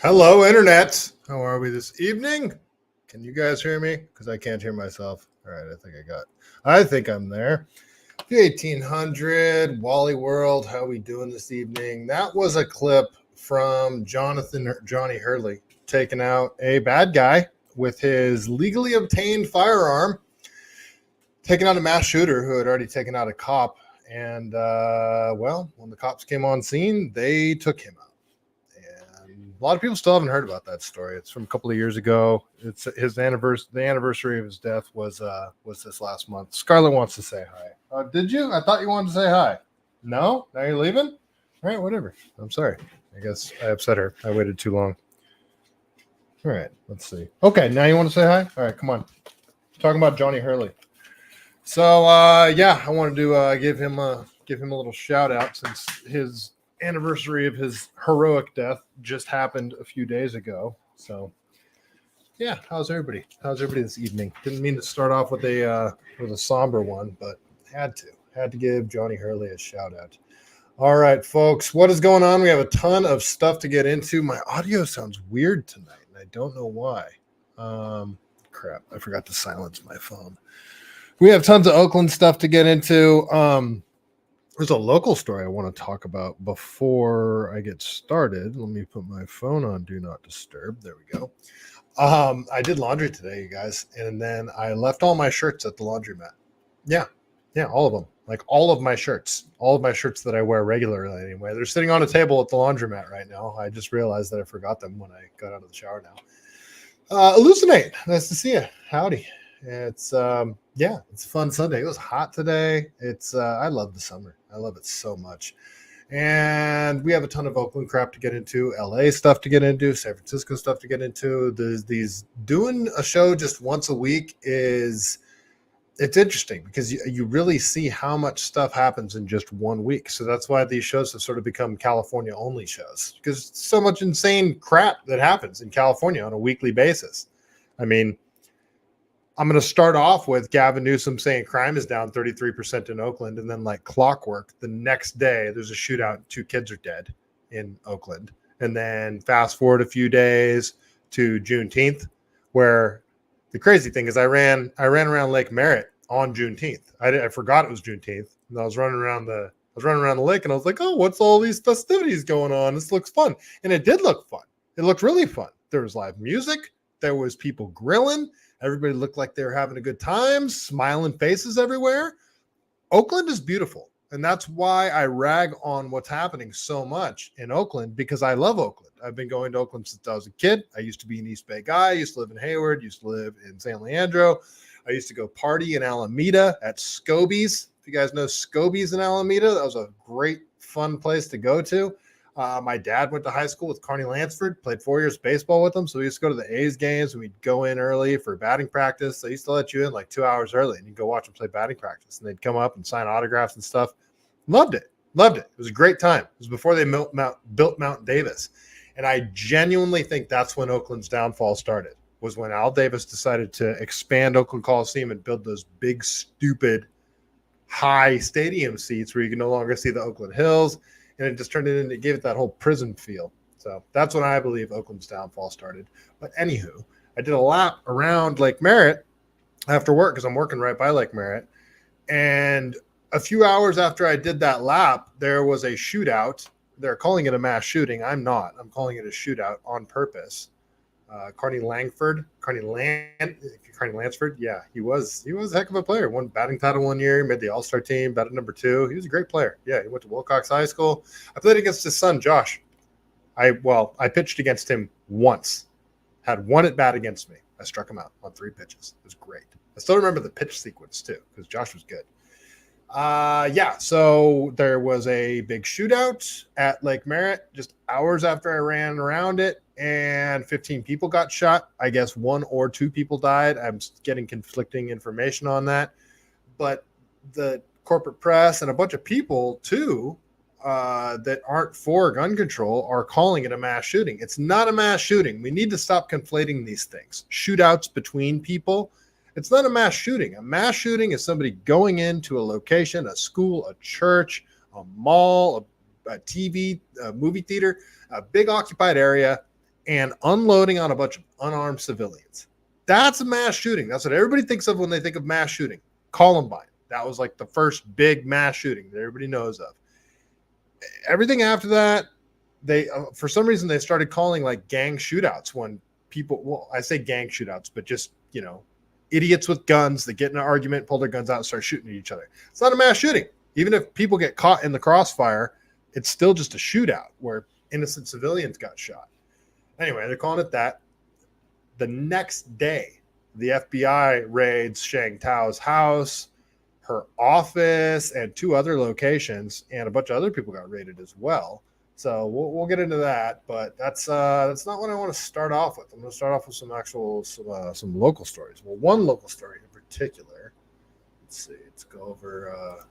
Hello, Internet. How are we this evening? Can you guys hear me? Because I can't hear myself. All right, I think I'm there. The 1800 Wally World. How we doing this evening? That was a clip from Johnny Hurley taking out a bad guy with his legally obtained firearm, taking out a mass shooter who had already taken out a cop. And when the cops came on scene, they took him out. A lot of people still haven't heard about that story. It's from a couple of years ago. It's his anniversary. The anniversary of his death was this last month. Scarlett wants to say hi. Did you? I thought you wanted to say hi. No? Now you're leaving? All right, whatever. I'm sorry. I guess I upset her. I waited too long. All right, let's see. Okay, now you want to say hi? All right, come on. Talking about Johnny Hurley. So I wanted to give him a little shout out since his anniversary of his heroic death just happened a few days ago. So yeah, how's everybody this evening? Didn't mean to start off with a somber one, but had to give Johnny Hurley a shout out. All right, folks, what is going on? We have a ton of stuff to get into. My audio sounds weird tonight, and I don't know why. Crap, I forgot to silence my phone. We have tons of Oakland stuff to get into. There's a local story I want to talk about before I get started. Let me put my phone on Do Not Disturb. There we go. I did laundry today, you guys, and then I left all my shirts at the laundromat. Yeah, all of them. Like all of my shirts that I wear regularly anyway. They're sitting on a table at the laundromat right now. I just realized that I forgot them when I got out of the shower now. Hallucinate. Nice to see you. Howdy. It's it's a fun Sunday. It was hot today. I love the summer. I love it so much. And we have a ton of Oakland crap to get into, LA stuff to get into, San Francisco stuff to get into. These doing a show just once a week it's interesting because you really see how much stuff happens in just 1 week. So that's why these shows have sort of become California only shows, because so much insane crap that happens in California on a weekly basis. I mean, I'm going to start off with Gavin Newsom saying crime is down 33% in Oakland. And then like clockwork, the next day there's a shootout. 2 kids are dead in Oakland. And then fast forward a few days to Juneteenth, where the crazy thing is I ran around Lake Merrit on Juneteenth. I forgot it was Juneteenth. And I was running around the lake and I was like, oh, what's all these festivities going on? This looks fun. And it did look fun. It looked really fun. There was live music. There was people grilling. Everybody looked like they were having a good time, smiling faces everywhere. Oakland is beautiful. And that's why I rag on what's happening so much in Oakland, because I love Oakland. I've been going to Oakland since I was a kid. I used to be an East Bay guy. I used to live in Hayward, used to live in San Leandro. I used to go party in Alameda at Scoby's. If you guys know Scoby's in Alameda, that was a great, fun place to go to. My dad went to high school with Carney Lansford, played 4 years baseball with him. So we used to go to the A's games and we'd go in early for batting practice. They used to let you in like 2 hours early and you'd go watch them play batting practice. And they'd come up and sign autographs and stuff. Loved it. It was a great time. It was before they built Mount Davis. And I genuinely think that's when Oakland's downfall started, was when Al Davis decided to expand Oakland Coliseum and build those big, stupid, high stadium seats where you can no longer see the Oakland Hills. And it just turned it into, it gave it that whole prison feel. So that's when I believe Oakland's downfall started. But anywho, I did a lap around Lake Merritt after work because I'm working right by Lake Merritt. And a few hours after I did that lap, there was a shootout. They're calling it a mass shooting. I'm not. I'm calling it a shootout on purpose. Carney Lansford. Yeah, he was a heck of a player. Won batting title 1 year, made the All-Star team, batted number 2. He was a great player. Yeah, he went to Wilcox High School. I played against his son, Josh. I pitched against him once. Had 1 at bat against me. I struck him out on 3 pitches. It was great. I still remember the pitch sequence too, because Josh was good. So there was a big shootout at Lake Merritt just hours after I ran around it, and 15 people got shot. I guess 1 or 2 people died. I'm getting conflicting information on that, but the corporate press and a bunch of people too that aren't for gun control are calling it a mass shooting. It's not a mass shooting. We need to stop conflating these things. Shootouts between people. It's not a mass shooting. A mass shooting is somebody going into a location, a school, a church, a mall, a TV, a movie theater, a big occupied area, and unloading on a bunch of unarmed civilians. That's a mass shooting. That's what everybody thinks of when they think of mass shooting. Columbine. That was like the first big mass shooting that everybody knows of. Everything after that, they for some reason they started calling like gang shootouts when people, well, I say gang shootouts, but just, idiots with guns that get in an argument, pull their guns out and start shooting at each other. It's not a mass shooting. Even if people get caught in the crossfire, it's still just a shootout where innocent civilians got shot. Anyway, they're calling it that. The next day, the FBI raids Sheng Tao's house, her office, and 2 other locations, and a bunch of other people got raided as well. So we'll get into that, but that's not what I want to start off with. I'm going to start off with some local stories. Well, one local story in particular. Let's see. Let's go over.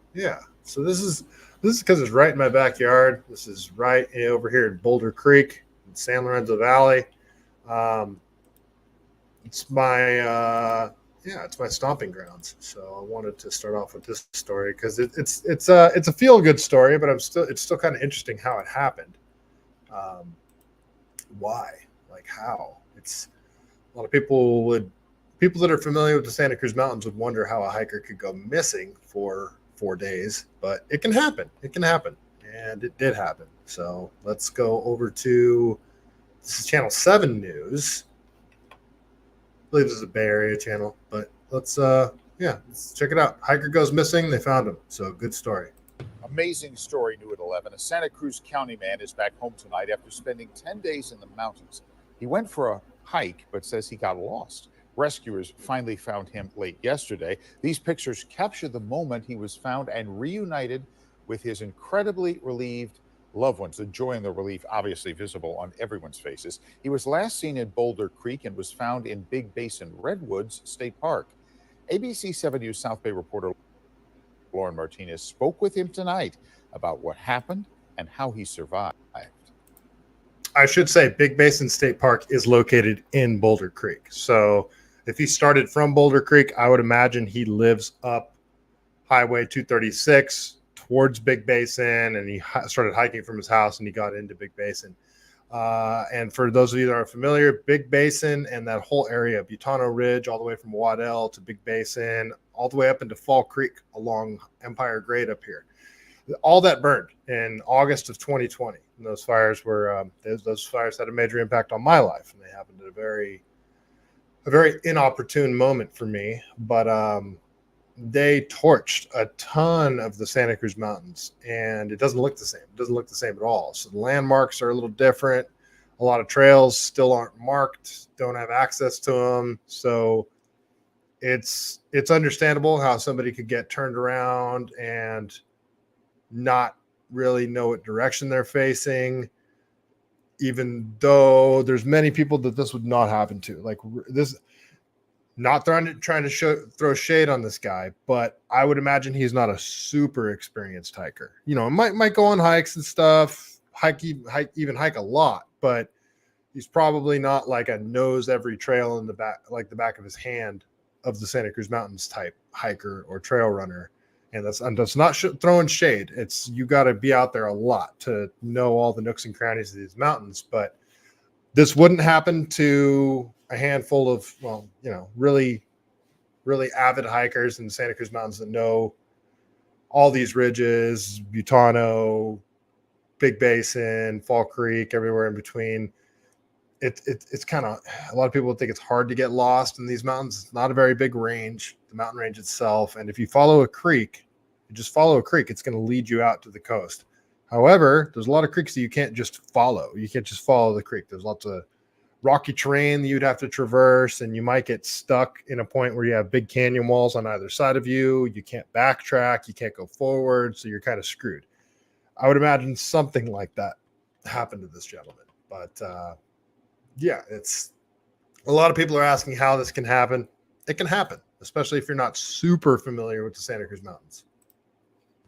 So this is because it's right in my backyard. This is right over here in Boulder Creek, in San Lorenzo Valley. It's my stomping grounds. So I wanted to start off with this story because it's a feel good story, but it's still kind of interesting how it happened. Why? Like how? It's a lot of people that are familiar with the Santa Cruz Mountains would wonder how a hiker could go missing for 4 days, but it can happen. It can happen, and it did happen. So let's go over to this is Channel 7 News. I believe this is a Bay Area channel, but let's check it out. Hiker goes missing. They found him. So good story. Amazing story, new at 11. A Santa Cruz County man is back home tonight after spending 10 days in the mountains. He went for a hike, but says he got lost. Rescuers finally found him late yesterday. These pictures capture the moment he was found and reunited with his incredibly relieved loved ones. The joy and the relief obviously visible on everyone's faces. He was last seen in Boulder Creek and was found in Big Basin Redwoods State Park. ABC 7 News South Bay reporter Lauren Martinez spoke with him tonight about what happened and how he survived. I should say Big Basin State Park is located in Boulder Creek. So if he started from Boulder Creek, I would imagine he lives up Highway 236 towards Big Basin, and he started hiking from his house and he got into Big Basin. And for those of you that are familiar, Big Basin and that whole area, Butano Ridge, all the way from Waddell to Big Basin, all the way up into Fall Creek along Empire Grade up here. All that burned in August of 2020. And those fires had a major impact on my life, and they happened at a very inopportune moment for me. But they torched a ton of the Santa Cruz Mountains, and it doesn't look the same. It doesn't look the same at all. So the landmarks are a little different. A lot of trails still aren't marked, don't have access to them. So it's understandable how somebody could get turned around and not really know what direction they're facing, even though there's many people that this would not happen to. Like this, not trying to throw shade on this guy, but I would imagine he's not a super experienced hiker. Might go on hikes and stuff, hike a lot, but he's probably not like a knows every trail in the back, like the back of his hand of the Santa Cruz Mountains type hiker or trail runner. And that's not throwing shade. It's you got to be out there a lot to know all the nooks and crannies of these mountains. But this wouldn't happen to a handful of, really, really avid hikers in the Santa Cruz Mountains that know all these ridges, Butano, Big Basin, Fall Creek, everywhere in between. It's kind of, a lot of people think it's hard to get lost in these mountains. It's not a very big range, the mountain range itself. And if you follow a creek, it's going to lead you out to the coast. However, there's a lot of creeks that you can't just follow. You can't just follow the creek. There's lots of rocky terrain that you'd have to traverse, and you might get stuck in a point where you have big canyon walls on either side of you. You can't backtrack. You can't go forward. So you're kind of screwed. I would imagine something like that happened to this gentleman. But it's a lot of people are asking how this can happen. It can happen, especially if you're not super familiar with the Santa Cruz Mountains.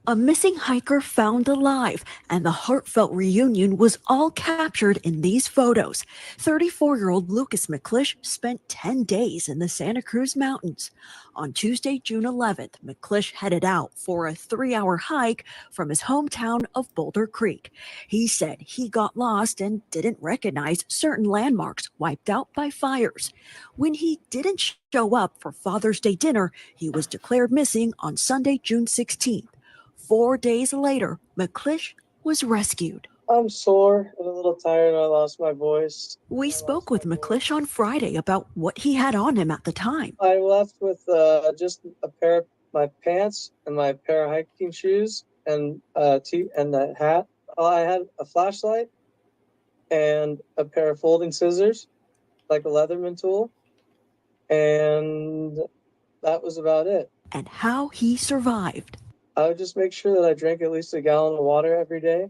A missing hiker found alive, and the heartfelt reunion was all captured in these photos. 34-year-old Lucas McClish spent 10 days in the Santa Cruz Mountains. On Tuesday, June 11th, McClish headed out for a 3-hour hike from his hometown of Boulder Creek. He said he got lost and didn't recognize certain landmarks wiped out by fires. When he didn't show up for Father's Day dinner, he was declared missing on Sunday, June 16th. 4 days later, McClish was rescued. I'm sore and a little tired. I lost my voice. We spoke with McClish on Friday about what he had on him at the time. I left with just a pair of my pants and my pair of hiking shoes and and the hat. I had a flashlight and a pair of folding scissors, like a Leatherman tool, and that was about it. And how he survived. I would just make sure that I drank at least a gallon of water every day.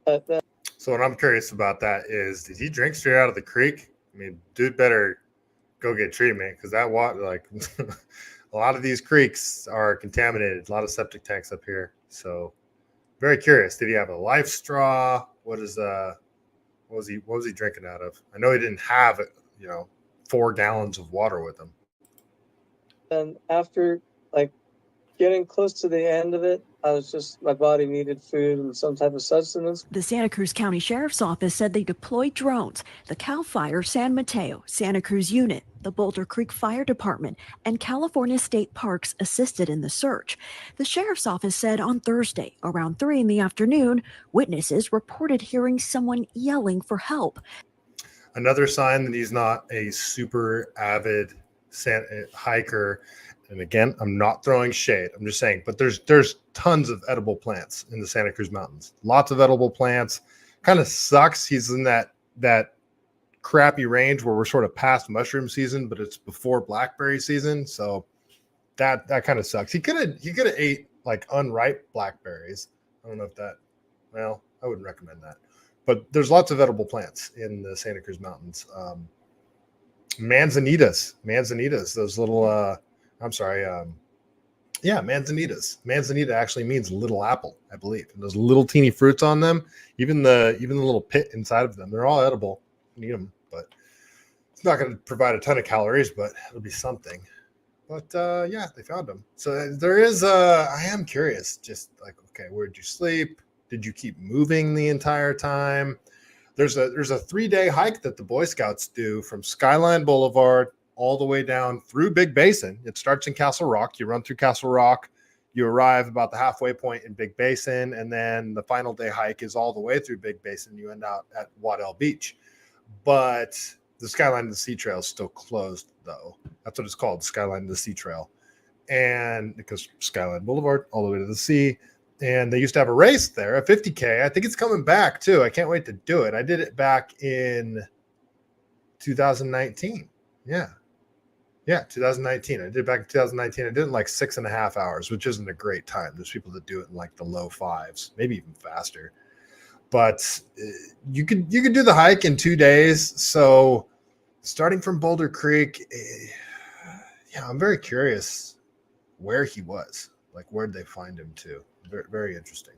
So what I'm curious about that is, did he drink straight out of the creek? I mean, dude better go get treatment, because that water, like a lot of these creeks are contaminated. A lot of septic tanks up here. So very curious. Did he have a life straw? What was he drinking out of? I know he didn't have 4 gallons of water with him. And after getting close to the end of it, my body needed food and some type of sustenance. The Santa Cruz County Sheriff's Office said they deployed drones. The Cal Fire San Mateo, Santa Cruz Unit, the Boulder Creek Fire Department, and California State Parks assisted in the search. The Sheriff's Office said on Thursday, around 3 in the afternoon, witnesses reported hearing someone yelling for help. Another sign that he's not a super avid hiker. And again, I'm not throwing shade. I'm just saying, but there's tons of edible plants in the Santa Cruz Mountains. Lots of edible plants. Kind of sucks. He's in that crappy range where we're sort of past mushroom season, but it's before blackberry season. So that kind of sucks. He could have ate like unripe blackberries. I don't know if that. Well, I wouldn't recommend that. But there's lots of edible plants in the Santa Cruz Mountains. Manzanitas. Those little. Manzanitas. Manzanita actually means little apple, I believe. And those little teeny fruits on them, even the little pit inside of them, they're all edible. You can eat them, but it's not going to provide a ton of calories, but it'll be something. But they found them. So there is. I am curious. Just like, okay, where did you sleep? Did you keep moving the entire time? There's a 3-day hike that the Boy Scouts do from Skyline Boulevard all the way down through Big Basin. It starts in Castle Rock. You run through Castle Rock. You arrive about the halfway point in Big Basin, and then the final day hike is all the way through Big Basin. You end out at Waddell Beach. But the Skyline to the Sea Trail is still closed, though. That's what it's called, Skyline to the Sea Trail. And because Skyline Boulevard all the way to the sea. And they used to have a race there, a 50K. I think it's coming back, too. I can't wait to do it. I did it back in 2019. Yeah, 2019. I did it back in 2019. I did it in like 6.5 hours, which isn't a great time. There's people that do it in like the low 5s, maybe even faster. But you could do the hike in 2 days. So starting from Boulder Creek, I'm very curious where he was. Like, where did they find him to? Very, very interesting.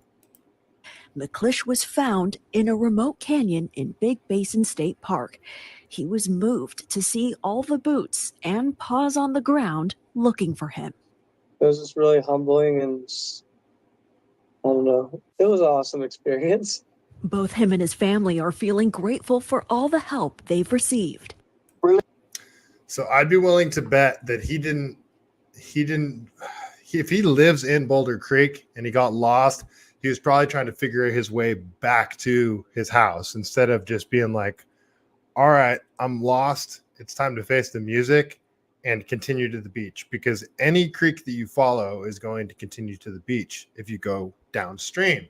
McClish was found in a remote canyon in Big Basin State Park. He was moved to see all the boots and paws on the ground looking for him. It was just really humbling and I don't know. It was an awesome experience. Both him and his family are feeling grateful for all the help they've received. So I'd be willing to bet that if he lives in Boulder Creek and he got lost, he was probably trying to figure his way back to his house instead of just being like, all right, I'm lost. It's time to face the music and continue to the beach, because any creek that you follow is going to continue to the beach. If you go downstream,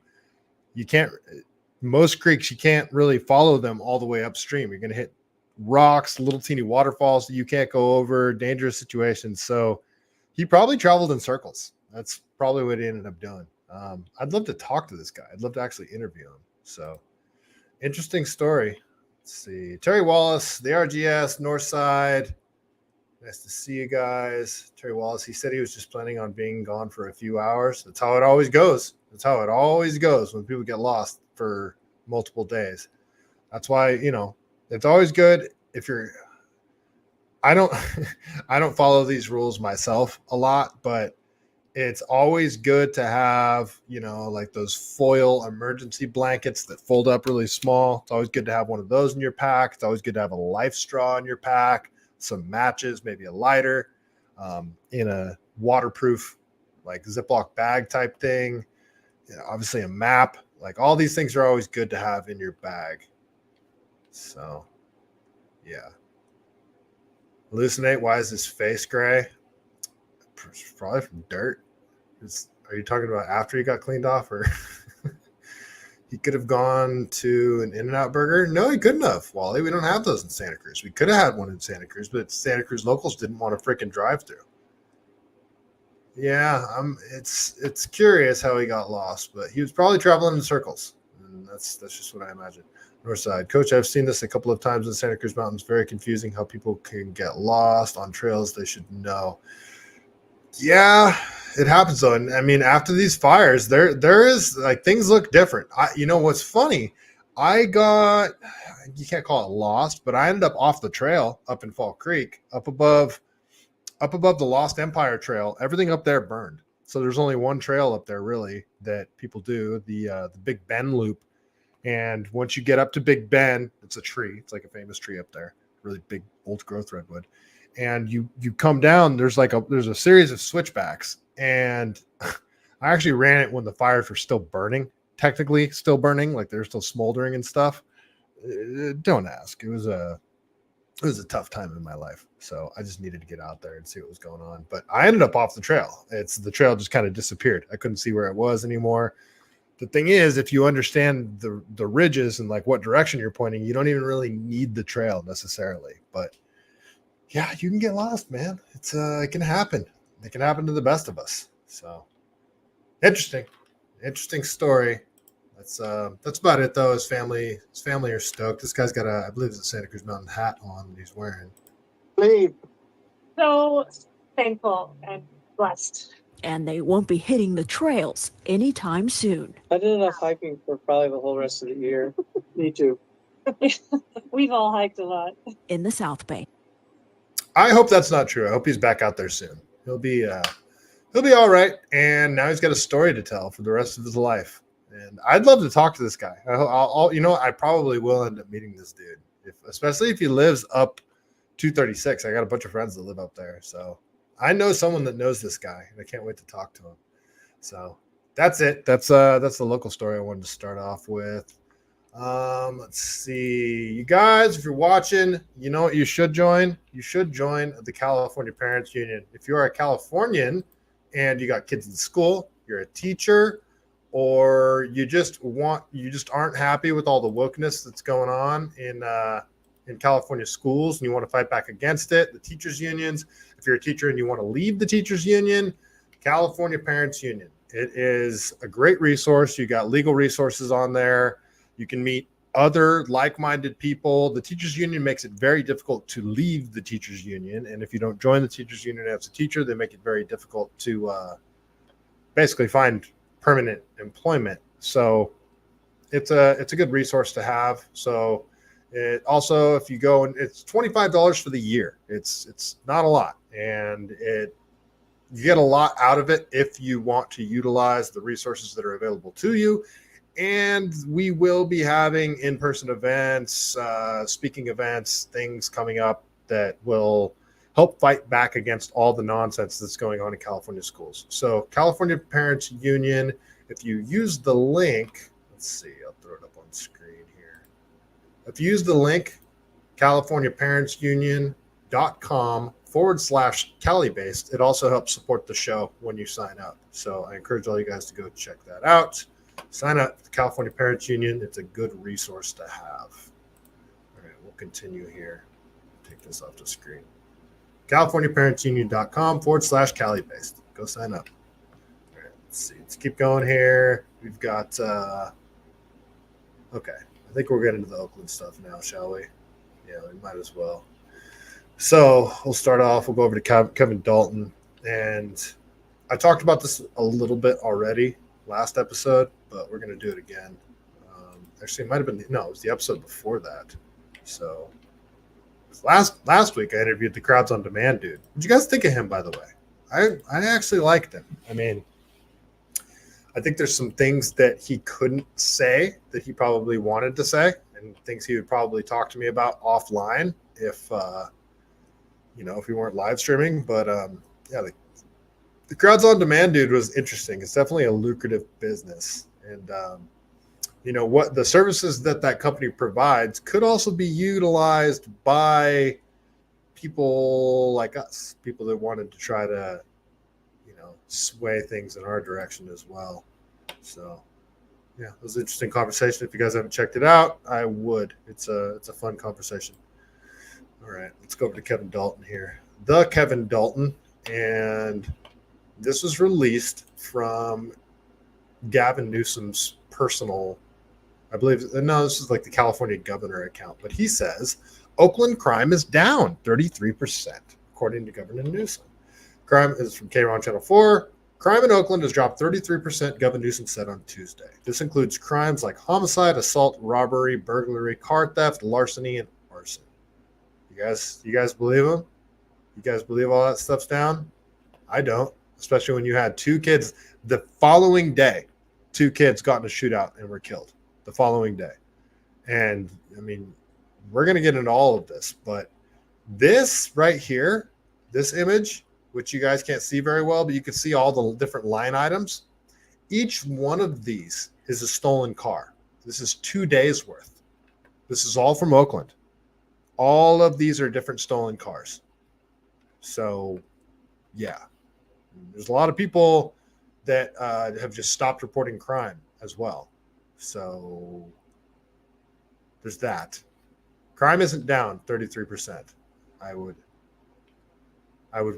most creeks, you can't really follow them all the way upstream. You're going to hit rocks, little teeny waterfalls that you can't go over, dangerous situations. So he probably traveled in circles. That's probably what he ended up doing. I'd love to talk to this guy. I'd love to actually interview him. So interesting story. Let's see. Terry Wallace, the RGS, Northside. Nice to see you guys. Terry Wallace, he said he was just planning on being gone for a few hours. That's how it always goes. That's how it always goes when people get lost for multiple days. That's why, it's always good if you're I don't I don't follow these rules myself a lot, but it's always good to have, like those foil emergency blankets that fold up really small. It's always good to have one of those in your pack. It's always good to have a life straw in your pack, some matches, maybe a lighter, in a waterproof, like Ziploc bag type thing. Obviously a map. Like all these things are always good to have in your bag. So, yeah. Hallucinate. Why is his face gray? Probably from dirt. Are you talking about after he got cleaned off, or he could have gone to an In-N-Out burger? No, he couldn't have, Wally. We don't have those in Santa Cruz. We could have had one in Santa Cruz, but Santa Cruz locals didn't want to freaking drive through. Yeah, it's curious how he got lost, but he was probably traveling in circles. And that's just what I imagine. Northside. Coach, I've seen this a couple of times in Santa Cruz Mountains. Very confusing how people can get lost on trails they should know. Yeah, it happens though. And I mean, after these fires, there is like things look different. What's funny? You can't call it lost, but I ended up off the trail up in Fall Creek, up above the Lost Empire Trail. Everything up there burned. So there's only one trail up there really that people do, the Big Ben Loop. And once you get up to Big Ben, it's a tree. It's like a famous tree up there, really big old growth redwood. And you come down, there's a series of switchbacks. And I actually ran it when the fires were still burning, technically still burning, like they're still smoldering and stuff. Don't ask. It was a tough time in my life. So I just needed to get out there and see what was going on. But I ended up off the trail. The trail just kind of disappeared. I couldn't see where it was anymore. The thing is, if you understand the ridges and like what direction you're pointing, you don't even really need the trail necessarily. But yeah, you can get lost, man. It can happen. It can happen to the best of us. So interesting story. That's about it though. His family are stoked. This guy's got I believe it's a Santa Cruz Mountain hat on that he's wearing. So thankful and blessed. And they won't be hitting the trails anytime soon. I did enough hiking for probably the whole rest of the year. Me too. We've all hiked a lot. In the South Bay. I hope that's not true. I hope he's back out there soon. He'll be all right. And now he's got a story to tell for the rest of his life. And I'd love to talk to this guy. I probably will end up meeting this dude, especially if he lives up 236. I got a bunch of friends that live up there, so I know someone that knows this guy, and I can't wait to talk to him. So that's it. That's the local story I wanted to start off with. Let's see, you guys, if you're watching, you know what you should join? You should join the California Parents Union. If you're a Californian and you got kids in school, you're a teacher, or you just aren't happy with all the wokeness that's going on in California schools and you want to fight back against it, the teachers unions. If you're a teacher and you want to leave the teachers union, California Parents Union. It is a great resource. You got legal resources on there. You can meet other like-minded people. The teachers union makes it very difficult to leave the teachers union. And if you don't join the teachers union as a teacher, they make it very difficult to basically find permanent employment. So it's a good resource to have. So it also, if you go, and it's $25 for the year. It's not a lot, and you get a lot out of it if you want to utilize the resources that are available to you. And we will be having in-person events, speaking events, things coming up that will help fight back against all the nonsense that's going on in California schools. So California Parents Union, if you use the link, let's see, I'll throw it up on screen here. If you use the link, CaliforniaParentsUnion.com/CaliBased, it also helps support the show when you sign up. So I encourage all you guys to go check that out. Sign up for the California Parents Union. It's a good resource to have. All right, we'll continue here. Take this off the screen. CaliforniaParentsUnion.com/CaliBased. Go sign up. All right, let's see. Let's keep going here. We've got, okay. I think we're getting to the Oakland stuff now, shall we? Yeah, we might as well. So we'll start off. We'll go over to Kevin Dalton. And I talked about this a little bit already last episode, but we're going to do it again. Actually, it might have been, no, it was the episode before that. So last week I interviewed the Crowds on Demand dude. What'd you guys think of him, by the way? I actually liked him. I mean, I think there's some things that he couldn't say that he probably wanted to say, and things he would probably talk to me about offline if if we weren't live streaming. But yeah, the Crowds on Demand dude was interesting. It's definitely a lucrative business, and what the services that company provides could also be utilized by people like us, people that wanted to try to sway things in our direction as well. So yeah, it was an interesting conversation. If you guys haven't checked it out, I would. It's a fun conversation. All right, let's go over to Kevin Dalton here. The Kevin Dalton, and this was released from Gavin Newsom's personal, I believe. No, this is like the California governor account, but he says Oakland crime is down 33%, according to Governor Newsom. Crime is from K-Ron Channel 4. Crime in Oakland has dropped 33%, Gavin Newsom said on Tuesday. This includes crimes like homicide, assault, robbery, burglary, car theft, larceny, and arson. You guys believe him? You guys believe all that stuff's down? I don't, especially when you had two kids the following day. Two kids got in a shootout and were killed the following day. And, I mean, we're going to get into all of this, but this right here, this image, which you guys can't see very well, but you can see all the different line items. Each one of these is a stolen car. This is 2 days worth. This is all from Oakland. All of these are different stolen cars. So, yeah. There's a lot of people that have just stopped reporting crime as well. So, there's that. Crime isn't down 33%. I would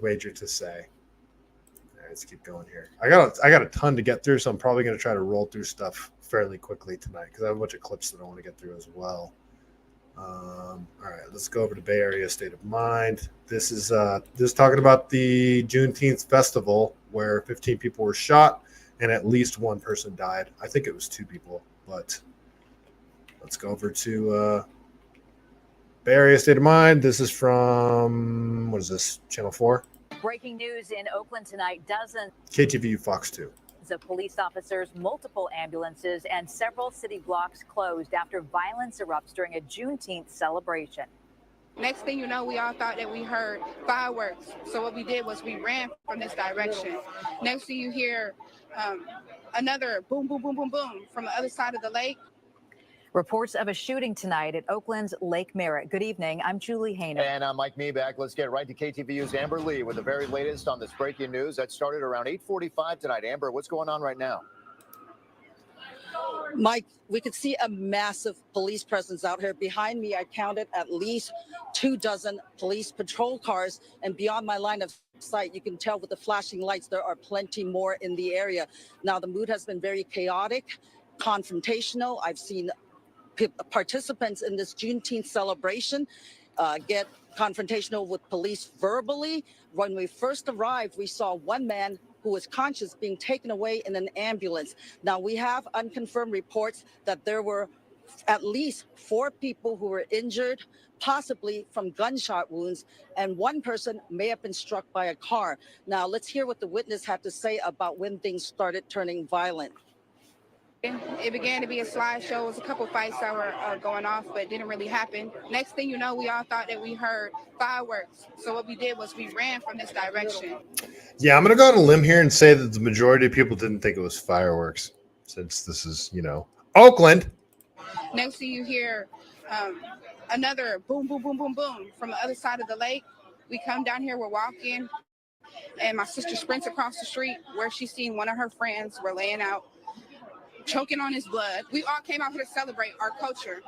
wager to say. All right, let's keep going here. I got a ton to get through, so I'm probably going to try to roll through stuff fairly quickly tonight because I have a bunch of clips that I want to get through as well. All right, let's go over to Bay Area State of Mind. This is talking about the Juneteenth festival where 15 people were shot and at least one person died. I think it was 2 people, but let's go over to Bay Area State of Mind. This is from, what is this, Channel 4? Breaking news in Oakland tonight. Dozens KTVU Fox 2. of police officers, multiple ambulances, and several city blocks closed after violence erupts during a Juneteenth celebration. Next thing you know, we all thought that we heard fireworks. So what we did was we ran from this direction. Next thing you hear another boom, boom, boom, boom, boom from the other side of the lake. Reports of a shooting tonight at Oakland's Lake Merrit. Good evening. I'm Julie Hayner. And I'm Mike Meeback. Let's get right to KTVU's Amber Lee with the very latest on this breaking news that started around 8:45 tonight. Amber, what's going on right now? Mike, we could see a massive police presence out here. Behind me, I counted at least 24 police patrol cars. And beyond my line of sight, you can tell with the flashing lights, there are plenty more in the area. Now, the mood has been very chaotic, confrontational. I've seen participants in this Juneteenth celebration get confrontational with police verbally. When we first arrived, we saw one man who was conscious being taken away in an ambulance. Now, we have unconfirmed reports that there were at least 4 people who were injured, possibly from gunshot wounds, and one person may have been struck by a car. Now, let's hear what the witness had to say about when things started turning violent. It began to be a slideshow. It was a couple fights that were going off, but it didn't really happen. Next thing you know, we all thought that we heard fireworks. So what we did was we ran from this direction. Yeah, I'm going to go on a limb here and say that the majority of people didn't think it was fireworks, since this is, Oakland. Next thing you hear another boom, boom, boom, boom, boom from the other side of the lake. We come down here, we're walking, and my sister sprints across the street where she's seen one of her friends were laying out, choking on his blood. We all came out here to celebrate our culture,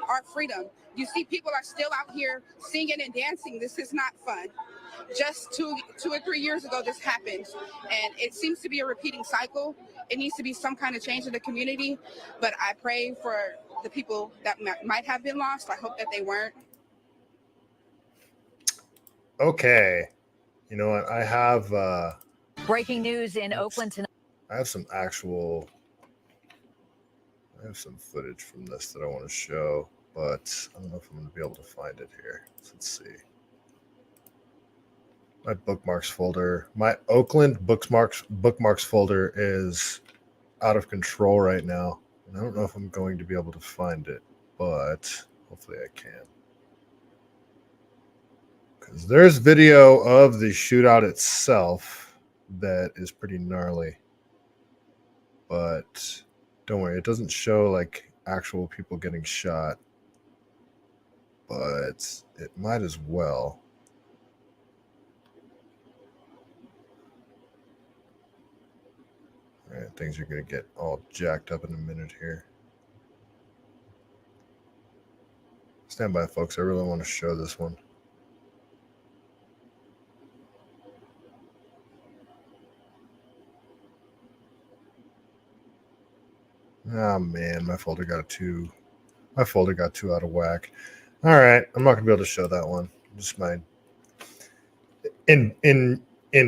our freedom. You see people are still out here singing and dancing. This is not fun. Just two or 3 years ago, this happened, and it seems to be a repeating cycle. It needs to be some kind of change in the community, but I pray for the people that might have been lost. I hope that they weren't. Okay. You know what? I have Breaking news in Oakland tonight. I have some footage from this that I want to show, but I don't know if I'm going to be able to find it here. So let's see. My bookmarks folder, my Oakland bookmarks folder is out of control right now. And I don't know if I'm going to be able to find it, but hopefully I can. Because there's video of the shootout itself that is pretty gnarly. But don't worry, it doesn't show like actual people getting shot. But it might as well. All right, things are going to get all jacked up in a minute here. Stand by, folks. I really want to show this one. Oh man, my folder got too out of whack. All right, I'm not gonna be able to show that one. Just mine. In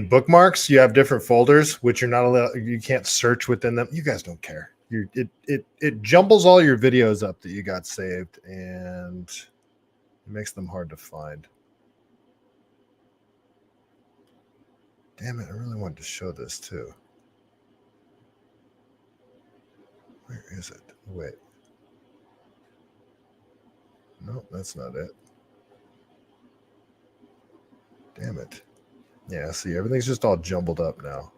bookmarks, you have different folders which you're not allowed. You can't search within them. You guys don't care. It jumbles all your videos up that you got saved, and it makes them hard to find. Damn it! I really wanted to show this too. Where is it? Wait. No, that's not it. Damn it. Yeah, see, everything's just all jumbled up now.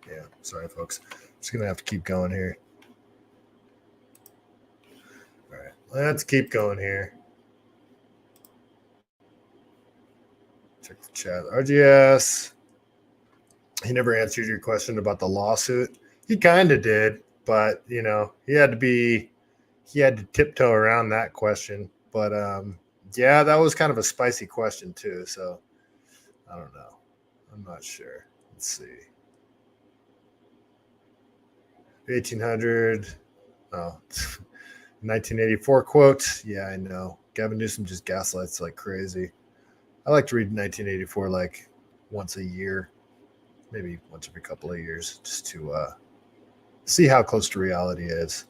Yeah, sorry, folks. Just going to have to keep going here. All right, let's keep going here. Check the chat. RGS. He never answered your question about the lawsuit. He kind of did, but, you know, he had to tiptoe around that question. But, yeah, that was kind of a spicy question, too. So, I don't know. I'm not sure. Let's see. 1800. Oh, 1984 quote. Yeah, I know. Gavin Newsom just gaslights like crazy. I like to read 1984 like once a year, maybe once every couple of years, just to see how close to reality is.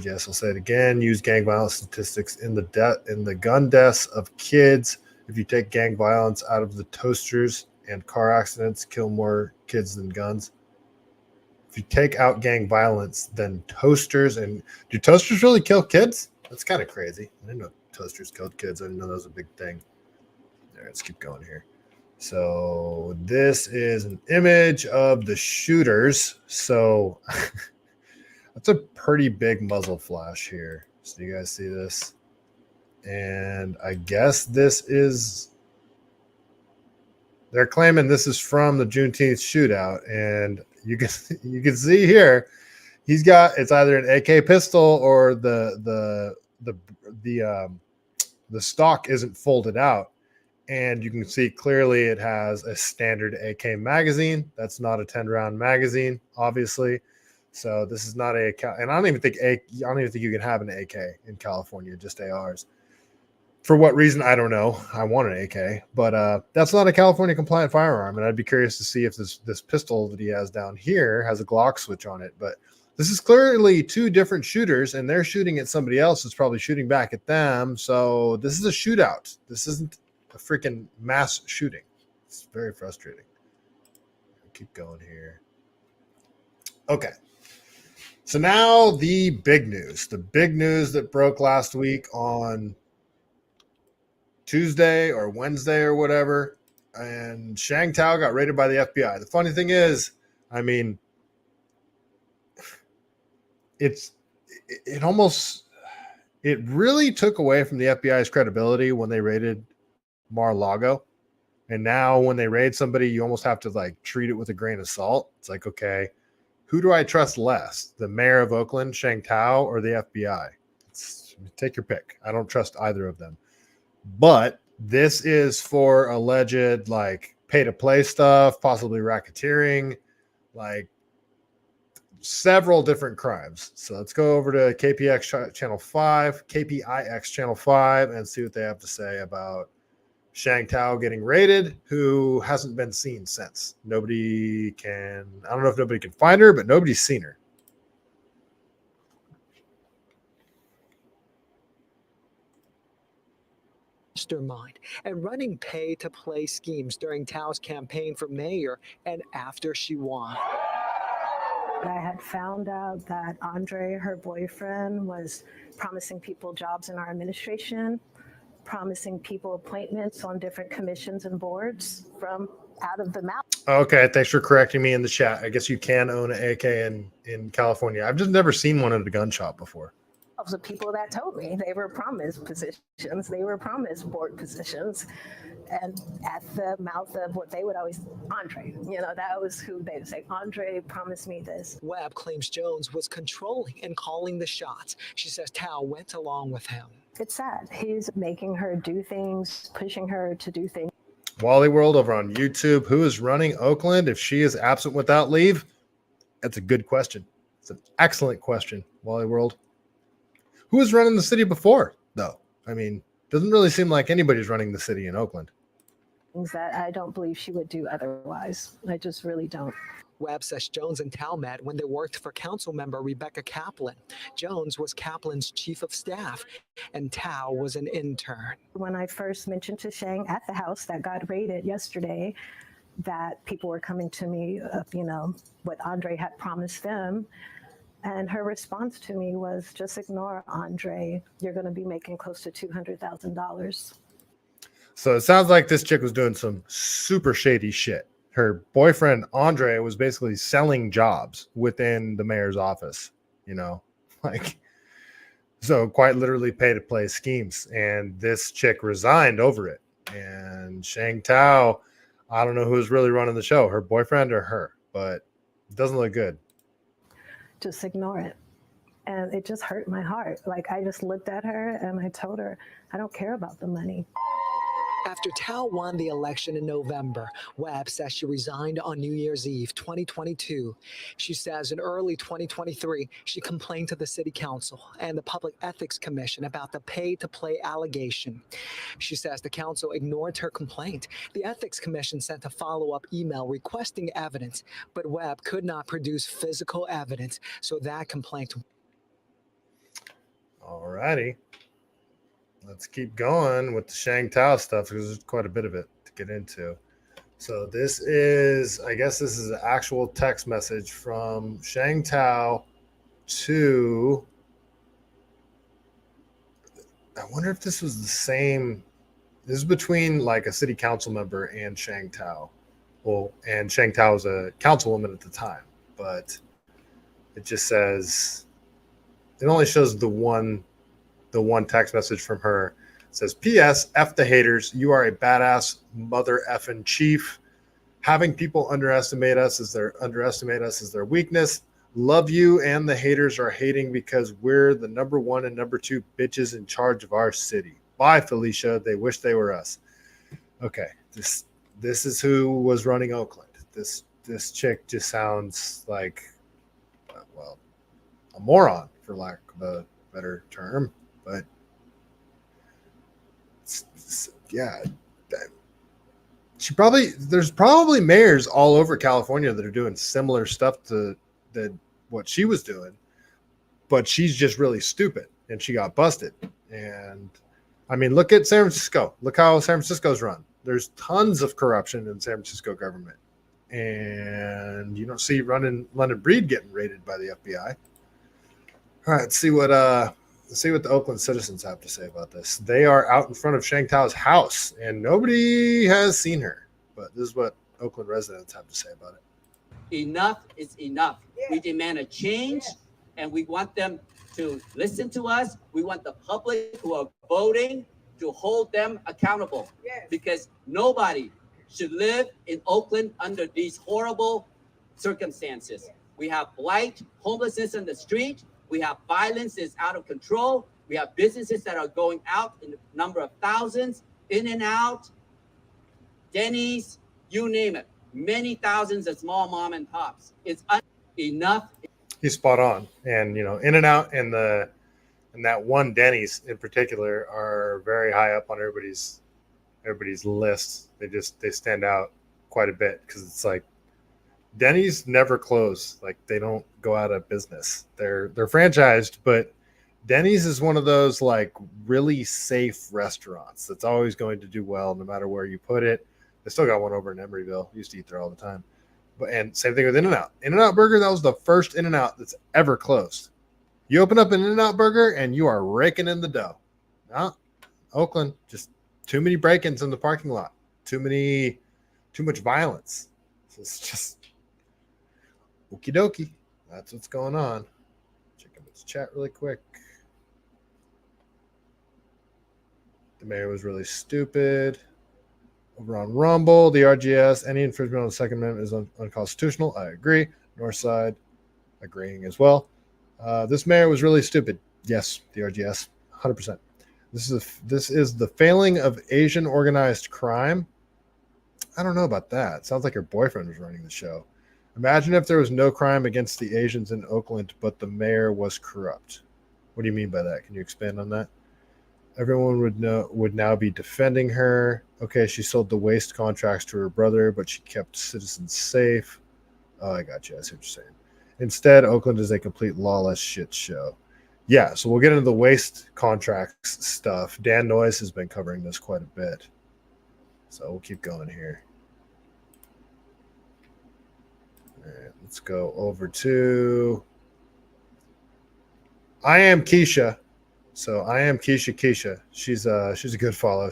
Yes, I'll say it again. Use gang violence statistics in the gun deaths of kids. If you take gang violence out of the toasters and car accidents, kill more kids than guns. If you take out gang violence, then toasters and do toasters really kill kids? That's kind of crazy. I didn't know toasters killed kids. I didn't know that was a big thing. All right, let's keep going here. So this is an image of the shooters. So that's a pretty big muzzle flash here. So you guys see this? And I guess they're claiming this is from the Juneteenth shootout. And you can see here, it's either an AK pistol or the stock isn't folded out. And you can see clearly it has a standard AK magazine. That's not a 10-round magazine, obviously. So this is not and I don't even think you can have an AK in California, just ARs. For what reason, I don't know. I want an AK, but that's not a California compliant firearm. And I'd be curious to see if this pistol that he has down here has a Glock switch on it. But this is clearly two different shooters, and they're shooting at somebody else who's probably shooting back at them. So this is a shootout. This isn't a freaking mass shooting. It's very frustrating. Keep going here. Okay. So now the big news that broke last week on Tuesday or Wednesday or whatever, and Sheng Tao got raided by the FBI. The funny thing is, I mean, it really took away from the FBI's credibility when they raided Mar-a-Lago. And now when they raid somebody, you almost have to like treat it with a grain of salt. It's like, okay, who do I trust less? The mayor of Oakland, Sheng Tao, or the FBI? Take your pick. I don't trust either of them. But this is for alleged like pay to play stuff, possibly racketeering. Like several different crimes. So let's go over to KPIX channel 5, and see what they have to say about Sheng Tao getting raided, who hasn't been seen since. I don't know if nobody can find her, but nobody's seen her. Mastermind and running pay-to-play schemes during Tao's campaign for mayor and after she won. I had found out that Andre, her boyfriend, was promising people jobs in our administration, promising people appointments on different commissions and boards from out of the mouth. Okay, thanks for correcting me in the chat. I guess you can own an AK in California. I've just never seen one at a gun shop before. Of the people that told me they were promised positions, they were promised board positions, and at the mouth of what they would always, Andre, that was who they would say, Andre promised me this. Webb claims Jones was controlling and calling the shots. She says Tao went along with him. It's sad. He's making her do things, pushing her to do things. Wally World over on YouTube. Who is running Oakland if she is absent without leave? That's a good question. It's an excellent question, Wally World. Who was running the city before, though? I mean, doesn't really seem like anybody's running the city in Oakland. Things that I don't believe she would do otherwise. I just really don't. Webb says Jones and Tao met when they worked for council member Rebecca Kaplan. Jones was Kaplan's chief of staff, and Tao was an intern. When I first mentioned to Sheng at the house that got raided yesterday, that people were coming to me, what Andre had promised them. And her response to me was, just ignore Andre. You're going to be making close to $200,000. So it sounds like this chick was doing some super shady shit. Her boyfriend, Andre, was basically selling jobs within the mayor's office, so quite literally pay to play schemes. And this chick resigned over it. And Sheng Tao, I don't know who's really running the show, her boyfriend or her, but it doesn't look good. Just ignore it. And it just hurt my heart. I just looked at her and I told her, I don't care about the money. After Tao won the election in November, Webb says she resigned on New Year's Eve 2022. She says in early 2023, she complained to the city council and the Public Ethics Commission about the pay-to-play allegation. She says the council ignored her complaint. The Ethics Commission sent a follow-up email requesting evidence, but Webb could not produce physical evidence, so that complaint. All righty. Let's keep going with the Sheng Tao stuff because there's quite a bit of it to get into. So this is an actual text message from Sheng Tao to, I wonder if this was the same. This is between a city council member and Sheng Tao. Well, and Sheng Tao was a councilwoman at the time, but it just says, it only shows the one text message from her. It says, P.S. F the haters. You are a badass mother effing chief. Having people underestimate us as their weakness. Love you, and the haters are hating because we're the number one and number two bitches in charge of our city. Bye, Felicia. They wish they were us. Okay, this is who was running Oakland. This chick just sounds like, a moron, for lack of a better term. But there's probably mayors all over California that are doing similar stuff to what she was doing, but she's just really stupid and she got busted. And I mean, look at San Francisco. Look how San Francisco's run. There's tons of corruption in San Francisco government, and you don't see London Breed getting raided by the FBI. All right, let's see what the Oakland citizens have to say about this. They are out in front of Sheng Tao's house, and nobody has seen her. But this is what Oakland residents have to say about it. Enough is enough. Yes. We demand a change, yes. And we want them to listen to us. We want the public who are voting to hold them accountable. Yes. Because nobody should live in Oakland under these horrible circumstances. Yes. We have blight, homelessness on the street. We have violence that's out of control. We have businesses that are going out in the number of thousands, in and out, Denny's, you name it. Many thousands of small mom and pops. It's enough. he's spot on. And In-N-Out and that one Denny's in particular are very high up on everybody's list. They stand out quite a bit because it's like Denny's never close. Like they don't go out of business. They're franchised, but Denny's is one of those like really safe restaurants that's always going to do well no matter where you put it. They still got one over in Emeryville. Used to eat there all the time. And same thing with In-N-Out. In-N-Out Burger, that was the first In-N-Out that's ever closed. You open up an In-N-Out Burger and you are raking in the dough. No, Oakland, just too many break-ins in the parking lot. Too much violence. It's just okie dokie. That's what's going on. Checking this chat really quick. The mayor was really stupid. Over on Rumble, the RGS, any infringement on the Second Amendment is unconstitutional. I agree. Northside, agreeing as well. This mayor was really stupid. Yes, the RGS, 100%. This is the failing of Asian organized crime. I don't know about that. Sounds like her boyfriend was running the show. Imagine if there was no crime against the Asians in Oakland, but the mayor was corrupt. What do you mean by that? Can you expand on that? Everyone would now be defending her. Okay, she sold the waste contracts to her brother, but she kept citizens safe. Oh, I got you. I see what you're saying. Instead, Oakland is a complete lawless shit show. Yeah, so we'll get into the waste contracts stuff. Dan Noyes has been covering this quite a bit. So we'll keep going here. All right, let's go over to I Am Keisha. So I Am Keisha. She's a good follow.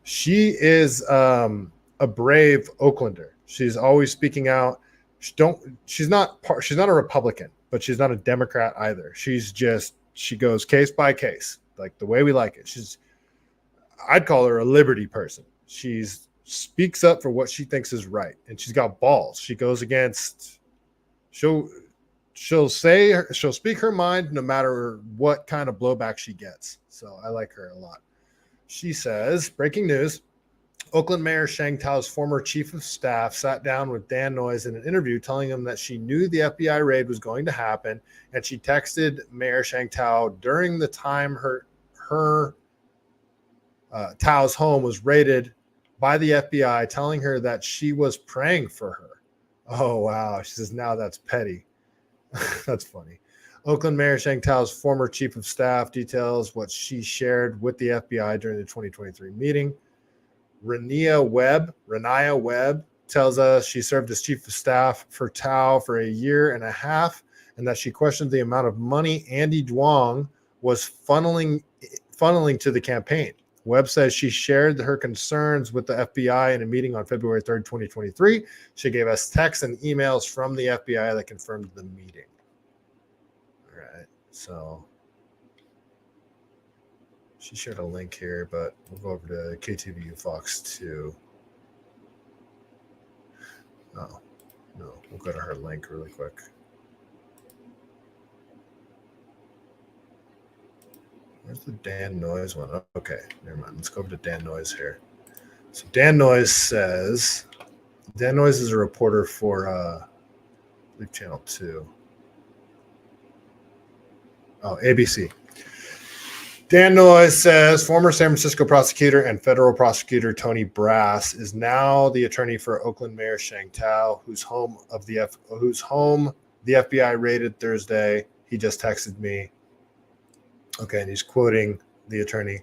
She is a brave Oaklander. She's always speaking out. She's not a Republican, but she's not a Democrat either. She goes case by case, like the way we like it. I'd call her a liberty person. She speaks up for what she thinks is right, and she's got balls. She goes against. She'll speak her mind no matter what kind of blowback she gets. So I like her a lot. She says, breaking news, Oakland Mayor Sheng Tao's former chief of staff sat down with Dan Noyes in an interview telling him that she knew the FBI raid was going to happen, and she texted Mayor Sheng Tao during the time her Tao's home was raided by the FBI, telling her that she was praying for her. Oh, wow. She says, now that's petty. That's funny. Oakland Mayor Sheng Tao's former chief of staff details what she shared with the FBI during the 2023 meeting. Rania Webb tells us she served as chief of staff for Tao for a year and a half, and that she questioned the amount of money Andy Duong was funneling to the campaign. Webb says she shared her concerns with the FBI in a meeting on February 3rd, 2023. She gave us texts and emails from the FBI that confirmed the meeting. All right, so she shared a link here, but we'll go over to KTVU Fox 2. Oh, no, we'll go to her link really quick. Where's the Dan Noyes one? Okay, never mind. Let's go over to Dan Noyes here. So Dan Noyes is a reporter for I believe Channel 2. Oh, ABC. Dan Noyes says former San Francisco prosecutor and federal prosecutor Tony Brass is now the attorney for Oakland Mayor Sheng Tao, whose home the FBI raided Thursday. He just texted me. Okay, and he's quoting the attorney.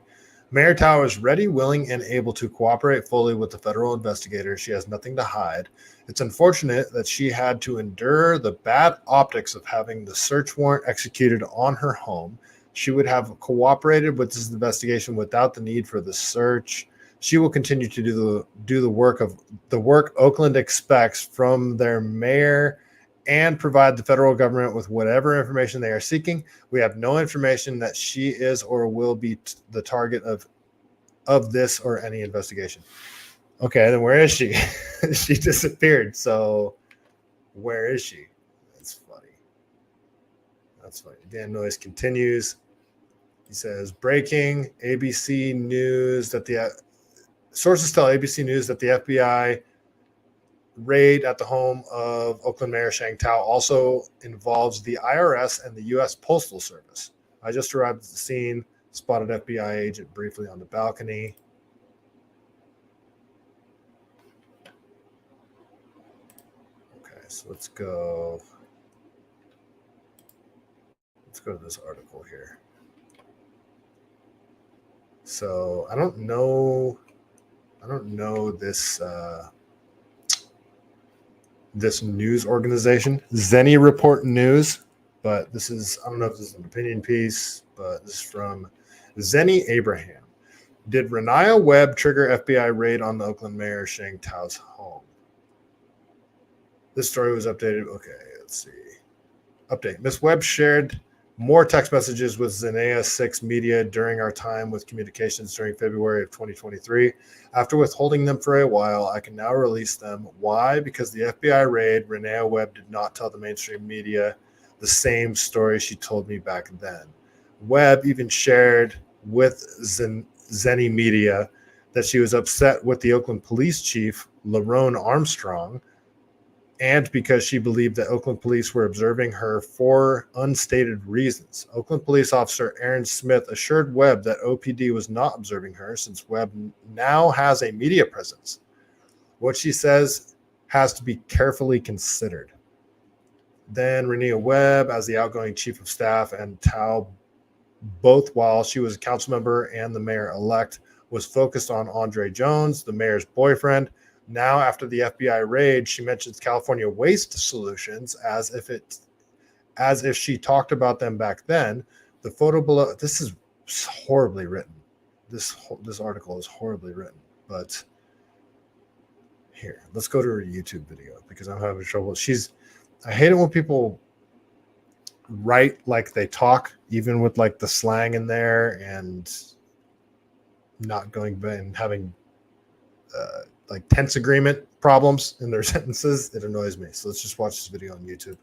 Mayor Tao is ready, willing, and able to cooperate fully with the federal investigators. She has nothing to hide. It's unfortunate that she had to endure the bad optics of having the search warrant executed on her home. She would have cooperated with this investigation without the need for the search. She will continue to do the work Oakland expects from their mayor and provide the federal government with whatever information they are seeking. We have no information that she is or will be the target of this or any investigation. Okay, then where is she? She disappeared. So where is she? That's funny. Dan Noyes continues. He says, breaking ABC News that sources tell ABC News that the FBI raid at the home of Oakland Mayor Sheng Tao also involves the IRS and the U.S. Postal Service. I just arrived at the scene, spotted FBI agent briefly on the balcony. Okay, so let's go to this article here. So I don't know this this news organization, Zenny Report News, but this is, I don't know if this is an opinion piece, but this is from Zenny Abraham. Did Renaya Webb trigger FBI raid on the Oakland Mayor Sheng Tao's home? This story was updated. Okay, let's see. Update. Ms. Webb shared more text messages with Zenaya 6 Media during our time with communications during February of 2023. After withholding them for a while, I can now release them. Why? Because the FBI raid, Renaya Webb did not tell the mainstream media the same story she told me back then. Webb even shared with Zenny Media that she was upset with the Oakland police chief, Lerone Armstrong, and because she believed that Oakland police were observing her for unstated reasons. Oakland police officer Aaron Smith assured Webb that OPD was not observing her since Webb now has a media presence. What she says has to be carefully considered. Then Renaya Webb, as the outgoing chief of staff, and Tao, both while she was a council member and the mayor-elect, was focused on Andre Jones, the mayor's boyfriend. Now, after the FBI raid, she mentions California Waste Solutions as if she talked about them back then. The photo below, this is horribly written. This article is horribly written. But here, let's go to her YouTube video because I'm having trouble. I hate it when people write like they talk, even with like the slang in there and not going back and having like tense agreement problems in their sentences. It annoys me. So let's just watch this video on YouTube.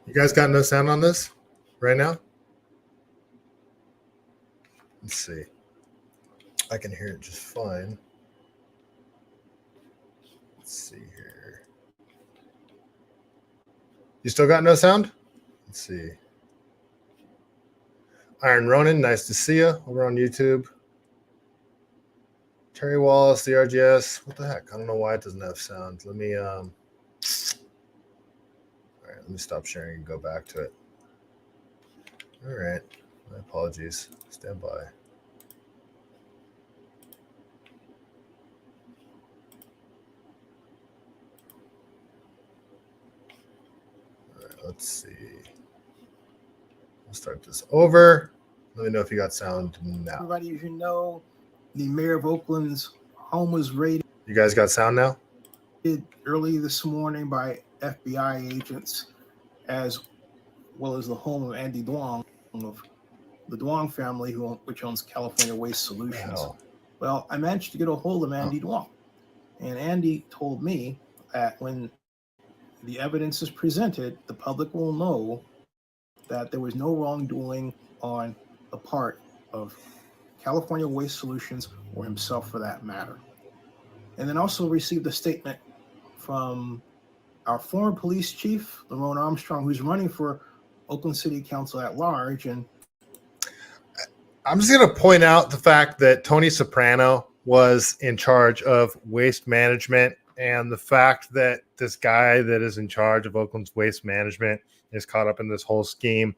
You guys got no sound on this right now? Let's see. I can hear it just fine. Let's see here. You still got no sound? Let's see. Iron Ronin, nice to see you over on YouTube. Terry Wallace, the RGS. What the heck? I don't know why it doesn't have sound. Let me all right, let me stop sharing and go back to it. All right. My apologies. Stand by. All right, let's see. I'll start this over. Let me know if you got sound now. Everybody, as you know, the mayor of Oakland's home was raided. You guys got sound now? Early this morning by FBI agents, as well as the home of Andy Duong, of the Duong family, which owns California Waste Solutions. Wow. Well, I managed to get a hold of Andy Duong, and Andy told me that when the evidence is presented, the public will know that there was no wrongdoing on the part of California Waste Solutions or himself for that matter. And then also received a statement from our former police chief, Lerone Armstrong, who's running for Oakland City Council at large. And I'm just going to point out the fact that Tony Soprano was in charge of waste management, and the fact that this guy that is in charge of Oakland's waste management is caught up in this whole scheme.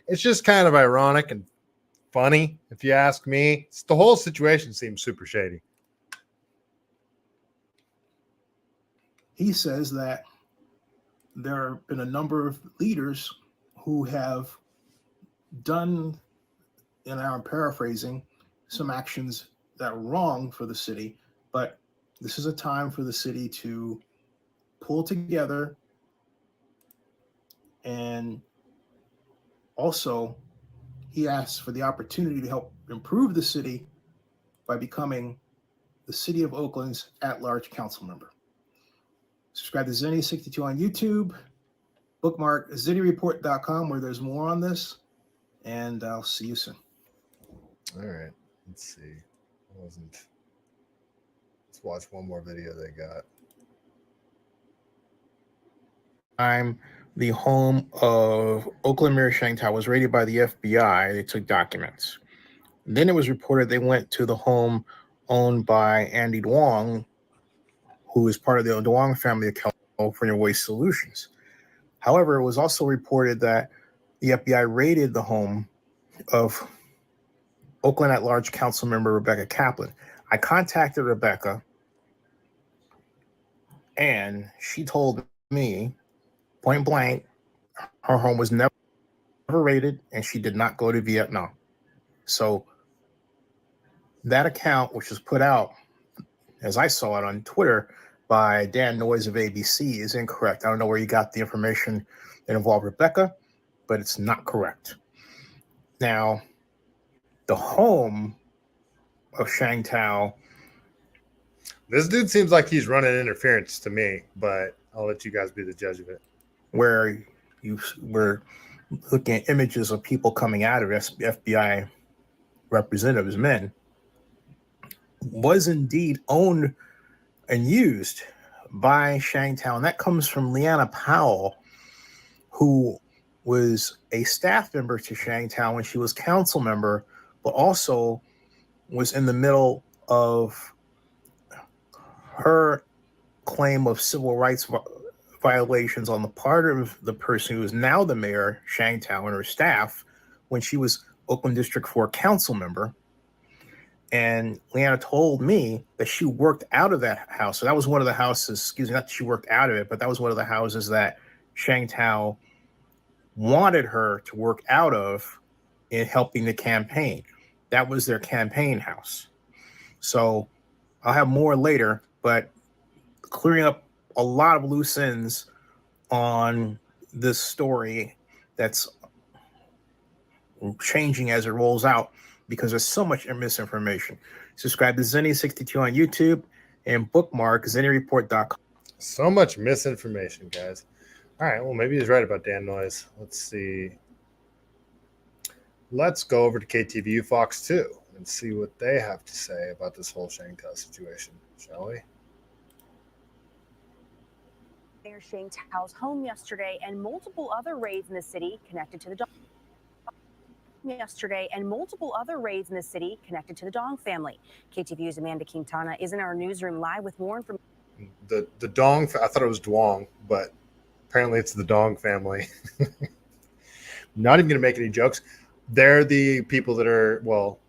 It's just kind of ironic and funny, if you ask me. The whole situation seems super shady. He says that there have been a number of leaders who have done, and I'm paraphrasing, some actions that are wrong for the city, but this is a time for the city to pull together, and also he asks for the opportunity to help improve the city by becoming the City of Oakland's at-large council member. Subscribe to Zenny62 on YouTube. Bookmark ZennyReport.com where there's more on this, and I'll see you soon. All right, let's see. Let's watch one more video they got. The home of Oakland Mayor Sheng Tao was raided by the FBI. They took documents. Then it was reported they went to the home owned by Andy Duong, who is part of the Duong family of California Waste Solutions. However, it was also reported that the FBI raided the home of Oakland at-large council member Rebecca Kaplan. I contacted Rebecca, and she told me point blank, her home was never raided, and she did not go to Vietnam. So that account, which was put out, as I saw it on Twitter, by Dan Noyes of ABC, is incorrect. I don't know where you got the information that involved Rebecca, but it's not correct. Now, the home of Sheng Tao. This dude seems like he's running interference to me, but I'll let you guys be the judge of it. Where you were looking at images of people coming out of FBI representatives, men, was indeed owned and used by Sheng Tao. And that comes from Leanna Powell, who was a staff member to Sheng Tao when she was council member, but also was in the middle of her claim of civil rights violations on the part of the person who is now the mayor, Sheng Tao, and her staff when she was Oakland District 4 council member. And Leanna told me that she worked out of that house. So that was one of the houses, not that she worked out of it, but that was one of the houses that Sheng Tao wanted her to work out of in helping the campaign. That was their campaign house. So I'll have more later, but clearing up a lot of loose ends on this story that's changing as it rolls out because there's so much misinformation. Subscribe to Zenny62 on YouTube and bookmark ZennyReport.com. So much misinformation, guys. All right, well, maybe he's right about Dan Noyes. Let's see. Let's go over to KTVU Fox 2 and see what they have to say about this whole Sheng Tao situation, shall we? Mayor Sheng Tao's home yesterday and multiple other raids in the city connected to the Dong family. KTVU's Amanda Quintana is in our newsroom live with more information. The Dong, I thought it was Duong, but apparently it's the Dong family. Not even going to make any jokes. They're the people that are, well,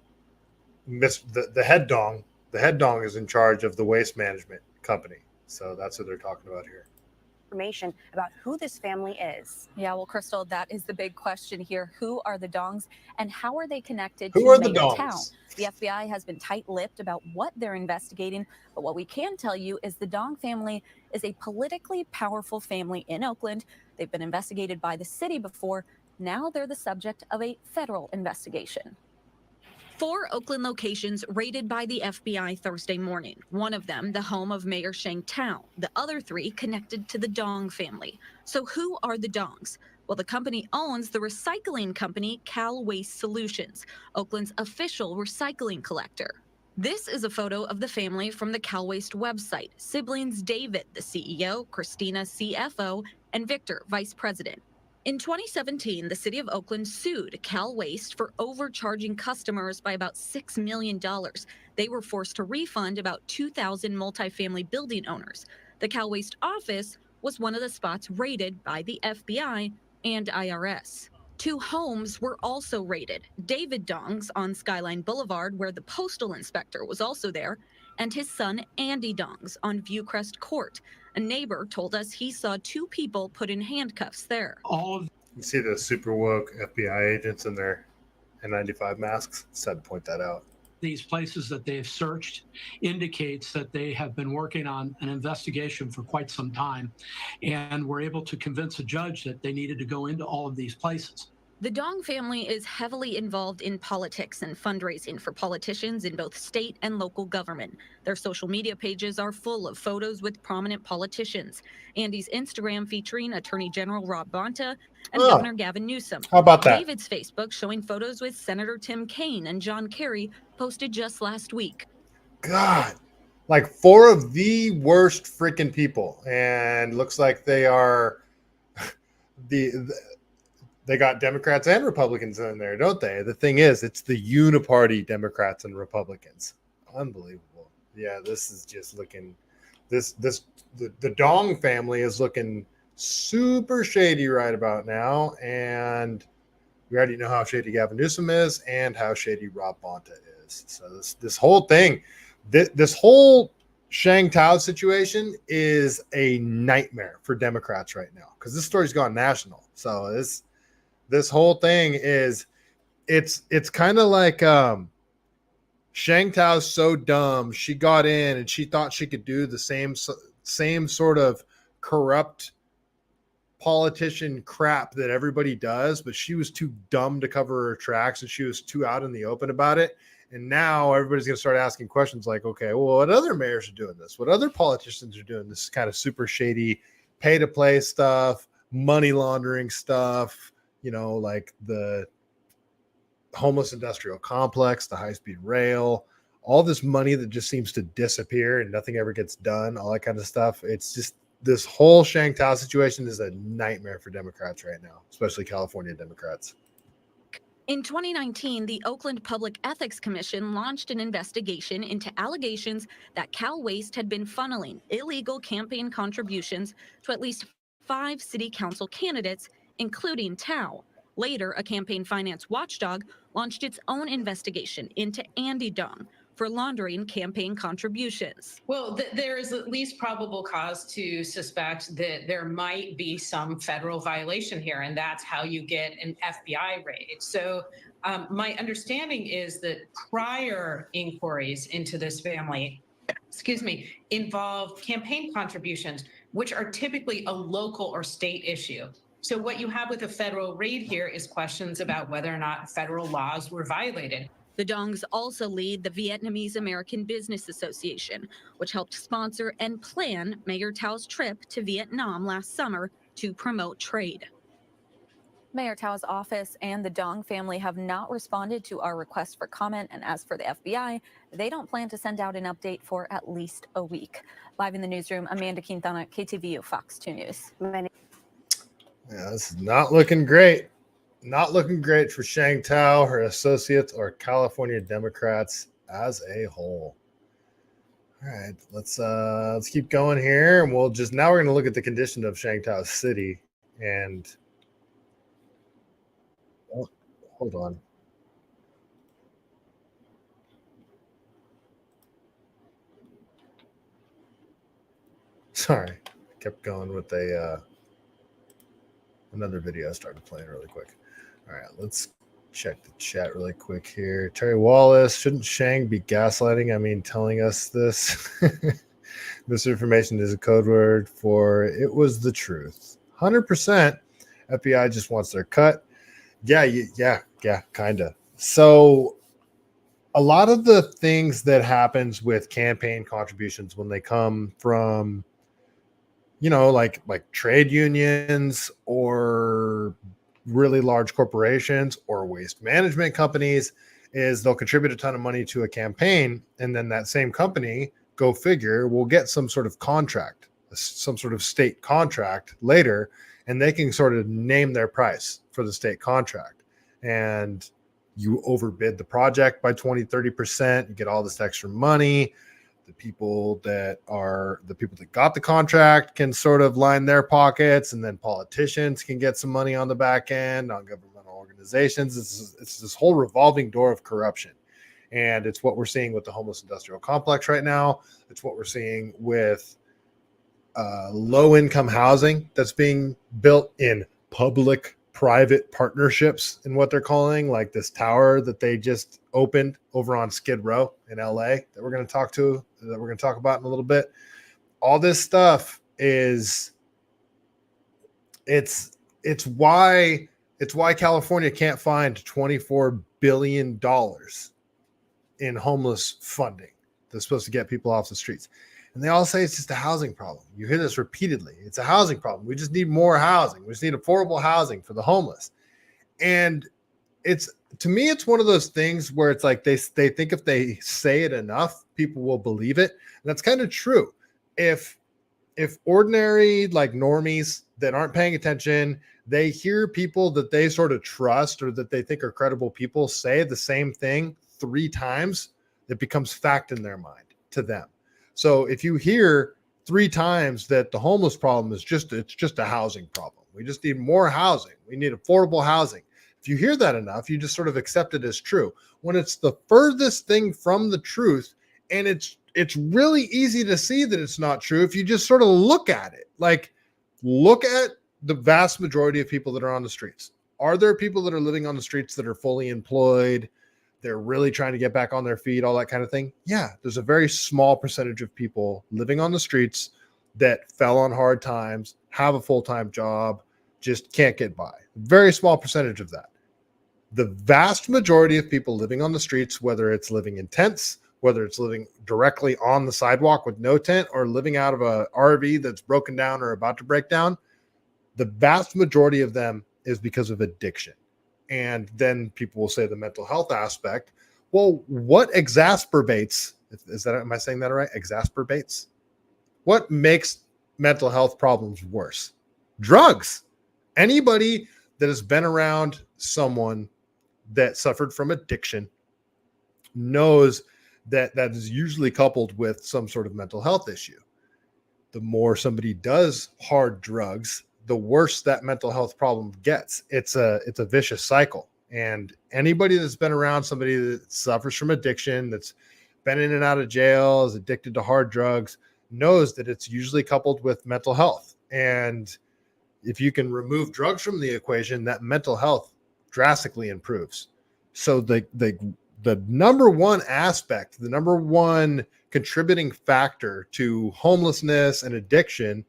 the head Dong. The head Dong is in charge of the waste management company. So that's what they're talking about here. Information about who this family is. Yeah, well, Crystal, that is the big question here. Who are the Dongs and how are they connected Who to are the Mayor Dongs? Tao? The FBI has been tight-lipped about what they're investigating, but what we can tell you is the Dong family is a politically powerful family in Oakland. They've been investigated by the city before. Now they're the subject of a federal investigation. 4 Oakland locations raided by the FBI Thursday morning. One of them, the home of Mayor Sheng Tao. The other 3 connected to the Dong family. So who are the Dongs? Well, the company owns the recycling company CaliBased Solutions, Oakland's official recycling collector. This is a photo of the family from the CaliBased website. Siblings David, the CEO, Christina, CFO, and Victor, vice president. In 2017, the city of Oakland sued CalWaste for overcharging customers by about $6 million. They were forced to refund about 2,000 multifamily building owners. The CalWaste office was one of the spots raided by the FBI and IRS. 2 homes were also raided. David Dong's on Skyline Boulevard, where the postal inspector was also there, and his son Andy Dong's on Viewcrest Court. A neighbor told us he saw 2 people put in handcuffs there. You see the super woke FBI agents in their N95 masks? Just had to point that out. These places that they've searched indicates that they have been working on an investigation for quite some time and were able to convince a judge that they needed to go into all of these places. The Dong family is heavily involved in politics and fundraising for politicians in both state and local government. Their social media pages are full of photos with prominent politicians. Andy's Instagram featuring Attorney General Rob Bonta and Governor Gavin Newsom. How about that? David's Facebook showing photos with Senator Tim Kaine and John Kerry posted just last week. God, like 4 of the worst freaking people. And looks like they are they got Democrats and Republicans in there, don't they? The thing is, it's the uniparty Democrats and Republicans. Unbelievable. Yeah, this is just looking, the Dong family is looking super shady right about now. And we already know how shady Gavin Newsom is and how shady Rob Bonta is. So this whole thing, this whole Sheng Tao situation is a nightmare for Democrats right now because this story's gone national. So this whole thing is, it's kind of like Sheng Tao's so dumb. She got in and she thought she could do the same sort of corrupt politician crap that everybody does, but she was too dumb to cover her tracks and she was too out in the open about it. And now everybody's going to start asking questions like, okay, well, what other mayors are doing this? What other politicians are doing this kind of super shady pay to play stuff, money laundering stuff, like the homeless industrial complex, the high-speed rail, all this money that just seems to disappear and nothing ever gets done, all that kind of stuff. It's just, this whole Sheng Tao situation is a nightmare for Democrats right now, especially California Democrats. In 2019, the Oakland Public Ethics Commission launched an investigation into allegations that CalWaste had been funneling illegal campaign contributions to at least 5 city council candidates, including Tao. Later, a campaign finance watchdog launched its own investigation into Andy Dong for laundering campaign contributions. Well, there is at least probable cause to suspect that there might be some federal violation here, and that's how you get an FBI raid. So my understanding is that prior inquiries into this family, involved campaign contributions, which are typically a local or state issue. So what you have with a federal raid here is questions about whether or not federal laws were violated. The Dongs also lead the Vietnamese American Business Association, which helped sponsor and plan Mayor Tao's trip to Vietnam last summer to promote trade. Mayor Tao's office and the Dong family have not responded to our request for comment. And as for the FBI, they don't plan to send out an update for at least a week. Live in the newsroom, Amanda Quintana, KTVU, Fox 2 News. Yeah, this is not looking great. Not looking great for Sheng Tao, her associates, or California Democrats as a whole. All right, let's keep going here, and we're going to look at the condition of Sheng Tao City. And hold on. Sorry, kept going with another video started playing really quick. All right, let's check the chat really quick here. Terry Wallace, shouldn't Sheng be gaslighting? Telling us this. Misinformation is a code word for it was the truth. 100%. FBI just wants their cut. Yeah, kind of. So a lot of the things that happens with campaign contributions when they come from, like trade unions or really large corporations or waste management companies, is they'll contribute a ton of money to a campaign, and then that same company, go figure, will get some sort of contract, some sort of state contract later, and they can sort of name their price for the state contract. And you overbid the project by 20-30%, you get all this extra money. The people that got the contract can sort of line their pockets, and then politicians can get some money on the back end, non-governmental organizations. It's this whole revolving door of corruption. And it's what we're seeing with the homeless industrial complex right now. It's what we're seeing with low-income housing that's being built in public-private partnerships, in what they're calling, like this tower that they just opened over on Skid Row in LA that we're going to talk about in a little bit. All this stuff is it's why California can't find $24 billion in homeless funding that's supposed to get people off the streets. And they all say it's just a housing problem. You hear this repeatedly. It's a housing problem. We just need more housing. We just need affordable housing for the homeless. And to me, it's one of those things where it's like they think if they say it enough, people will believe it. And that's kind of true. If ordinary, like, normies that aren't paying attention, they hear people that they sort of trust or that they think are credible people say the same thing 3 times, it becomes fact in their mind to them. So if you hear 3 times that the homeless problem is just a housing problem, we just need more housing, we need affordable housing. If you hear that enough, you just sort of accept it as true. When it's the furthest thing from the truth, and it's really easy to see that it's not true if you just sort of look at it. Like, look at the vast majority of people that are on the streets. Are there people that are living on the streets that are fully employed? They're really trying to get back on their feet, all that kind of thing. Yeah, there's a very small percentage of people living on the streets that fell on hard times, have a full-time job, just can't get by. Very small percentage of that. The vast majority of people living on the streets, whether it's living in tents, whether it's living directly on the sidewalk with no tent, or living out of a RV that's broken down or about to break down, the vast majority of them is because of addiction. And then people will say the mental health aspect. Well, what exacerbates, am I saying that right? Exacerbates? What makes mental health problems worse? Drugs. Anybody that has been around someone that suffered from addiction knows that is usually coupled with some sort of mental health issue. The more somebody does hard drugs, the worse that mental health problem gets. It's a vicious cycle. And anybody that's been around somebody that suffers from addiction, that's been in and out of jail, is addicted to hard drugs, knows that it's usually coupled with mental health. And if you can remove drugs from the equation, that mental health drastically improves. So the number one aspect, the number one contributing factor to homelessness and addiction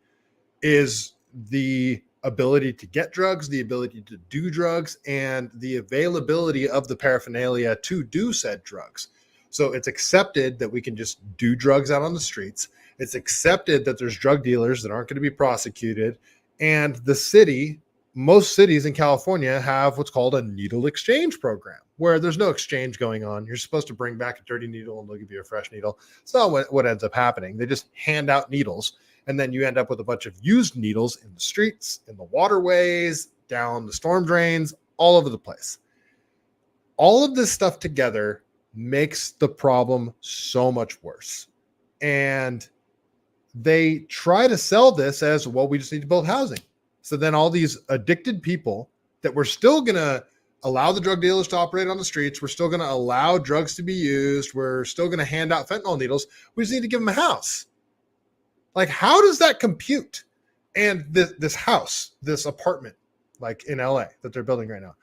is the ability to get drugs, the ability to do drugs, and the availability of the paraphernalia to do said drugs. So it's accepted that we can just do drugs out on the streets. It's accepted that there's drug dealers that aren't going to be prosecuted. And most cities in California have what's called a needle exchange program, where there's no exchange going on. You're supposed to bring back a dirty needle and they'll give you a fresh needle. It's not what ends up happening. They just hand out needles. And then you end up with a bunch of used needles in the streets, in the waterways, down the storm drains, all over the place. All of this stuff together makes the problem so much worse. And they try to sell this as, well, we just need to build housing. So then all these addicted people that we're still going to allow the drug dealers to operate on the streets, we're still going to allow drugs to be used, we're still going to hand out fentanyl needles, we just need to give them a house. Like, how does that compute? And this house, this apartment, like in LA that they're building right now,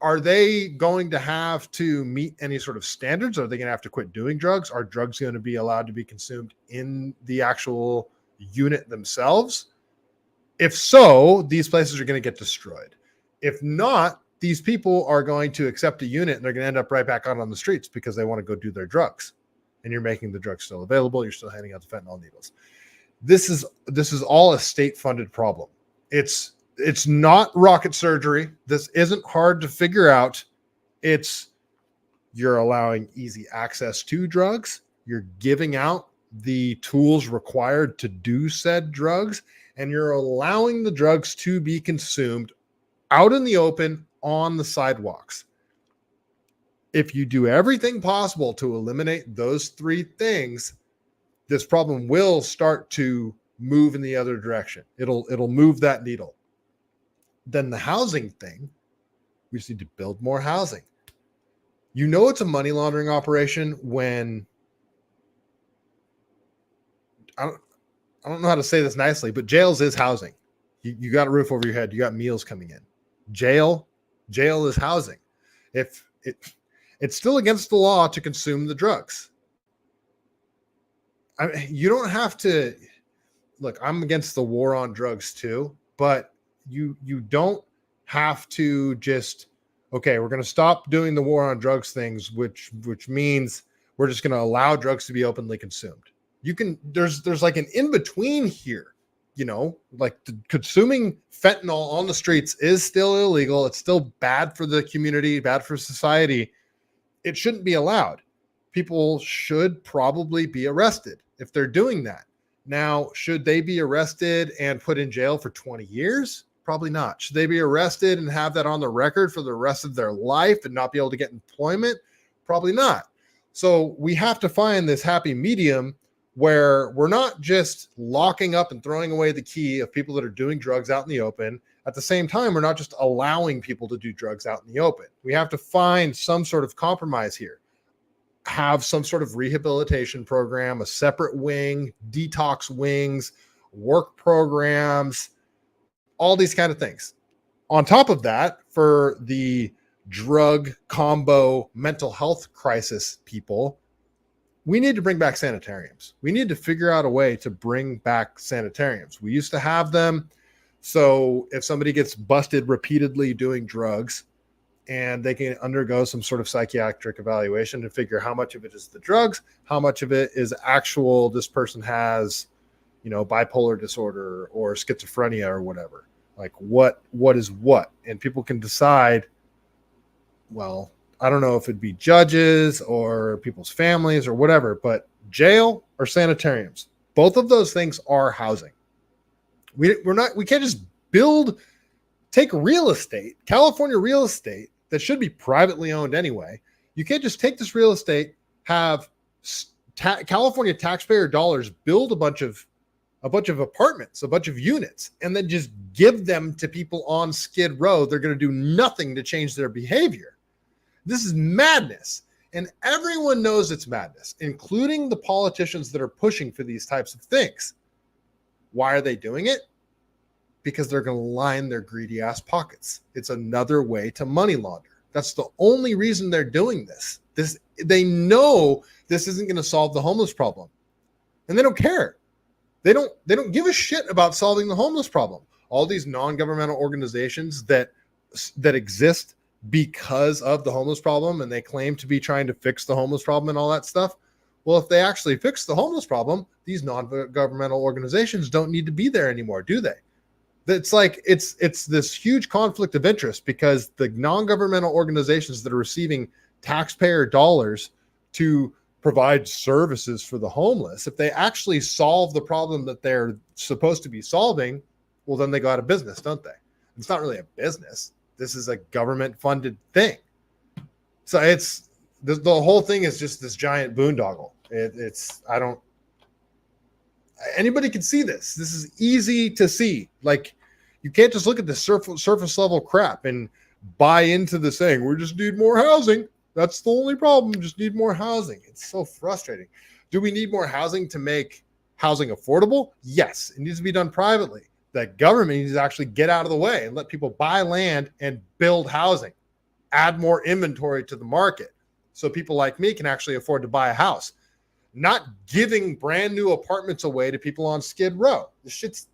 are they going to have to meet any sort of standards? Are they going to have to quit doing drugs? Are drugs going to be allowed to be consumed in the actual unit themselves? If so, these places are going to get destroyed. If not, these people are going to accept a unit and they're going to end up right back out on the streets because they want to go do their drugs. And you're making the drugs still available. You're still handing out the fentanyl needles. This is all a state-funded problem. It's not rocket surgery. This isn't hard to figure out. You're allowing easy access to drugs. You're giving out the tools required to do said drugs, and you're allowing the drugs to be consumed out in the open on the sidewalks. If you do everything possible to eliminate those three things, this problem will start to move in the other direction. It'll move that needle. Then the housing thing, we just need to build more housing. You know it's a money laundering operation when I don't know how to say this nicely, but jails is housing. You got a roof over your head, you got meals coming in. Jail is housing. If it's still against the law to consume the drugs. You don't have to look. I'm against the war on drugs too, but you don't have to just okay. We're going to stop doing the war on drugs things, which means we're just going to allow drugs to be openly consumed. You can there's like an in between here. You know, like consuming fentanyl on the streets is still illegal. It's still bad for the community, bad for society. It shouldn't be allowed. People should probably be arrested if they're doing that. Now, should they be arrested and put in jail for 20 years? Probably not. Should they be arrested and have that on the record for the rest of their life and not be able to get employment? Probably not. So we have to find this happy medium where we're not just locking up and throwing away the key of people that are doing drugs out in the open. At the same time, we're not just allowing people to do drugs out in the open. We have to find some sort of compromise here. Have some sort of rehabilitation program, a separate wing, detox wings, work programs, all these kind of things. On top of that, for the drug combo mental health crisis people, we need to bring back sanitariums. We need to figure out a way to bring back sanitariums. We used to have them. So if somebody gets busted repeatedly doing drugs and they can undergo some sort of psychiatric evaluation to figure how much of it is the drugs, how much of it is actual, this person has, you know, bipolar disorder or schizophrenia or whatever. Like what is what? And people can decide, well, I don't know if it'd be judges or people's families or whatever, but jail or sanitariums, both of those things are housing. We can't just take real estate, California real estate that should be privately owned anyway. You can't just take this real estate, have California taxpayer dollars build a bunch of apartments, a bunch of units, and then just give them to people on Skid Row. They're going to do nothing to change their behavior. This is madness. And everyone knows it's madness, including the politicians that are pushing for these types of things. Why are they doing it? Because they're going to line their greedy ass pockets. It's another way to money launder. That's the only reason they're doing this. They know this isn't going to solve the homeless problem. And they don't care. They don't give a shit about solving the homeless problem. All these non-governmental organizations that exist because of the homeless problem, and they claim to be trying to fix the homeless problem and all that stuff. Well, if they actually fix the homeless problem, these non-governmental organizations don't need to be there anymore, do they? It's like it's this huge conflict of interest because the non-governmental organizations that are receiving taxpayer dollars to provide services for the homeless, if they actually solve the problem that they're supposed to be solving, well, then they go out of business, don't they? It's not really a business. This is a government-funded thing. So it's the whole thing is just this giant boondoggle. Anybody can see this. This is easy to see. Like, you can't just look at the surface level crap and buy into the saying, we just need more housing. That's the only problem. Just need more housing. It's so frustrating. Do we need more housing to make housing affordable? Yes. It needs to be done privately. The government needs to actually get out of the way and let people buy land and build housing, add more inventory to the market so people like me can actually afford to buy a house, not giving brand new apartments away to people on Skid Row. This shit's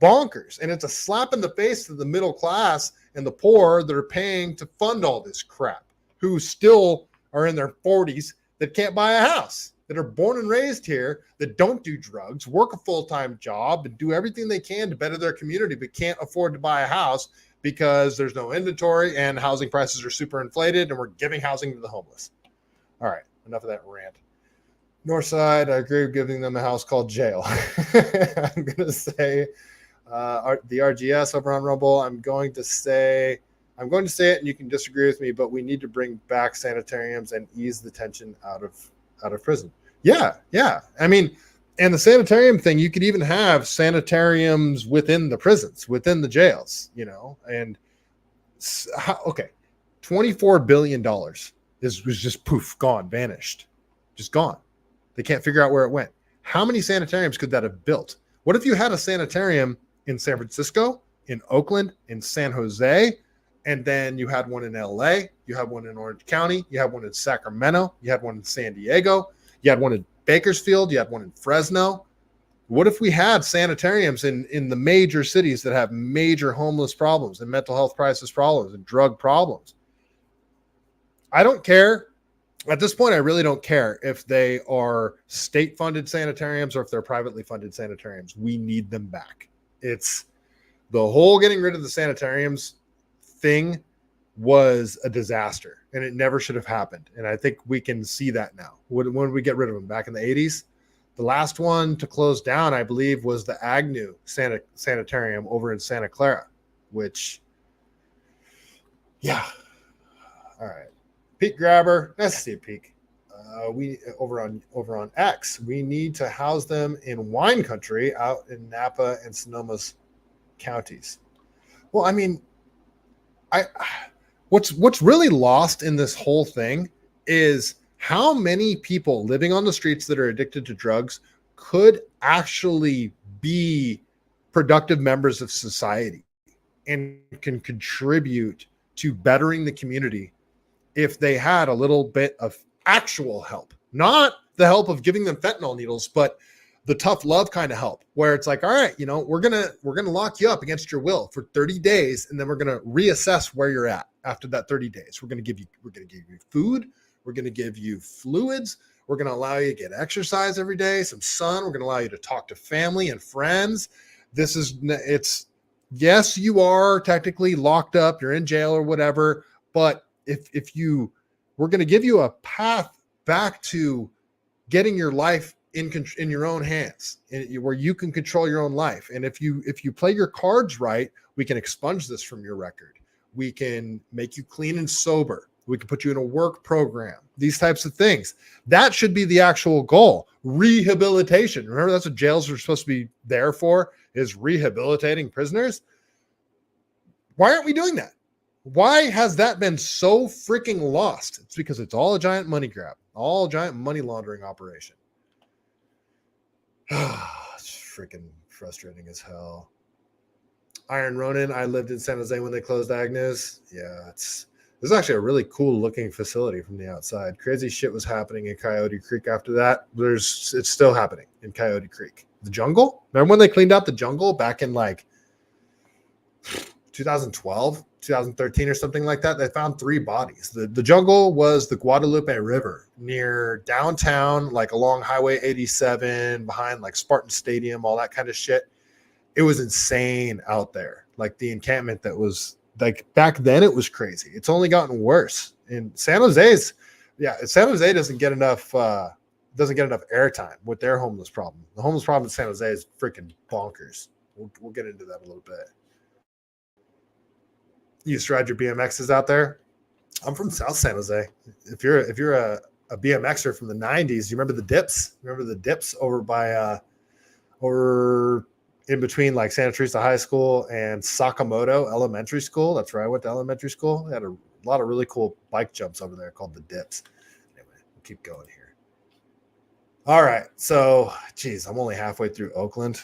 bonkers. And it's a slap in the face to the middle class and the poor that are paying to fund all this crap, who still are in their 40s that can't buy a house, that are born and raised here, that don't do drugs, work a full-time job, and do everything they can to better their community, but can't afford to buy a house because there's no inventory and housing prices are super inflated and we're giving housing to the homeless. All right, enough of that rant. Northside, I agree with giving them a house called jail. I'm going to say The RGS over on Rumble. I'm going to say it, and you can disagree with me, but we need to bring back sanitariums and ease the tension out of prison. Yeah. I mean, and the sanitarium thing, you could even have sanitariums within the prisons, within the jails, and okay, $24 billion was just poof, gone, vanished, just gone. They can't figure out where it went. How many sanitariums could that have built? What if you had a sanitarium in San Francisco, in Oakland, in San Jose, and then you had one in LA, you had one in Orange County, you had one in Sacramento, you had one in San Diego, you had one in Bakersfield, you had one in Fresno. What if we had sanitariums in the major cities that have major homeless problems and mental health crisis problems and drug problems? I don't care. At this point, I really don't care if they are state-funded sanitariums or if they're privately funded sanitariums. We need them back. It's the whole getting rid of the sanitariums thing was a disaster, and it never should have happened. And I think we can see that now. When did we get rid of them? Back in the 80s? The last one to close down, I believe, was the Agnew Sanitarium over in Santa Clara, which, yeah. All right. Peak Grabber. Nice to see you, Peak. We over on X. We need to house them in wine country out in Napa and Sonoma's counties. Well, I mean, what's really lost in this whole thing is how many people living on the streets that are addicted to drugs could actually be productive members of society and can contribute to bettering the community if they had a little bit of actual help, not the help of giving them fentanyl needles, but the tough love kind of help where it's like, all right, we're going to lock you up against your will for 30 days. And then we're going to reassess where you're at after that 30 days. We're going to give you food. We're going to give you fluids. We're going to allow you to get exercise every day, some sun. We're going to allow you to talk to family and friends. Yes, you are technically locked up. You're in jail or whatever. But we're going to give you a path back to getting your life in your own hands, where you can control your own life. And if you play your cards right, we can expunge this from your record. We can make you clean and sober. We can put you in a work program, these types of things. That should be the actual goal. Rehabilitation. Remember, that's what jails are supposed to be there for, is rehabilitating prisoners. Why aren't we doing that? Why has that been so freaking lost? It's because it's all a giant money grab, all a giant money laundering operation. It's freaking frustrating as hell. Iron Ronin, I lived in San Jose when they closed Agnes. Yeah, this is actually a really cool looking facility from the outside. Crazy shit was happening in Coyote Creek after that. It's still happening in Coyote Creek. The jungle? Remember when they cleaned out the jungle back in like 2012, 2013 or something like that? They found 3 bodies. The jungle was the Guadalupe River near downtown, like along Highway 87, behind like Spartan Stadium, all that kind of shit. It was insane out there. Like the encampment that was like back then, it was crazy. It's only gotten worse. And San Jose doesn't get enough airtime with their homeless problem. The homeless problem in San Jose is freaking bonkers. We'll get into that a little bit. You used to ride your BMXs out there? I'm from South San Jose. If you're a BMXer from the 90s, you remember the dips? Remember the dips over by over in between like Santa Teresa High School and Sakamoto Elementary School? That's where I went to elementary school. They had a lot of really cool bike jumps over there called the dips. Anyway, we'll keep going here. All right. So, geez, I'm only halfway through Oakland.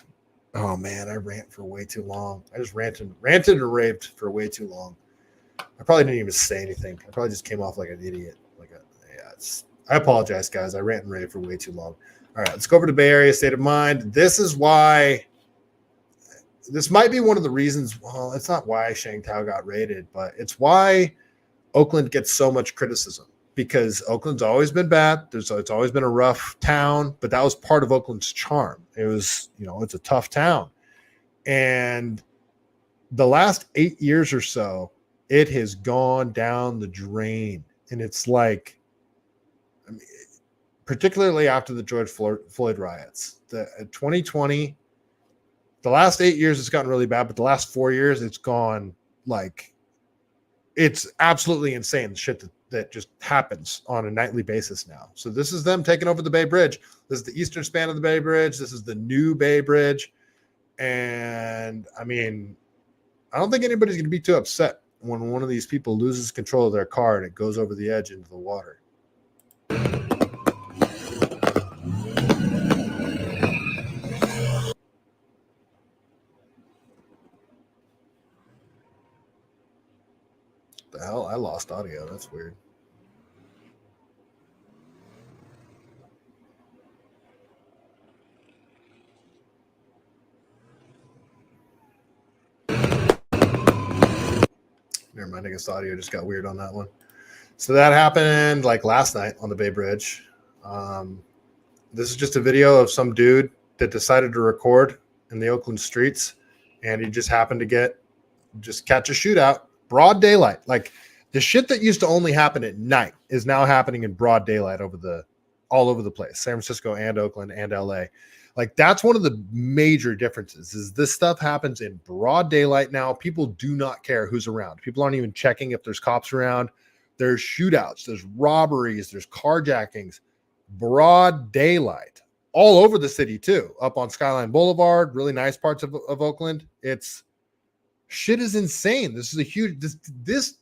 Oh man, I rant for way too long. I just ranted and raved for way too long. I probably didn't even say anything. I probably just came off like an idiot. I apologize, guys. I rant and rave for way too long. All right, let's go over to Bay Area state of mind. This might be one of the reasons. Well, it's not why Sheng Tao got raided, but it's why Oakland gets so much criticism, because Oakland's always been bad. It's always been a rough town, but that was part of Oakland's charm. It was, it's a tough town. And the last 8 years or so, it has gone down the drain. And it's like, particularly after the George Floyd riots, the 2020, The last 8 years, it's gotten really bad, but the last 4 years, it's gone like, it's absolutely insane, the shit that just happens on a nightly basis now. So this is them taking over the Bay Bridge. This is the eastern span of the Bay Bridge. This is the new Bay Bridge. And I mean, I don't think anybody's going to be too upset when one of these people loses control of their car and it goes over the edge into the water. The hell? I lost audio. That's weird. Never mind. I guess the audio just got weird on that one. So that happened like last night on the Bay Bridge. This is just a video of some dude that decided to record in the Oakland streets, and he just happened to catch a shootout, broad daylight. Like the shit that used to only happen at night is now happening in broad daylight all over the place, San Francisco and Oakland and LA. Like that's one of the major differences is this stuff happens in broad daylight now. People do not care who's around. People aren't even checking if there's cops around. There's shootouts, there's robberies, there's carjackings, broad daylight all over the city too. Up on Skyline Boulevard, really nice parts of Oakland. Shit is insane. This is a huge, this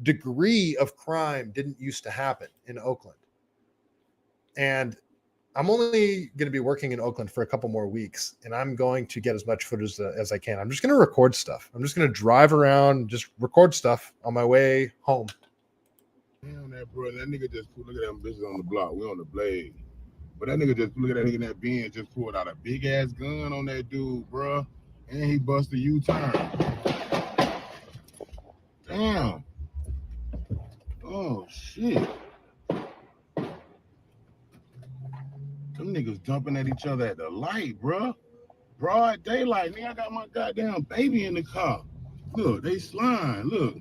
degree of crime didn't used to happen in Oakland. And I'm only going to be working in Oakland for a couple more weeks, and I'm going to get as much footage as I can. I'm just going to record stuff. I'm just going to drive around, just record stuff on my way home. Damn that, bro. That nigga just look at them bitches on the block. We on the blade. But that nigga just look at that nigga in that Benz, just pulled out a big ass gun on that dude, bro. And he bust a U-turn. Damn. Oh shit. Them niggas jumping at each other at the light, bro. Broad daylight. Nigga, I got my goddamn baby in the car. Look, they slime. Look.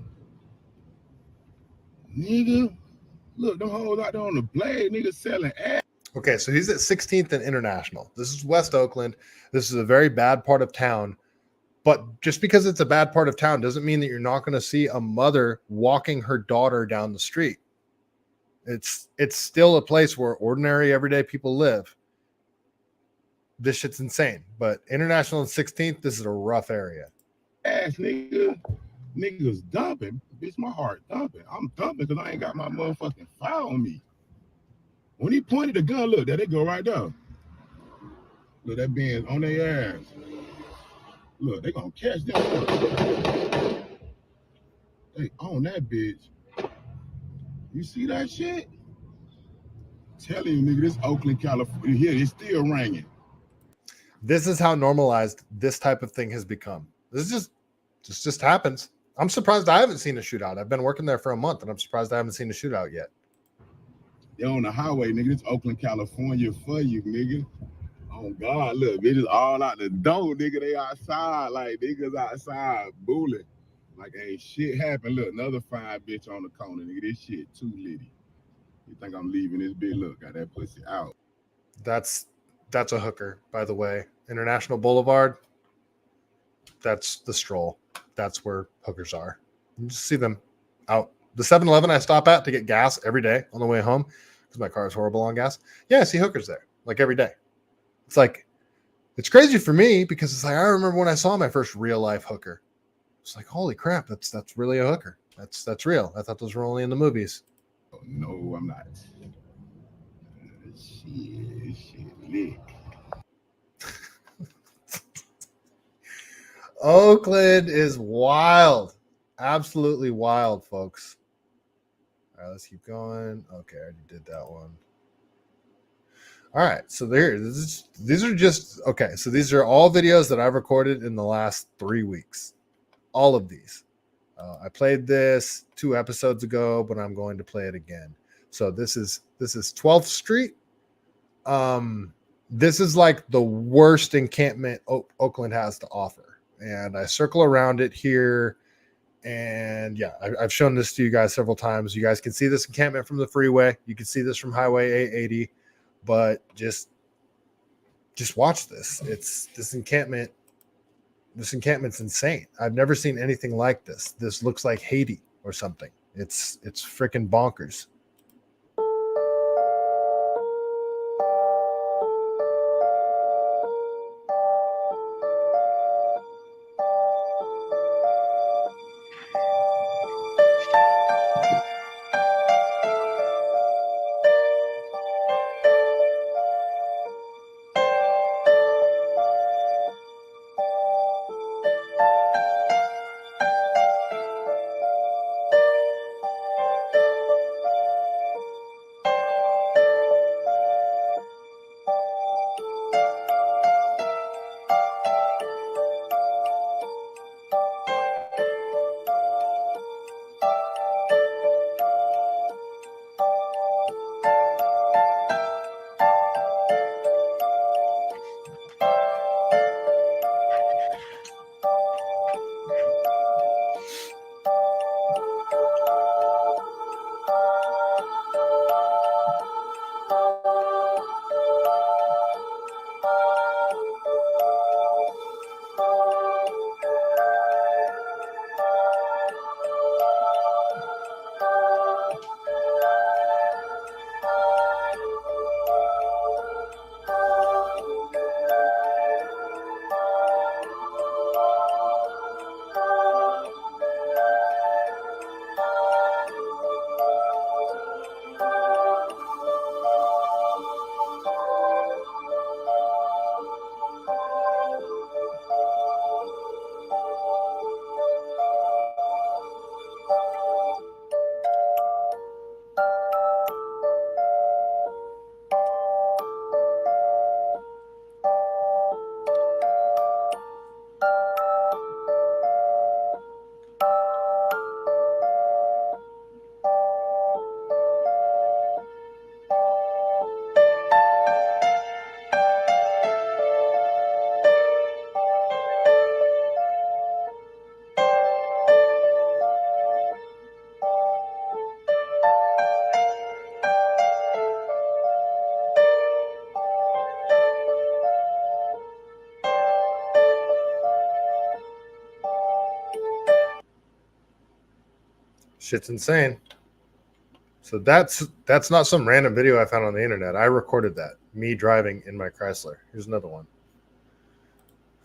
Nigga. Look, them hoes out there on the blade. Nigga selling ass. Okay, so he's at 16th and International. This is West Oakland. This is a very bad part of town. But just because it's a bad part of town doesn't mean that you're not going to see a mother walking her daughter down the street. It's still a place where ordinary, everyday people live. This shit's insane. But International and 16th, this is a rough area. Ass nigga. Niggas dumping. Bitch, my heart dumping. I'm dumping because I ain't got my motherfucking file on me. When he pointed the gun, look, there they go right there. Look, that Benz on their ass. Look, they gonna catch them. They on that bitch. You see that shit? Telling you, nigga, this Oakland, California, here, it's still ringing. This is how normalized this type of thing has become. This just happens. I'm surprised I haven't seen a shootout. I've been working there for a month, and I'm surprised I haven't seen a shootout yet. They're on the highway, nigga. It's Oakland, California for you, nigga. Oh, God, look, bitches all out the door, nigga. They outside, like, niggas outside bullying. Like, ain't shit happen. Look, another fine bitch on the corner, nigga. This shit too litty. You think I'm leaving this bitch? Look, got that pussy out. That's a hooker, by the way. International Boulevard, that's the Stroll. That's where hookers are. You just see them out. The 7-Eleven I stop at to get gas every day on the way home because my car is horrible on gas. Yeah, I see hookers there, like every day. It's like, it's crazy for me because it's like, I remember when I saw my first real life hooker. It's like, holy crap, that's really a hooker. That's real. I thought those were only in the movies. Oh, no, I'm not. Shit, lick. Oakland is wild. Absolutely wild, folks. All right, let's keep going. Okay, I already did that one. All right, so these are just, okay, so these are all videos that I've recorded in the last 3 weeks. All of these. I played this 2 episodes ago, but I'm going to play it again. So this is 12th Street. This is like the worst encampment Oakland has to offer. And I circle around it here. And yeah, I've shown this to you guys several times. You guys can see this encampment from the freeway. You can see this from Highway 880. But just watch this. This encampment This encampment's insane. I've never seen anything like this. This looks like Haiti or something. It's freaking bonkers. Shit's insane. So that's not some random video I found on the internet. I recorded that, me driving in my Chrysler. Here's another one.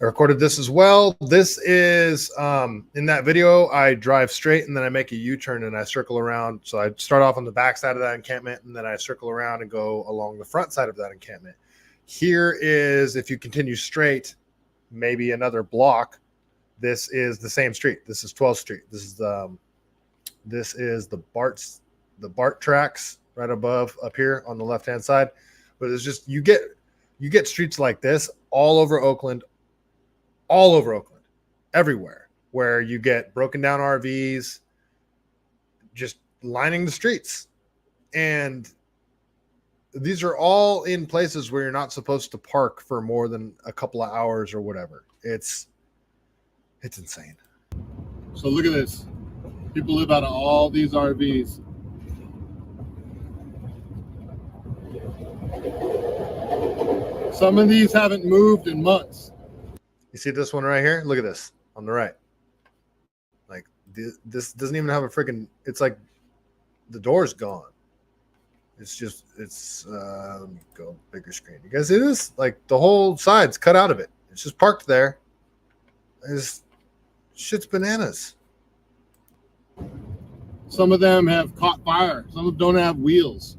I recorded this as well. This is in that video, I drive straight and then I make a U-turn and I circle around. So I start off on the back side of that encampment and then I circle around and go along the front side of that encampment. Here is, if you continue straight, maybe another block. This is the same street. This is 12th Street. This is the BART tracks right above up here on the left-hand side. But it's just, you get streets like this all over Oakland, everywhere, where you get broken down RVs just lining the streets. And these are all in places where you're not supposed to park for more than a couple of hours or whatever. It's insane. So look at this. People live out of all these RVs. Some of these haven't moved in months. You see this one right here? Look at this on the right. Like this doesn't even have a freaking, it's like the door's gone. Let me go bigger screen. You guys see this? Like the whole side's cut out of it. It's just parked there. Shit's bananas. Some of them have caught fire. Some of them don't have wheels.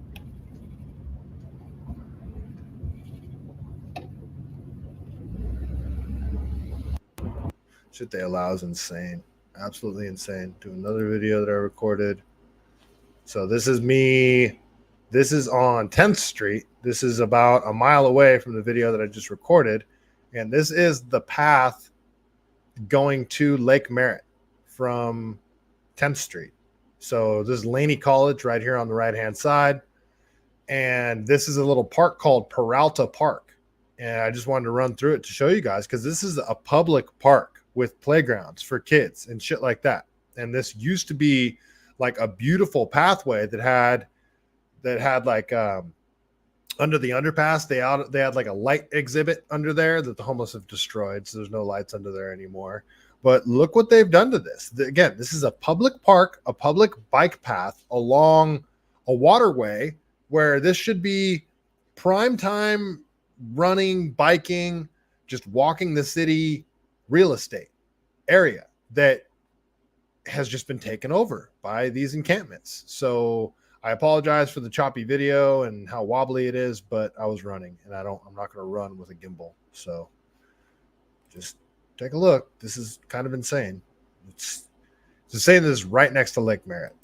Shit they allow is insane. Absolutely insane. Do another video that I recorded. So this is me. This is on 10th Street. This is about a mile away from the video that I just recorded. And this is the path going to Lake Merrit from 10th Street. So this is Laney College right here on the right-hand side. And this is a little park called Peralta Park. And I just wanted to run through it to show you guys, because this is a public park with playgrounds for kids and shit like that. And this used to be like a beautiful pathway that had like a under the underpass, they had like a light exhibit under there that the homeless have destroyed. So there's no lights under there anymore. But look what they've done to this. Again, this is a public park, a public bike path along a waterway where this should be prime time running, biking, just walking the city real estate area that has just been taken over by these encampments. So I apologize for the choppy video and how wobbly it is, but I was running and I'm not going to run with a gimbal. So just take a look. This is kind of insane. It's insane. This is right next to Lake Merritt.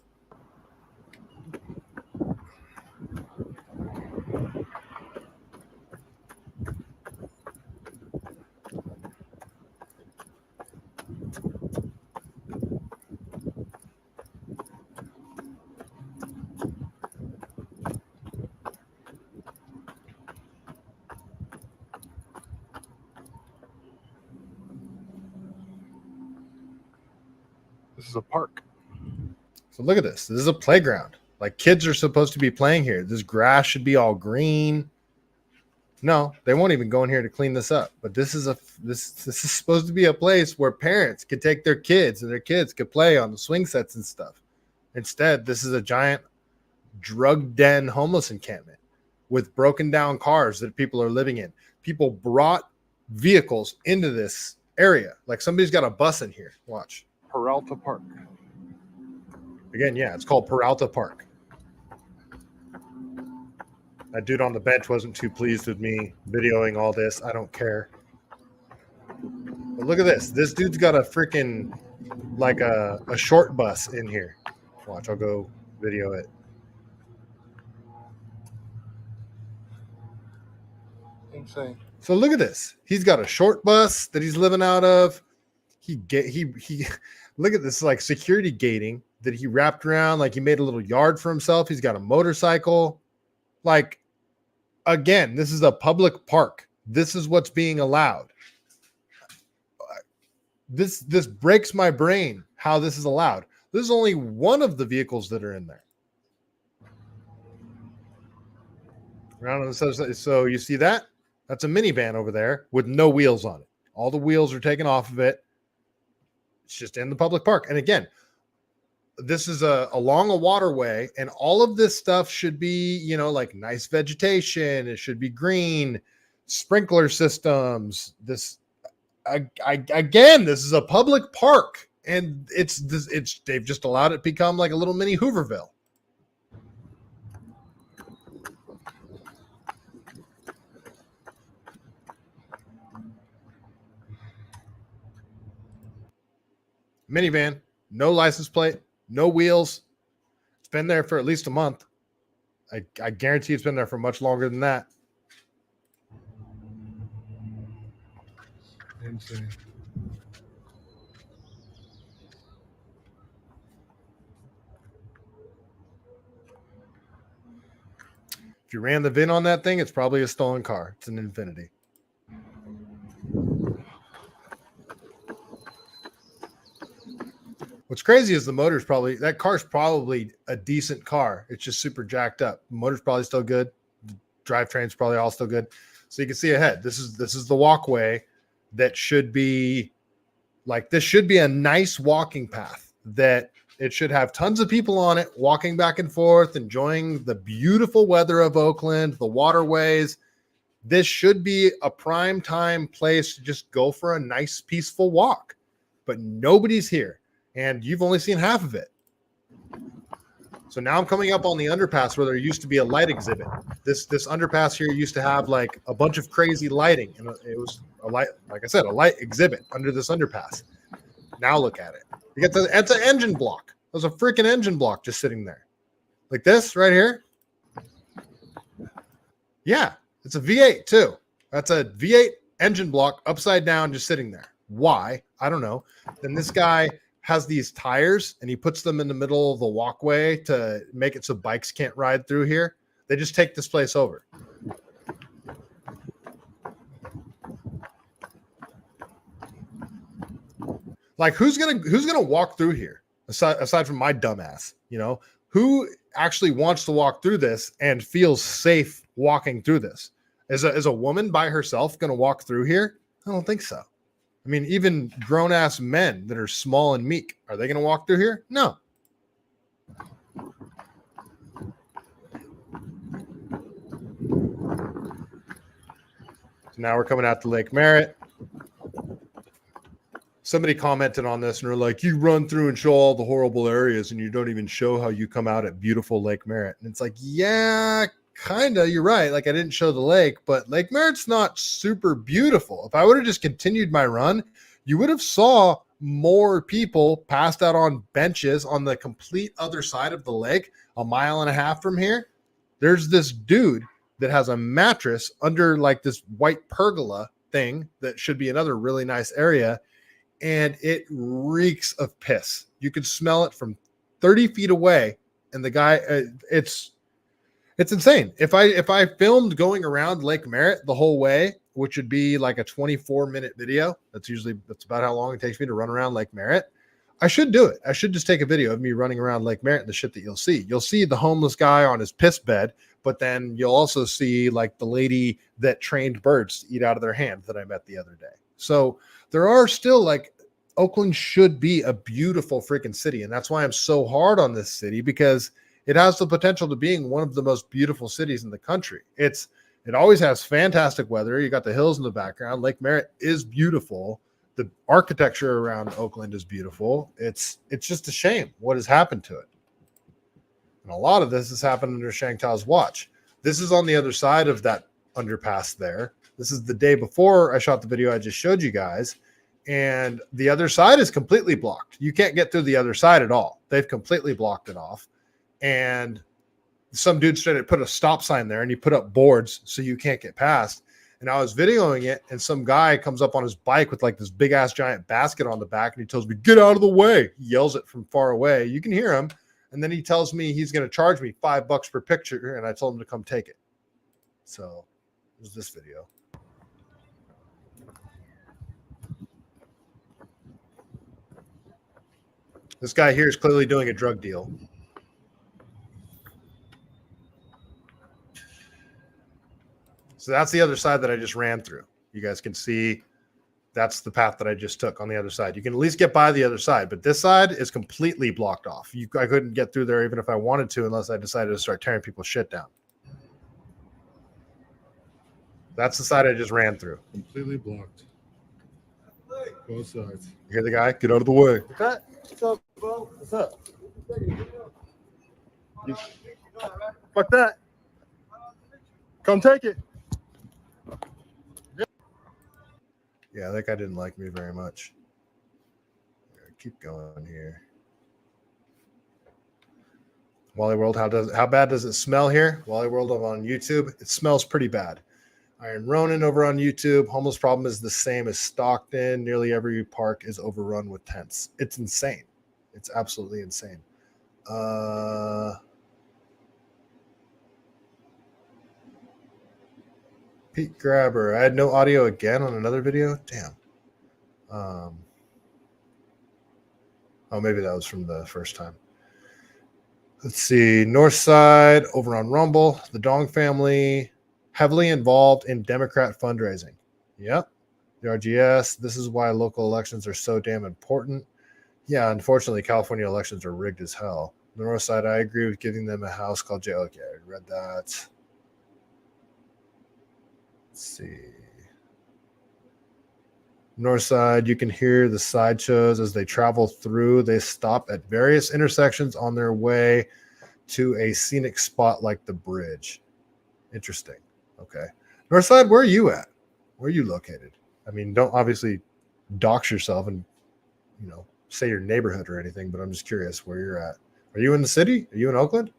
This is a park. So look at this. This is a playground. Like kids are supposed to be playing here. This grass should be all green. No, they won't even go in here to clean this up. But this is supposed to be a place where parents could take their kids and their kids could play on the swing sets and stuff. Instead, this is a giant drug den homeless encampment with broken down cars that people are living in. People brought vehicles into this area. Like somebody's got a bus in here. Watch. Peralta Park. Again, yeah, it's called Peralta Park. That dude on the bench wasn't too pleased with me videoing all this. I don't care. But look at this. This dude's got a freaking, like a short bus in here. Watch, I'll go video it. Insane. So look at this. He's got a short bus that he's living out of. He look at this, like security gating that he wrapped around, like he made a little yard for himself. He's got a motorcycle. Like, again, this is a public park. This is what's being allowed. This breaks my brain how this is allowed. This is only one of the vehicles that are in there. Around on the other side. So you see that? That's a minivan over there with no wheels on it. All the wheels are taken off of it. It's just in the public park. And again, this is along a waterway, and all of this stuff should be, like nice vegetation. It should be green, sprinkler systems. This is a public park, and they've just allowed it to become like a little mini Hooverville. Minivan, no license plate, no wheels. It's been there for at least a month. I guarantee it's been there for much longer than that. Insane. If you ran the VIN on that thing, it's probably a stolen car. It's an Infiniti. What's crazy is that car's probably a decent car. It's just super jacked up. The motor's probably still good. The drivetrain's probably all still good. So you can see ahead. This is the walkway that should be like, this should be a nice walking path that it should have tons of people on it, walking back and forth, enjoying the beautiful weather of Oakland, the waterways. This should be a prime time place to just go for a nice, peaceful walk. But nobody's here. And you've only seen half of it. So now I'm coming up on the underpass where there used to be a light exhibit. This underpass here used to have like a bunch of crazy lighting. And it was a light, like I said, a light exhibit under this underpass. Now look at it. It's an engine block. There's a freaking engine block just sitting there. Like this right here. Yeah, it's a V8 too. That's a V8 engine block upside down just sitting there. Why? I don't know. Then this guy has these tires and he puts them in the middle of the walkway to make it so bikes can't ride through here. They just take this place over. Like who's gonna walk through here aside from my dumbass? Who actually wants to walk through this and feels safe walking through this. Is a woman by herself going to walk through here? I don't think so. I mean, even grown-ass men that are small and meek, are they going to walk through here? No. So now we're coming out to Lake Merritt. Somebody commented on this and they're like, you run through and show all the horrible areas and you don't even show how you come out at beautiful Lake Merritt. And it's like, yeah, kind of, you're right. Like I didn't show the lake, but Lake Merritt's not super beautiful. If I would have just continued my run, you would have saw more people passed out on benches on the complete other side of the lake, a mile and a half from here. There's this dude that has a mattress under like this white pergola thing that should be another really nice area. And it reeks of piss. You could smell it from 30 feet away. And the guy, it's insane. If I filmed going around Lake Merritt the whole way, which would be like a 24-minute video, that's about how long it takes me to run around Lake Merritt. I should do it. I should just take a video of me running around Lake Merritt and the shit that you'll see. You'll see the homeless guy on his piss bed, but then you'll also see like the lady that trained birds to eat out of their hand that I met the other day. So there are still like Oakland should be a beautiful freaking city. And that's why I'm so hard on this city, because it has the potential to being one of the most beautiful cities in the country. It always has fantastic weather. You got the hills in the background. Lake Merritt is beautiful. The architecture around Oakland is beautiful. It's just a shame what has happened to it. And a lot of this has happened under Sheng Tao's watch. This is on the other side of that underpass there. This is the day before I shot the video I just showed you guys. And the other side is completely blocked. You can't get through the other side at all. They've completely blocked it off. And some dude started to put a stop sign there and he put up boards so you can't get past. And I was videoing it and some guy comes up on his bike with like this big ass giant basket on the back and he tells me, get out of the way. He yells it from far away. You can hear him. And then he tells me he's going to charge me $5 per picture. And I told him to come take it. So it was this video. This guy here is clearly doing a drug deal. So that's the other side that I just ran through. You guys can see that's the path that I just took on the other side. You can at least get by the other side, but this side is completely blocked off. I couldn't get through there even if I wanted to, unless I decided to start tearing people's shit down. That's the side I just ran through. Completely blocked. Both sides. You hear the guy? Get out of the way. What's up, bro? What's up? Fuck that. Come take it. Yeah, that guy didn't like me very much. Keep going here. Wally World, how bad does it smell here? Wally World on YouTube. It smells pretty bad. Iron Ronin over on YouTube. Homeless problem is the same as Stockton. Nearly every park is overrun with tents. It's insane. It's absolutely insane. Pete Grabber. I had no audio again on another video. Damn. Oh, maybe that was from the first time. Let's see. Northside over on Rumble. The Dong family heavily involved in Democrat fundraising. Yep. The RGS. This is why local elections are so damn important. Yeah, unfortunately, California elections are rigged as hell. The Northside, I agree with giving them a house called jail. Okay, I read that. Let's see. North side, you can hear the sideshows as they travel through. They stop at various intersections on their way to a scenic spot like the bridge. Interesting. Okay. North side, where are you at? Where are you located? I mean, don't obviously dox yourself and, say your neighborhood or anything, but I'm just curious where you're at. Are you in the city? Are you in Oakland?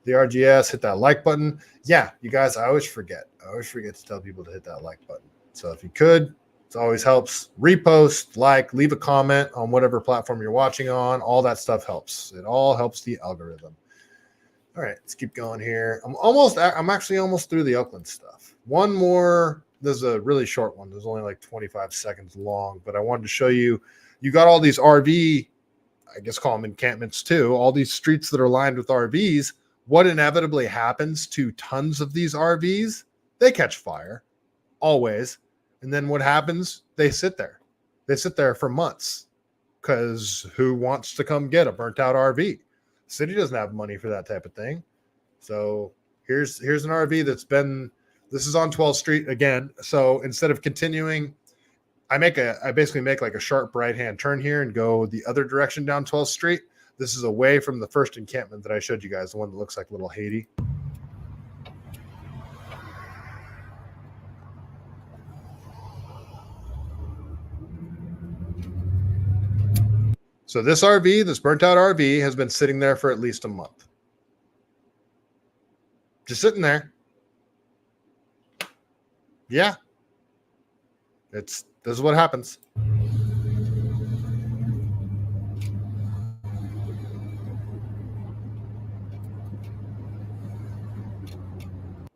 The RGS, hit that like button. Yeah, you guys, I always forget. I always forget to tell people to hit that like button. So if you could, it always helps. Repost, like, leave a comment on whatever platform you're watching on. All that stuff helps. It all helps the algorithm. All right, let's keep going here. I'm actually almost through the Oakland stuff. One more. This is a really short one. There's only like 25 seconds long, but I wanted to show you. You got all these RV, I guess call them encampments too, all these streets that are lined with RVs. what inevitably happens to tons of these RVs? They catch fire, always. And then what happens? They sit there. They sit there for months because who wants to come get a burnt out RV? The city doesn't have money for that type of thing. So here's an RV that's been, this is on 12th Street again. So instead of continuing, I basically make like a sharp right-hand turn here and go the other direction down 12th Street. This is away from the first encampment that I showed you guys, the one that looks like little Haiti. So this RV, this burnt out RV, has been sitting there for at least a month. Just sitting there. Yeah. This is what happens.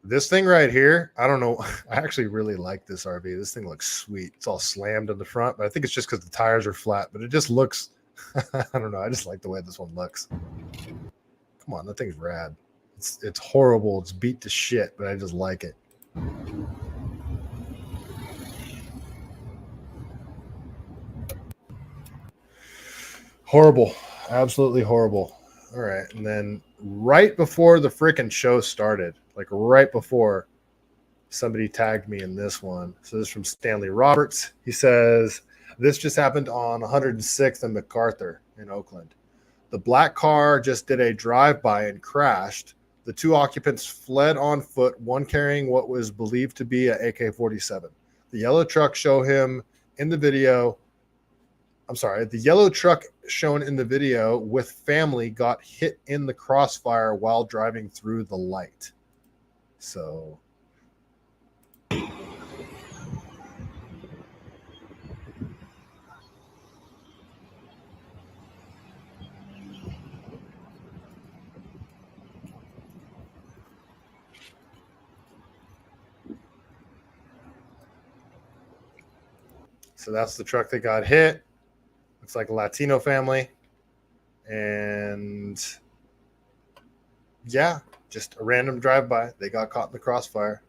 This thing right here, I don't know. I actually really like this RV. This thing looks sweet. It's all slammed in the front, but I think it's just because the tires are flat, but it just looks, I don't know. I just like the way this one looks. Come on, that thing's rad. It's horrible. It's beat to shit, but I just like it. Horrible. Absolutely horrible. All right. And then right before the freaking show started, like right before, somebody tagged me in this one. So this is from Stanley Roberts. He says, this just happened on 106th and MacArthur in Oakland. The black car just did a drive-by and crashed. The two occupants fled on foot, one carrying what was believed to be an AK-47. The yellow truck show him in the video. I'm sorry, the yellow truck shown in the video with family got hit in the crossfire while driving through the light. So that's the truck that got hit. Looks like a Latino family. And yeah, just a random drive-by. They got caught in the crossfire.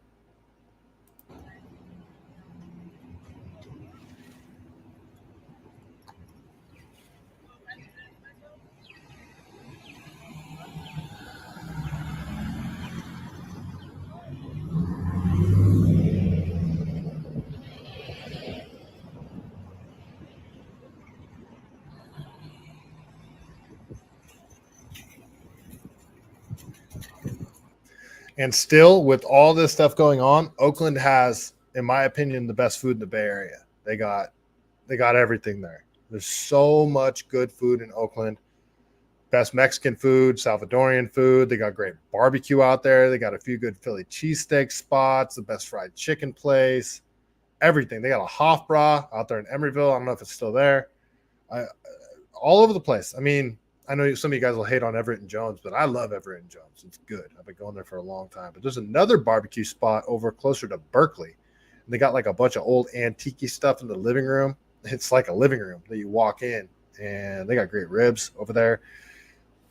And still, with all this stuff going on, Oakland has, in my opinion, the best food in the Bay Area. They got everything there. There's so much good food in Oakland. Best Mexican food, Salvadorian food. They got great barbecue out there. They got a few good Philly cheesesteak spots, the best fried chicken place, everything. They got a Hofbräu out there in Emeryville. I don't know if it's still there. All over the place. I mean, I know some of you guys will hate on Everett and Jones, but I love Everett and Jones. It's good. I've been going there for a long time. But there's another barbecue spot over closer to Berkeley. And they got like a bunch of old antique stuff in the living room. It's like a living room that you walk in, and they got great ribs over there.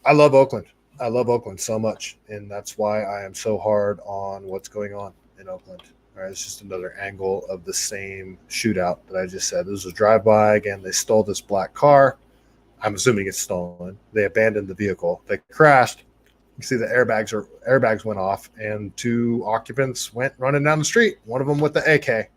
I love Oakland. I love Oakland so much, and that's why I am so hard on what's going on in Oakland. All right, it's just another angle of the same shootout that I just said. This was a drive-by. Again, they stole this black car. I'm assuming it's stolen. They abandoned the vehicle. They crashed. You can see the airbags went off, and two occupants went running down the street. One of them with the AK.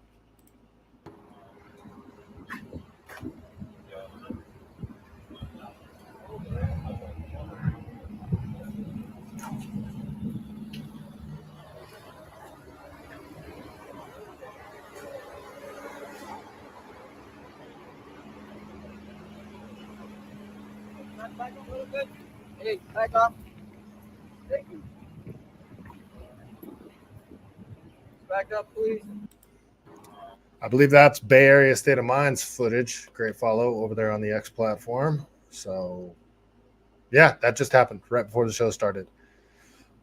Back up a little bit. Hey, back up. Thank you. Back up, please. I believe that's Bay Area State of Mind's footage. Great follow over there on the X platform. So, yeah, that just happened right before the show started.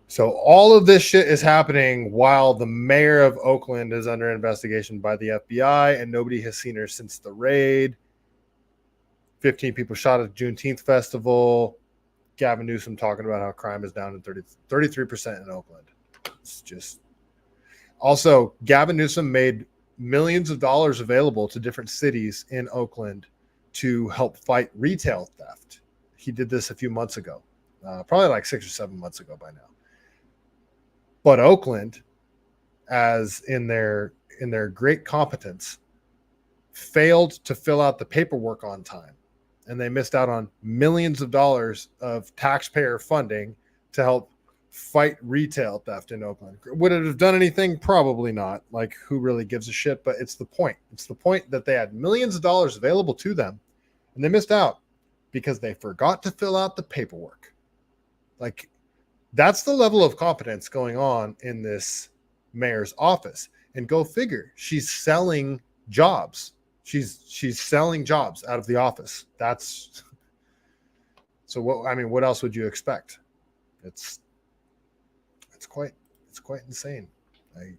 So all of this shit is happening while the mayor of Oakland is under investigation by the FBI, and nobody has seen her since the raid. 15 people shot at the Juneteenth festival. Gavin Newsom talking about how crime is down to 33% in Oakland. It's just also Gavin Newsom made millions of dollars available to different cities in Oakland to help fight retail theft. He did this a few months ago, probably like 6 or 7 months ago by now. But Oakland, as in their great competence, failed to fill out the paperwork on time, and they missed out on millions of dollars of taxpayer funding to help fight retail theft in Oakland. Would it have done anything? Probably not. Like, who really gives a shit? But it's the point. It's the point that they had millions of dollars available to them, and they missed out because they forgot to fill out the paperwork. Like, that's the level of competence going on in this mayor's office. And go figure, she's selling jobs. She's selling jobs out of the office. That's so what else would you expect? It's quite insane. I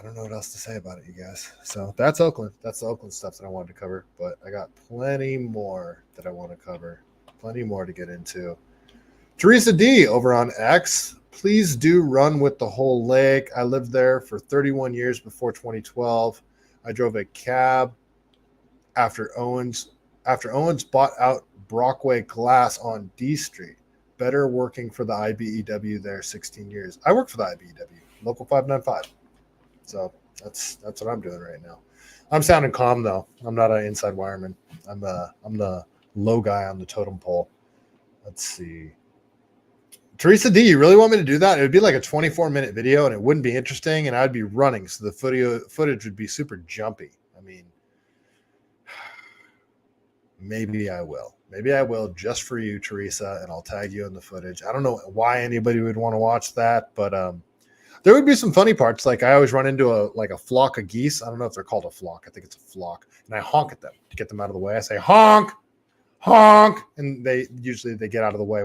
don't know what else to say about it, you guys. So that's Oakland. That's the Oakland stuff that I wanted to cover, but I got plenty more that I want to cover. Plenty more to get into. Teresa D over on X. Please do run with the whole lake. I lived there for 31 years before 2012. I drove a cab after Owens bought out Brockway Glass on D Street. Better working for the IBEW there 16 years. I work for the IBEW, Local 595. So that's what I'm doing right now. I'm sounding calm though. I'm not an inside wireman. I'm the low guy on the totem pole. Let's see. Teresa D, you really want me to do that? It would be like a 24-minute video, and it wouldn't be interesting, and I'd be running, so the footage would be super jumpy. I mean, maybe I will. Maybe I will just for you, Teresa, and I'll tag you in the footage. I don't know why anybody would want to watch that, but there would be some funny parts. Like, I always run into a flock of geese. I don't know if they're called a flock. I think it's a flock. And I honk at them to get them out of the way. I say, honk, honk, and they get out of the way.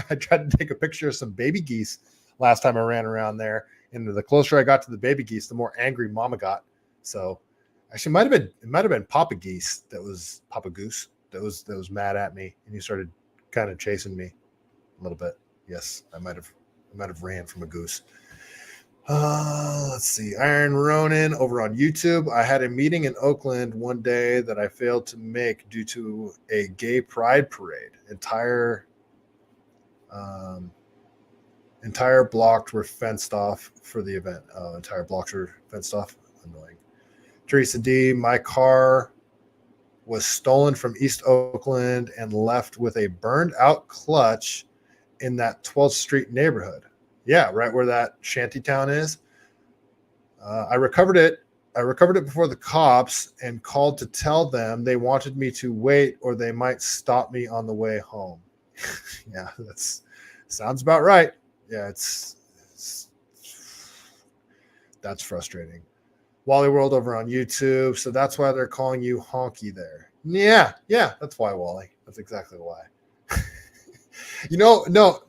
I tried to take a picture of some baby geese last time I ran around there, and the closer I got to the baby geese, the more angry Mama got. So actually, it might have been Papa Goose that was mad at me, and he started kind of chasing me a little bit. Yes, I might have ran from a goose. Let's see. Iron Ronin over on YouTube. I had a meeting in Oakland one day that I failed to make due to a gay pride parade. Entire blocks were fenced off for the event. Entire blocks were fenced off. Annoying. Teresa D, my car was stolen from East Oakland and left with a burned out clutch in that 12th Street neighborhood. Yeah, right where that shanty town is. I recovered it. I recovered it before the cops and called to tell them they wanted me to wait or they might stop me on the way home. Yeah, that's sounds about right. Yeah, that's frustrating. Wally World over on YouTube. So that's why they're calling you Honky there. Yeah, that's why, Wally. That's exactly why. No.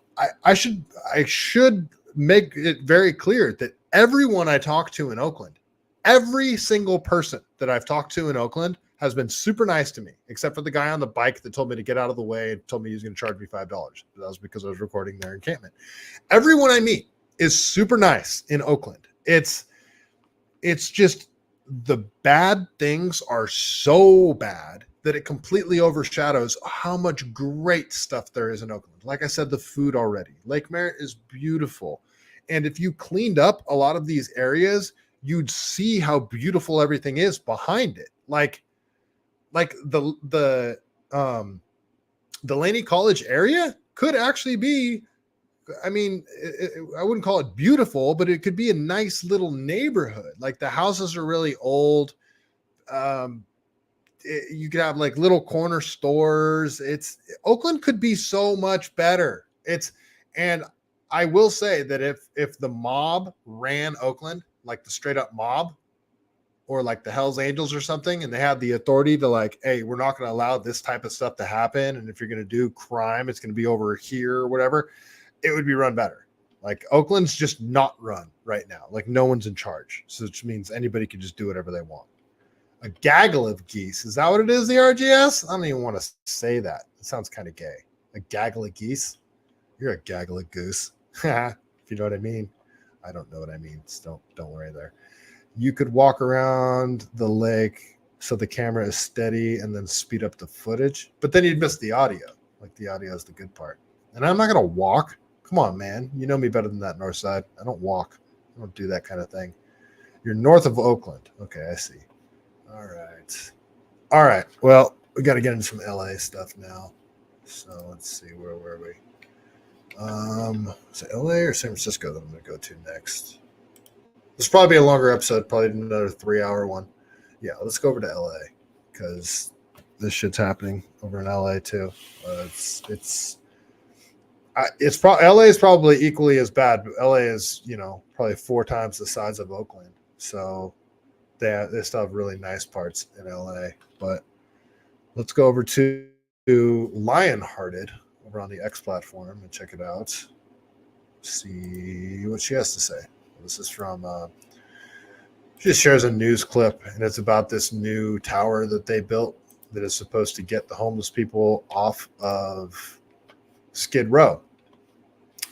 I should make it very clear that everyone I talk to in Oakland, every single person that I've talked to in Oakland has been super nice to me, except for the guy on the bike that told me to get out of the way and told me he was going to charge me $5. That was because I was recording their encampment. Everyone I meet is super nice in Oakland. It's just the bad things are so bad that it completely overshadows how much great stuff there is in Oakland. Like I said, the food already. Lake Merritt is beautiful. And if you cleaned up a lot of these areas, you'd see how beautiful everything is behind it. Like the Laney College area could actually be, I mean, I wouldn't call it beautiful, but it could be a nice little neighborhood. Like, the houses are really old. You could have like little corner stores. Oakland could be so much better. And I will say that if the mob ran Oakland, like the straight up mob or like the Hells Angels or something, and they had the authority to like, hey, we're not going to allow this type of stuff to happen. And if you're going to do crime, it's going to be over here or whatever, it would be run better. Like, Oakland's just not run right now. Like, no one's in charge. So which means anybody can just do whatever they want. A gaggle of geese. Is that what it is, the RGS? I don't even want to say that. It sounds kind of gay. A gaggle of geese? You're a gaggle of goose. If you know what I mean. I don't know what I mean. So don't worry there. You could walk around the lake so the camera is steady and then speed up the footage, but then you'd miss the audio. Like the audio is the good part. And I'm not going to walk. Come on, man. You know me better than that, Northside. I don't walk. I don't do that kind of thing. You're north of Oakland. Okay, I see. All right. Well, we got to get into some LA stuff now. So let's see. Where were we? Is it LA or San Francisco that I'm going to go to next? This will probably be a longer episode, probably another 3-hour one. Yeah, let's go over to LA because this shit's happening over in LA too. LA is probably equally as bad, but LA is, probably 4 times the size of Oakland. So they still have really nice parts in LA. But let's go over to Lionhearted over on the X platform and check it out. See what she has to say. This is from she just shares a news clip, and it's about this new tower that they built that is supposed to get the homeless people off of Skid Row.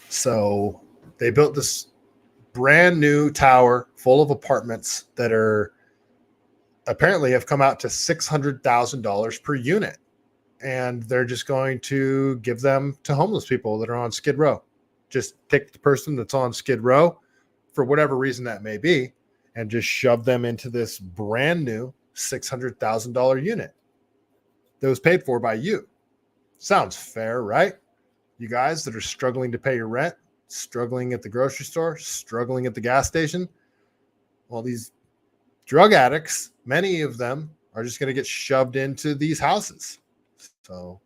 So they built this brand new tower full of apartments that are apparently have come out to $600,000 per unit. And they're just going to give them to homeless people that are on Skid Row. Just take the person that's on Skid Row for whatever reason that may be and just shove them into this brand new $600,000 unit that was paid for by you. Sounds fair, right? You guys that are struggling to pay your rent, struggling at the grocery store, struggling at the gas station. Well, these drug addicts, many of them are just going to get shoved into these houses. So,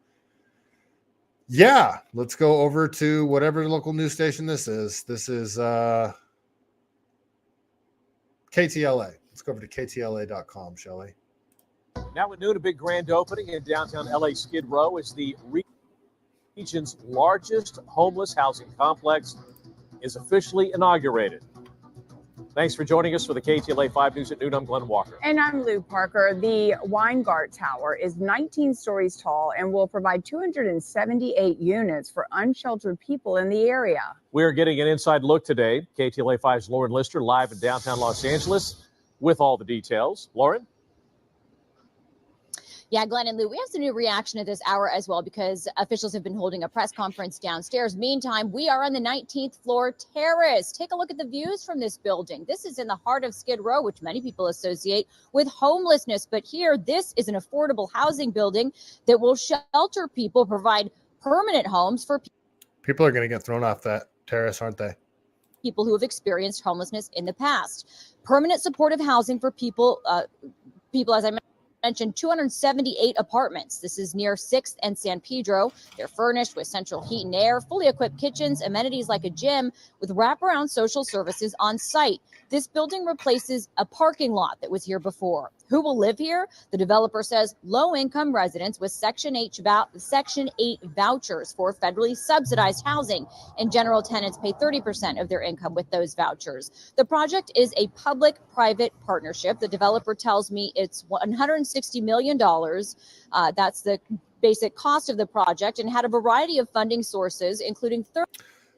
yeah, let's go over to whatever local news station this is. This is KTLA. Let's go over to KTLA.com, shall we? Now at noon, a big grand opening in downtown LA Skid Row is the region's largest homeless housing complex is officially inaugurated. Thanks for joining us for the KTLA 5 News at noon. I'm Glenn Walker. And I'm Lou Parker. The Weingart Tower is 19 stories tall and will provide 278 units for unsheltered people in the area. We're getting an inside look today. KTLA 5's Lauren Lister live in downtown Los Angeles with all the details. Lauren? Yeah, Glenn and Lou, we have some new reaction at this hour as well because officials have been holding a press conference downstairs. Meantime, we are on the 19th floor terrace. Take a look at the views from this building. This is in the heart of Skid Row, which many people associate with homelessness. But here, this is an affordable housing building that will shelter people, provide permanent homes for people are going to get thrown off that terrace, aren't they? People who have experienced homelessness in the past. Permanent supportive housing for people, as I mentioned, 278 apartments. This is near 6th and San Pedro. They're furnished with central heat and air, fully equipped kitchens, amenities like a gym with wraparound social services on site. This building replaces a parking lot that was here before. Who will live here? The developer says low-income residents with Section 8 vouchers for federally subsidized housing, and general tenants pay 30% of their income with those vouchers. The project is a public-private partnership. The developer tells me it's $160 million. That's the basic cost of the project, and had a variety of funding sources, including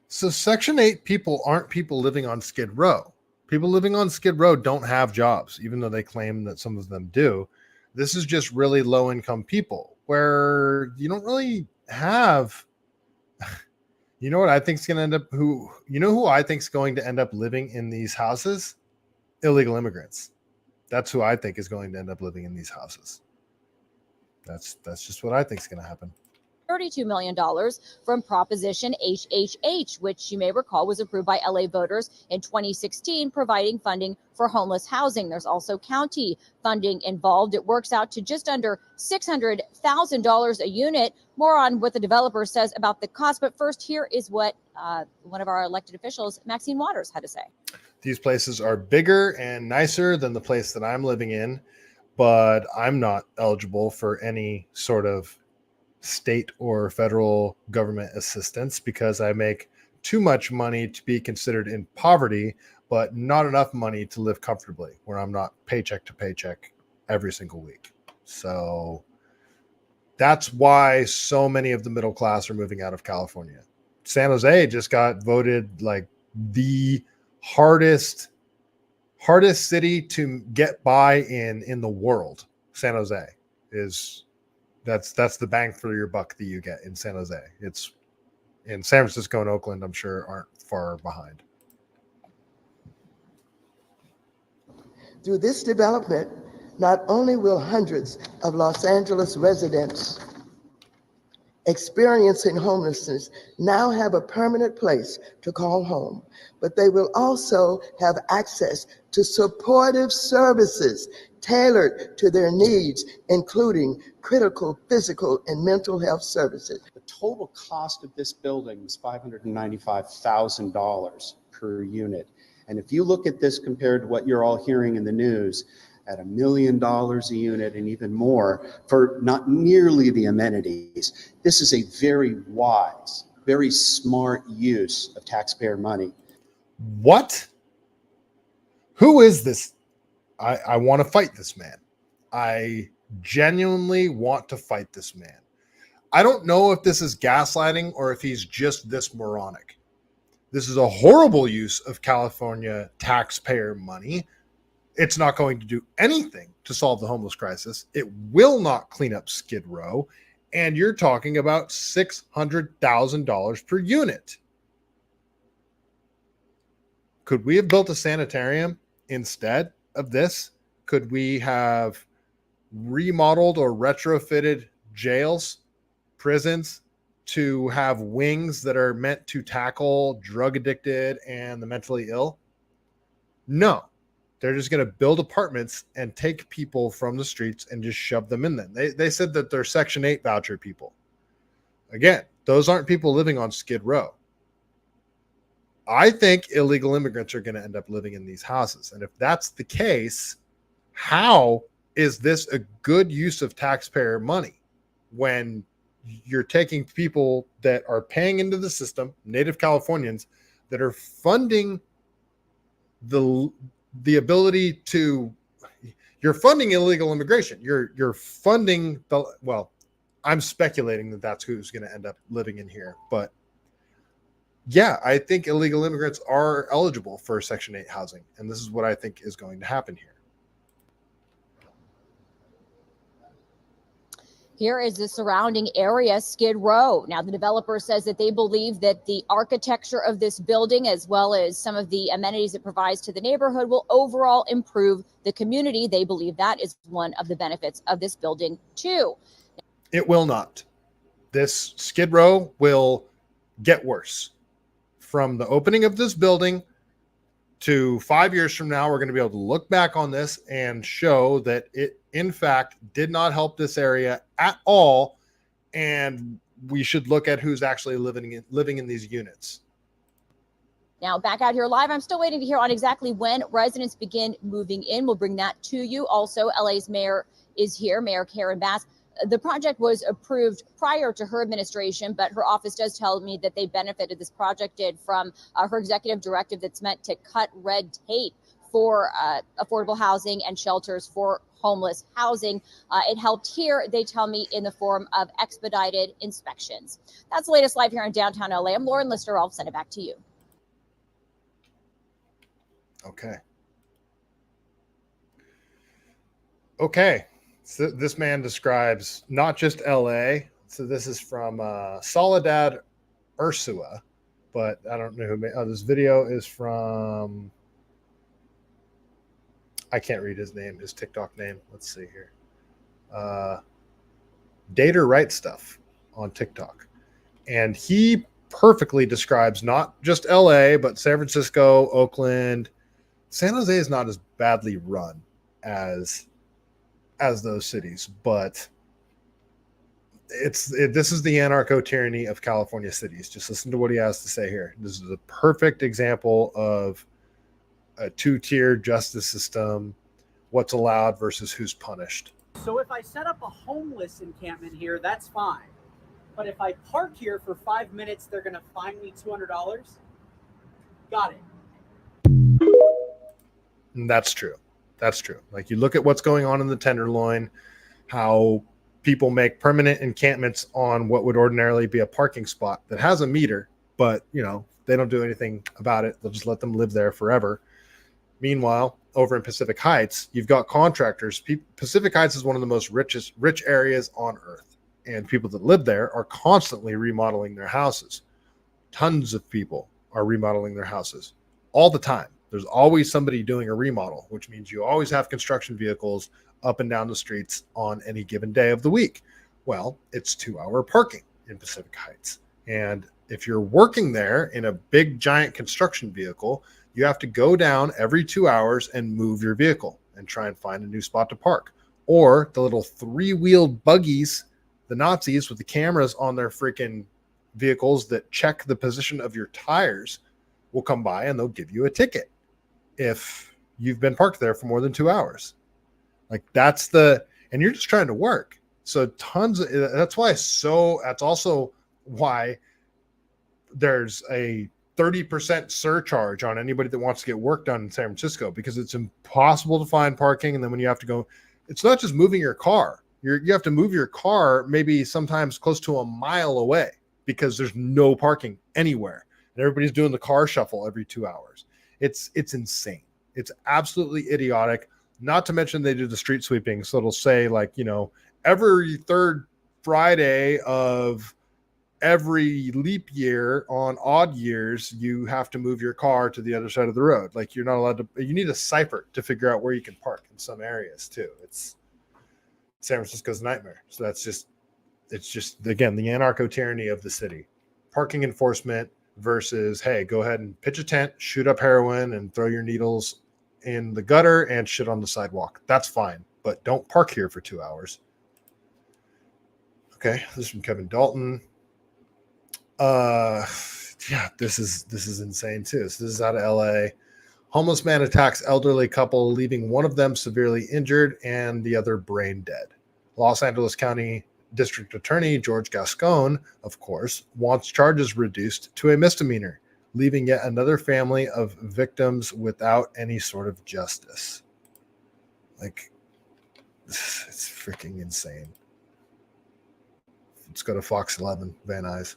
So Section 8 people aren't people living on Skid Row. People living on Skid Row don't have jobs, even though they claim that some of them do. This is just really low-income people where you don't really have, you know what I think is going to end up, who I think is going to end up living in these houses? Illegal immigrants. That's who I think is going to end up living in these houses. That's just what I think is going to happen. $32 million from Proposition HHH, which you may recall was approved by LA voters in 2016, providing funding for homeless housing. There's also county funding involved. It works out to just under $600,000 a unit. More on what the developer says about the cost. But first, here is what one of our elected officials, Maxine Waters, had to say. These places are bigger and nicer than the place that I'm living in, but I'm not eligible for any sort of state or federal government assistance because I make too much money to be considered in poverty, but not enough money to live comfortably, where I'm not paycheck to paycheck every single week. So That's why so many of the middle class are moving out of California. San Jose just got voted like the hardest city to get by in the world. San Jose is that's the bang for your buck that you get in San Jose. It's in San Francisco and Oakland, I'm sure, aren't far behind. Through this development, not only will hundreds of Los Angeles residents experiencing homelessness now have a permanent place to call home, but they will also have access to supportive services tailored to their needs, including critical physical and mental health services. The total cost of this building is $595,000 per unit. And if you look at this compared to what you're all hearing in the news, at $1 million a unit and even more for not nearly the amenities, this is a very wise, very smart use of taxpayer money. What? Who is this? I want to fight this man. I genuinely want to fight this man. I don't know if this is gaslighting or if he's just this moronic. This is a horrible use of California taxpayer money. It's not going to do anything to solve the homeless crisis. It will not clean up Skid Row. And you're talking about $600,000 per unit. Could we have built a sanitarium instead of this? Could we have remodeled or retrofitted jails, prisons, to have wings that are meant to tackle drug addicted and the mentally ill? No. They're just going to build apartments and take people from the streets and just shove them in them. They said that they're Section 8 voucher people. Again, those aren't people living on Skid Row. I think illegal immigrants are going to end up living in these houses. And if that's the case, how is this a good use of taxpayer money when you're taking people that are paying into the system, native Californians, that are funding the ability to, you're funding illegal immigration. You're funding the, well, I'm speculating that that's who's going to end up living in here. But yeah, I think illegal immigrants are eligible for Section 8 housing. And this is what I think is going to happen here. Here is the surrounding area, Skid Row. Now, the developer says that they believe that the architecture of this building, as well as some of the amenities it provides to the neighborhood, will overall improve the community. They believe that is one of the benefits of this building, too. It will not. This Skid Row will get worse. From the opening of this building to 5 years from now, we're going to be able to look back on this and show that it, in fact, did not help this area at all. And we should look at who's actually living in these units. Now, back out here live, I'm still waiting to hear on exactly when residents begin moving in. We'll bring that to you. Also, LA's mayor is here, Mayor Karen Bass. The project was approved prior to her administration, but her office does tell me that they benefited, this project did, from her executive directive that's meant to cut red tape for affordable housing and shelters for homeless housing. It helped here, they tell me, in the form of expedited inspections. That's the latest live here in downtown LA. I'm Lauren Lister. I'll send it back to you. Okay. So this man describes not just LA. So this is from Soledad Ursua, but I don't know who made. Oh, this video is from, I can't read his name, his TikTok name. Let's see here. Dater Right Stuff on TikTok. And he perfectly describes not just LA, but San Francisco, Oakland. San Jose is not as badly run as those cities, but this is the anarcho-tyranny of California cities. Just listen to what he has to say here. This is a perfect example of a two-tier justice system, what's allowed versus who's punished. So if I set up a homeless encampment here, that's fine. But if I park here for 5 minutes, they're going to fine me $200? Got it. And that's true. That's true. Like, you look at what's going on in the Tenderloin, how people make permanent encampments on what would ordinarily be a parking spot that has a meter, but they don't do anything about it. They'll just let them live there forever. Meanwhile, over in Pacific Heights, you've got contractors. Pacific Heights is one of the most rich areas on earth, and people that live there are constantly remodeling their houses. Tons of people are remodeling their houses all the time. There's always somebody doing a remodel, which means you always have construction vehicles up and down the streets on any given day of the week. Well, it's 2-hour parking in Pacific Heights. And if you're working there in a big, giant construction vehicle, you have to go down every 2 hours and move your vehicle and try and find a new spot to park. Or the little 3-wheeled buggies, the Nazis with the cameras on their freaking vehicles that check the position of your tires, will come by and they'll give you a ticket if you've been parked there for more than 2 hours. Like and you're just trying to work. So that's also why there's a 30% surcharge on anybody that wants to get work done in San Francisco, because it's impossible to find parking. And then when you have to go, it's not just moving your car. You have to move your car maybe sometimes close to a mile away because there's no parking anywhere. And everybody's doing the car shuffle every 2 hours. It's insane. It's absolutely idiotic. Not to mention they do the street sweeping. So it'll say every third Friday of every leap year on odd years, you have to move your car to the other side of the road. Like you're not allowed to, you need a cipher to figure out where you can park in some areas too. It's San Francisco's nightmare. So it's just, again, the anarcho-tyranny of the city. Parking enforcement versus, hey, go ahead and pitch a tent, shoot up heroin, and throw your needles in the gutter and shit on the sidewalk. That's fine, but don't park here for 2 hours. Okay, this is from Kevin Dalton. This is insane too. So this is out of LA. Homeless man attacks elderly couple, leaving one of them severely injured and the other brain dead. Los Angeles County District Attorney George Gascon, of course, wants charges reduced to a misdemeanor, leaving yet another family of victims without any sort of justice. Like, it's freaking insane. Let's go to Fox 11, Van Nuys.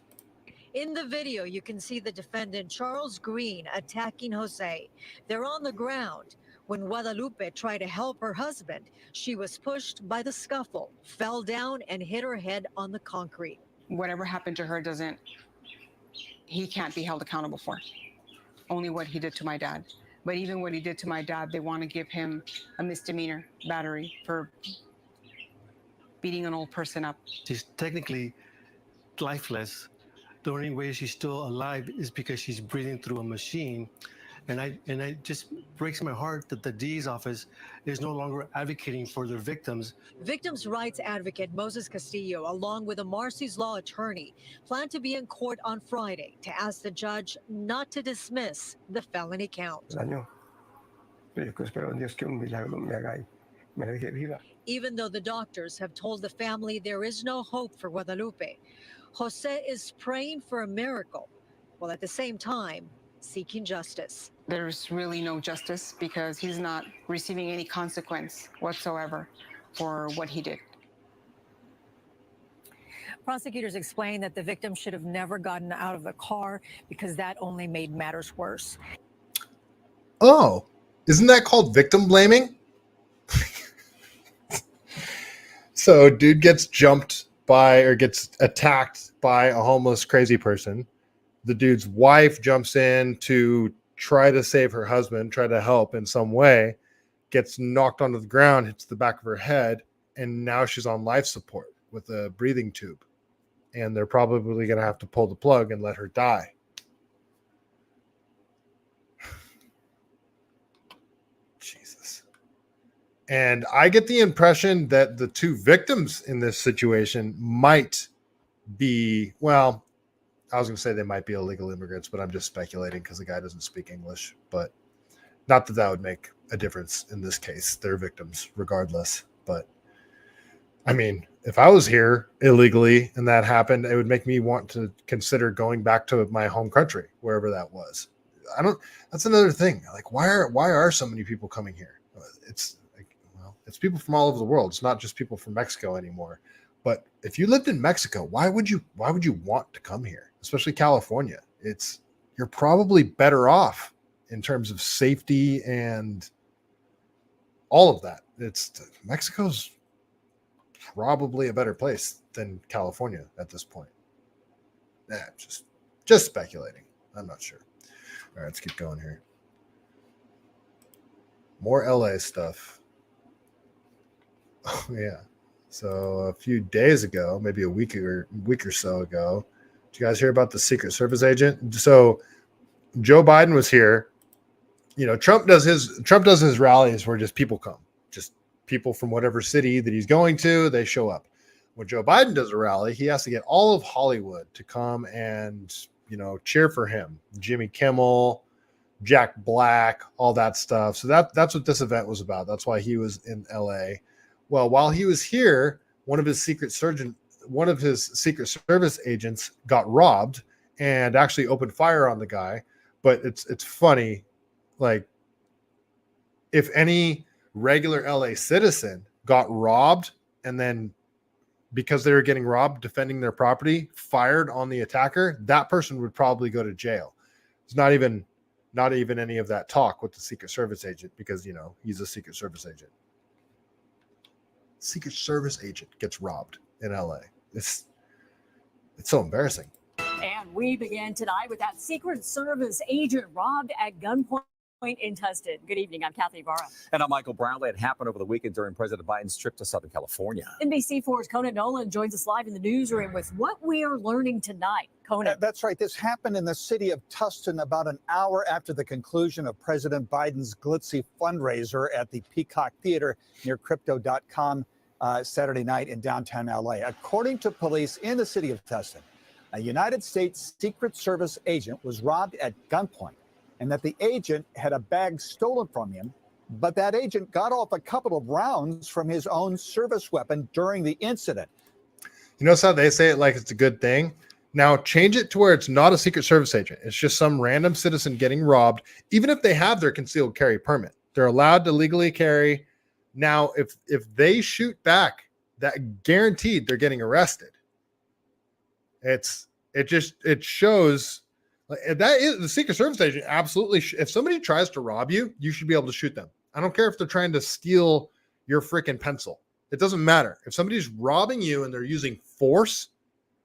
In the video, you can see the defendant, Charles Green, attacking Jose. They're on the ground. When Guadalupe tried to help her husband, she was pushed by the scuffle, fell down, and hit her head on the concrete. Whatever happened to her he can't be held accountable for. Only what he did to my dad. But even what he did to my dad, they want to give him a misdemeanor battery for beating an old person up. She's technically lifeless. The only way she's still alive is because she's breathing through a machine. And I just breaks my heart that the DA's office is no longer advocating for their victims. Victims' rights advocate Moses Castillo, along with a Marcy's Law attorney, plan to be in court on Friday to ask the judge not to dismiss the felony count. Even though the doctors have told the family there is no hope for Guadalupe, Jose is praying for a miracle, while at the same time seeking justice. There's really no justice because he's not receiving any consequence whatsoever for what he did. Prosecutors explain that the victim should have never gotten out of the car because that only made matters worse. Oh, isn't that called victim blaming? So dude gets jumped by or gets attacked by a homeless crazy person. The dude's wife jumps in to try to save her husband, try to help in some way, gets knocked onto the ground, hits the back of her head, and now she's on life support with a breathing tube. And they're probably going to have to pull the plug and let her die. Jesus. And I get the impression that the two victims in this situation might be, well, I was going to say they might be illegal immigrants, but I'm just speculating because the guy doesn't speak English. But not that that would make a difference in this case. They're victims regardless. But I mean, if I was here illegally and that happened, it would make me want to consider going back to my home country, wherever that was. That's another thing. Like, why are so many people coming here? It's like, well, it's people from all over the world. It's not just people from Mexico anymore. But if you lived in Mexico, why would you want to come here, especially California? You're probably better off in terms of safety and all of that. Mexico's probably a better place than California at this point. Just speculating. I'm not sure. All right, let's keep going here. More LA stuff. Oh yeah. So a few days ago, maybe a week or so ago, did you guys hear about the Secret Service agent? So Joe Biden was here. Trump does his rallies where just people come, just people from whatever city that he's going to, they show up. When Joe Biden does a rally, he has to get all of Hollywood to come and cheer for him. Jimmy Kimmel, Jack Black, all that stuff. So that's what this event was about. That's why he was in LA. Well, while he was here, one of his Secret Service agents got robbed and actually opened fire on the guy. But it's funny, like if any regular LA citizen got robbed and then because they were getting robbed, defending their property, fired on the attacker, that person would probably go to jail. It's not even any of that talk with the Secret Service agent because, he's a Secret Service agent. Secret Service agent gets robbed in LA. It's so embarrassing. And we began tonight with that Secret Service agent robbed at gunpoint in Tustin. Good evening. I'm Kathy Ibarra. And I'm Michael Brownlee. It happened over the weekend during President Biden's trip to Southern California. NBC4's Conan Nolan joins us live in the newsroom with what we are learning tonight. Conan. That's right. This happened in the city of Tustin about an hour after the conclusion of President Biden's glitzy fundraiser at the Peacock Theater near Crypto.com Saturday night in downtown LA. According to police in the city of Tustin, a United States Secret Service agent was robbed at gunpoint, and that the agent had a bag stolen from him, but that agent got off a couple of rounds from his own service weapon during the incident. You notice how they say it like it's a good thing? Now change it to where it's not a Secret Service agent. It's just some random citizen getting robbed, even if they have their concealed carry permit. They're allowed to legally carry. Now, if they shoot back, that guaranteed they're getting arrested. It shows that is the Secret Service agent. Absolutely. If somebody tries to rob you, you should be able to shoot them. I don't care if they're trying to steal your freaking pencil. It doesn't matter. If somebody's robbing you and they're using force,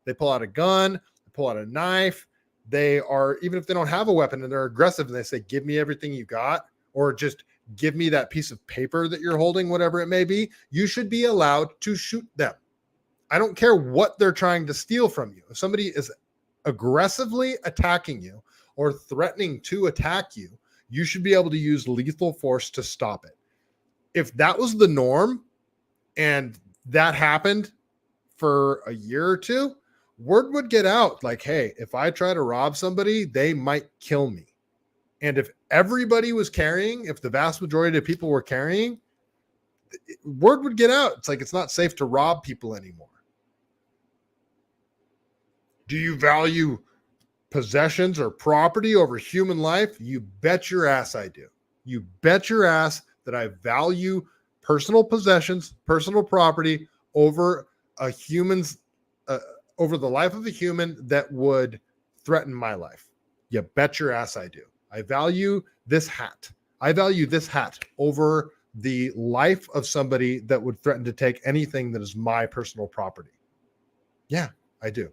they pull out a gun, they pull out a knife. Even if they don't have a weapon and they're aggressive and they say, give me everything you got, or just give me that piece of paper that you're holding, whatever it may be, you should be allowed to shoot them. I don't care what they're trying to steal from you. If somebody is aggressively attacking you or threatening to attack you, you should be able to use lethal force to stop it. If that was the norm and that happened for a year or two, word would get out like, hey, if I try to rob somebody, they might kill me. And if everybody was carrying, if the vast majority of people were carrying, word would get out. It's like it's not safe to rob people anymore. Do you value possessions or property over human life? You bet your ass I do. You bet your ass that I value personal possessions, personal property over over the life of a human that would threaten my life. You bet your ass I do. I value this hat. I value this hat over the life of somebody that would threaten to take anything that is my personal property. Yeah, I do.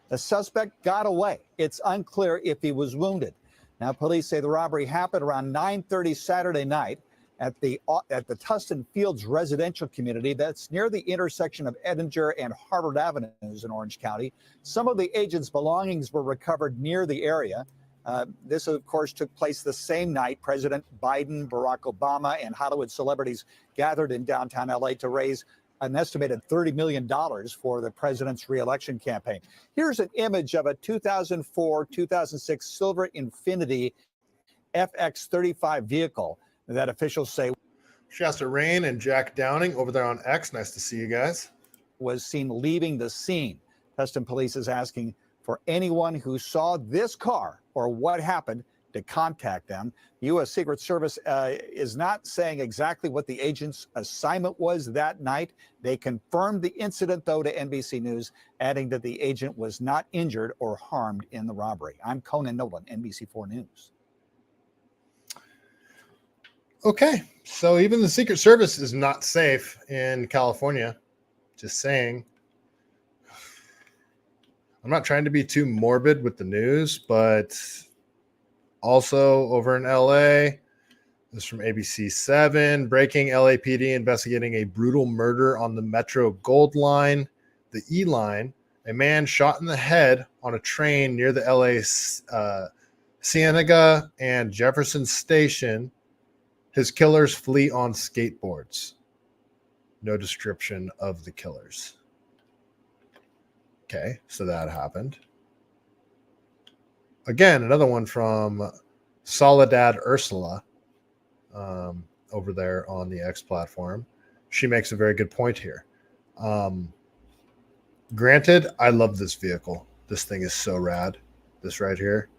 The suspect got away. It's unclear if he was wounded. Now, police say the robbery happened around 9:30 Saturday night at the Tustin Fields residential community that's near the intersection of Edinger and Harvard Avenues in Orange County. Some of the agent's belongings were recovered near the area. This, of course, took place the same night President Biden, Barack Obama, and Hollywood celebrities gathered in downtown LA to raise an estimated $30 million for the president's reelection campaign. Here's an image of a 2004-2006 silver Infiniti FX35 vehicle that officials say Shasta Rain and Jack Downing over there on X. Nice to see you guys. Was seen leaving the scene. Tustin police is asking for anyone who saw this car or what happened to contact them. The U.S. Secret Service is not saying exactly what the agent's assignment was that night. They confirmed the incident, though, to NBC News, adding that the agent was not injured or harmed in the robbery. I'm Conan Nolan, NBC4 News. Okay, so even the Secret Service is not safe in California. Just saying. I'm not trying to be too morbid with the news, but also over in LA, this is from ABC7, breaking LAPD investigating a brutal murder on the Metro Gold Line, the E Line. A man shot in the head on a train near the LA Cienega and Jefferson Station. His killers flee on skateboards. No description of the killers. Okay, so that happened. Again, another one from Soledad Ursula over there on the X platform. She makes a very good point here. Granted, I love this vehicle. This thing is so rad. This right here.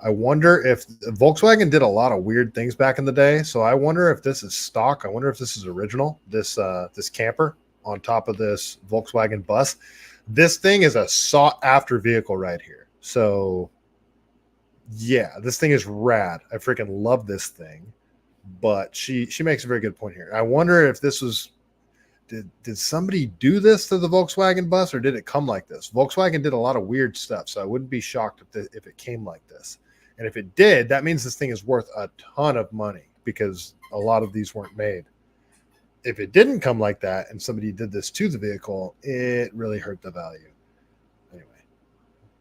I wonder if Volkswagen did a lot of weird things back in the day. So I wonder if this is stock. I wonder if this is original. This camper on top of this Volkswagen bus. This thing is a sought after vehicle right here. So yeah, this thing is rad. I freaking love this thing. But she makes a very good point here. I wonder if this was did somebody do this to the Volkswagen bus, or did it come like this? Volkswagen did a lot of weird stuff, so I wouldn't be shocked if it came like this. And if it did, that means this thing is worth a ton of money because a lot of these weren't made. If it didn't come like that and somebody did this to the vehicle, it really hurt the value. Anyway,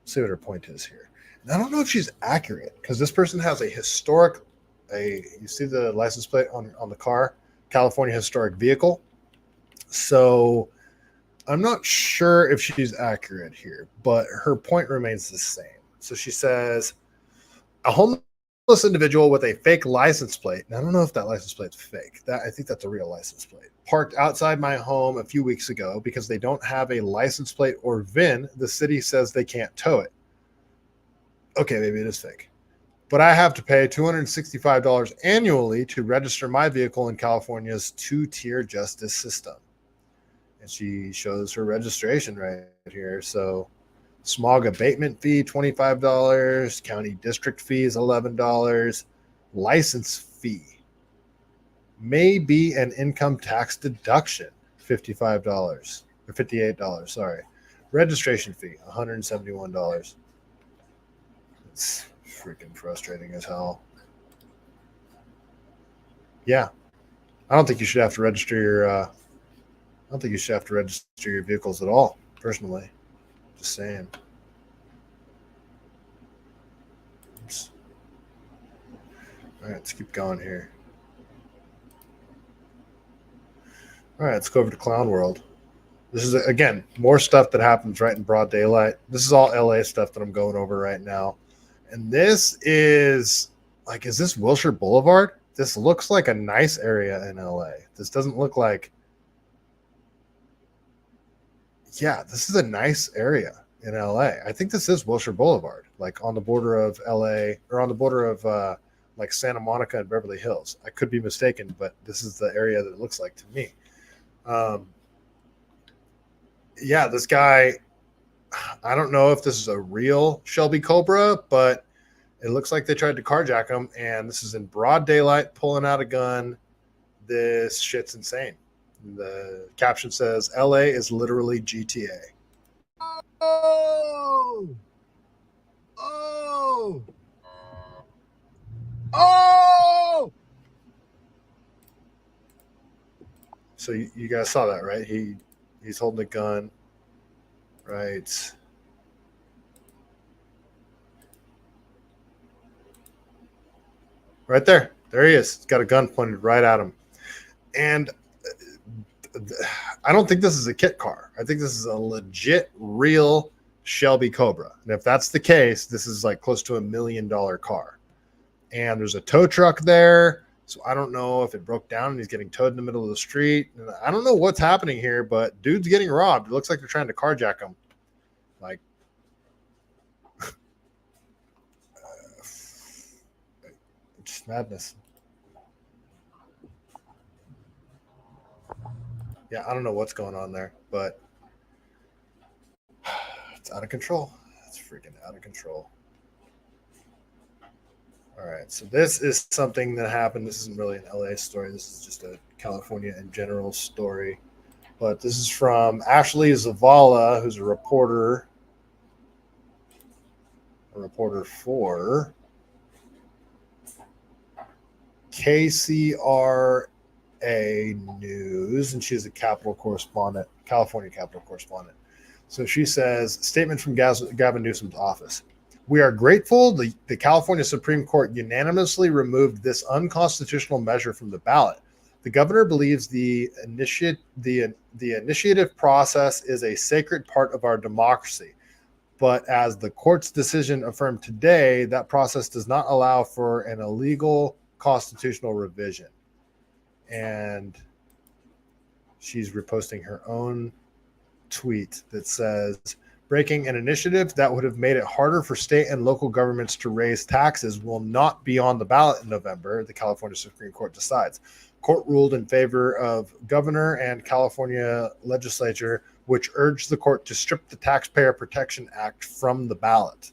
see what her point is here. And I don't know if she's accurate because this person has a historic, you see the license plate on the car, California historic vehicle. So I'm not sure if she's accurate here, but her point remains the same. So she says, a homeless individual with a fake license plate, and I don't know if that license plate's fake. I think that's a real license plate, parked outside my home a few weeks ago because they don't have a license plate or VIN. The city says they can't tow it. Okay, maybe it is fake. But I have to pay $265 annually to register my vehicle in California's two-tier justice system. And she shows her registration right here. So smog abatement fee, $25. County district fee is $11. License fee may be an income tax deduction, $55 or $58. Sorry. Registration fee, $171. It's freaking frustrating as hell. Yeah. I don't think you should have to register your vehicles at all, personally. Just saying. Oops. All right, let's keep going here. All right, let's go over to Clown World. This is, again, more stuff that happens right in broad daylight. This is all LA stuff that I'm going over right now. And this is, is this Wilshire Boulevard? This looks like a nice area in LA. This doesn't look like, yeah, this is a nice area in LA. I think this is Wilshire Boulevard, like on the border of LA or on the border of like Santa Monica and Beverly Hills. I could be mistaken, but this is the area that it looks like to me. Yeah, this guy, I don't know if this is a real Shelby Cobra, but it looks like they tried to carjack him, and this is in broad daylight, pulling out a gun. This shit's insane. The caption says, LA is literally GTA. Oh! Oh! Oh! So you guys saw that, right? He's holding a gun, right? Right there. There he is. He's got a gun pointed right at him. And I don't think this is a kit car. I think this is a legit, real Shelby Cobra. And if that's the case, this is like close to $1 million car. And there's a tow truck there. So I don't know if it broke down and he's getting towed in the middle of the street. And I don't know what's happening here, but dude's getting robbed. It looks like they're trying to carjack him. Like, It's madness. Yeah, I don't know what's going on there, but it's out of control. It's freaking out of control. All right, so this is something that happened. This isn't really an LA story. This is just a California in general story. But this is from Ashley Zavala, who's a reporter for KCRA News, and she's a California Capitol correspondent. So she says, statement from Gavin Newsom's office. We are grateful the California Supreme Court unanimously removed this unconstitutional measure from the ballot. The governor believes the initiative process is a sacred part of our democracy. But as the court's decision affirmed today, that process does not allow for an illegal constitutional revision. And she's reposting her own tweet that says, breaking an initiative that would have made it harder for state and local governments to raise taxes will not be on the ballot in November, the California Supreme Court decides. Court ruled in favor of governor and California legislature, which urged the court to strip the Taxpayer Protection Act from the ballot.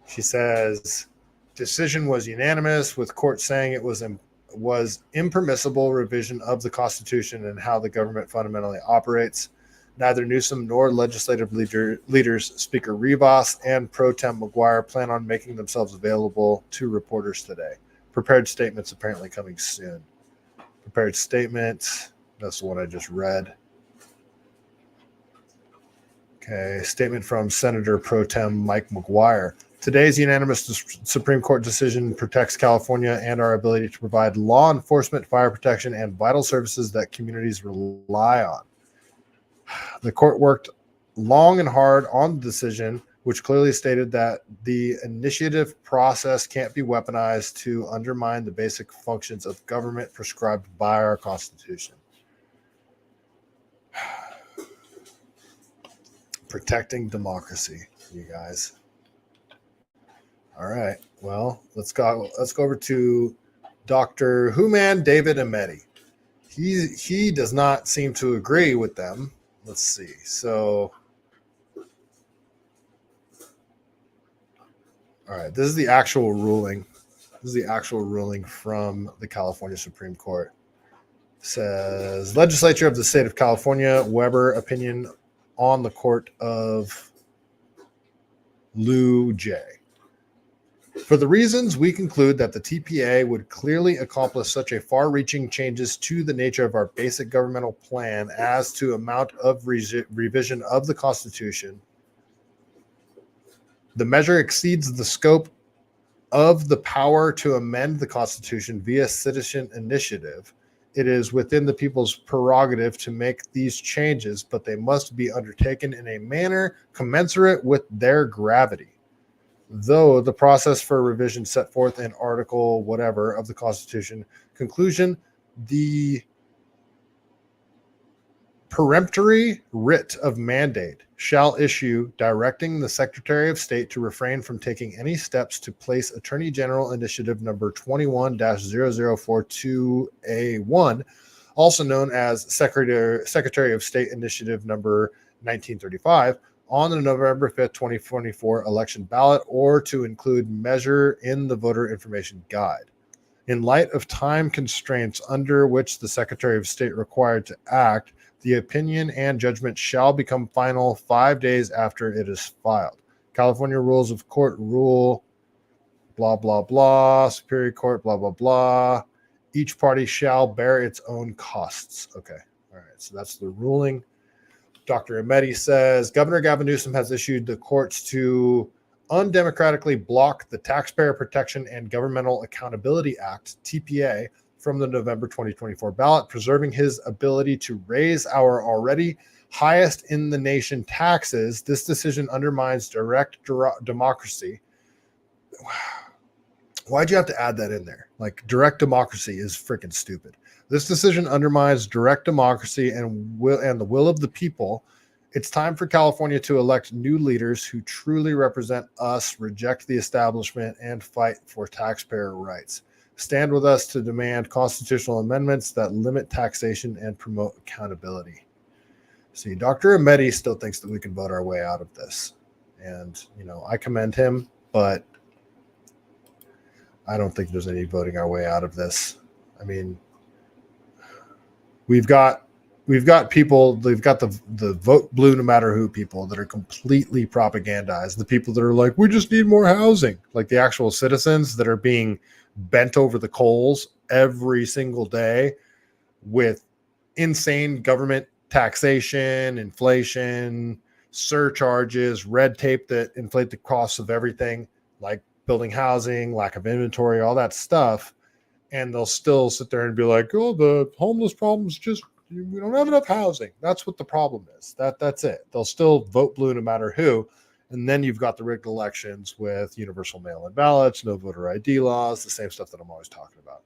She says, decision was unanimous, with court saying it was impermissible revision of the Constitution and how the government fundamentally operates. Neither Newsom nor legislative leaders, Speaker Rivas and Pro Tem McGuire, plan on making themselves available to reporters today. Prepared statements apparently coming soon. Prepared statement, that's the one I just read. Okay, statement from Senator Pro Tem Mike McGuire. Today's unanimous Supreme Court decision protects California and our ability to provide law enforcement, fire protection, and vital services that communities rely on. The court worked long and hard on the decision, which clearly stated that the initiative process can't be weaponized to undermine the basic functions of government prescribed by our Constitution. Protecting democracy, you guys. All right. Well, let's go over to Dr. Human David Ameti. He does not seem to agree with them. Let's see. So, all right, this is the actual ruling. This is the actual ruling from the California Supreme Court. It says, Legislature of the State of California, Weber opinion on the Court of Lou J. For the reasons we conclude that the TPA would clearly accomplish such a far-reaching changes to the nature of our basic governmental plan as to amount of revision of the Constitution, the measure exceeds the scope of the power to amend the Constitution via citizen initiative. It is within the people's prerogative to make these changes, but they must be undertaken in a manner commensurate with their gravity. Though the process for revision set forth in Article whatever of the Constitution, conclusion, the peremptory writ of mandate shall issue directing the Secretary of State to refrain from taking any steps to place Attorney General Initiative number 21-0042A1, also known as Secretary of State Initiative number 1935, on the November 5th, 2024 election ballot, or to include measure in the voter information guide. In light of time constraints under which the Secretary of State required to act, the opinion and judgment shall become final 5 days after it is filed. California Rules of Court rule, blah, blah, blah, Superior Court, blah, blah, blah. Each party shall bear its own costs. Okay. All right. So that's the ruling. Dr. Ameti says, Governor Gavin Newsom has issued the courts to undemocratically block the Taxpayer Protection and Governmental Accountability Act, TPA, from the November 2024 ballot, preserving his ability to raise our already highest in the nation taxes. This decision undermines direct democracy. Why'd you have to add that in there? Like, direct democracy is freaking stupid. This decision undermines direct democracy and the will of the people It's time for California to elect new leaders who truly represent us, reject the establishment, and fight for taxpayer rights. Stand with us to demand constitutional amendments that limit taxation and promote accountability. See, Dr. Merrit still thinks that we can vote our way out of this. And, I commend him, but I don't think there's any voting our way out of this. I mean, we've got people, they've got the vote blue no matter who people that are completely propagandized. The people that are like, we just need more housing. Like the actual citizens that are being bent over the coals every single day with insane government taxation, inflation, surcharges, red tape that inflate the costs of everything, like building housing, lack of inventory, all that stuff. And they'll still sit there and be like, oh, the homeless problem's just, we don't have enough housing. That's what the problem is. That's it. They'll still vote blue no matter who. And then you've got the rigged elections with universal mail-in ballots, no voter ID laws, the same stuff that I'm always talking about.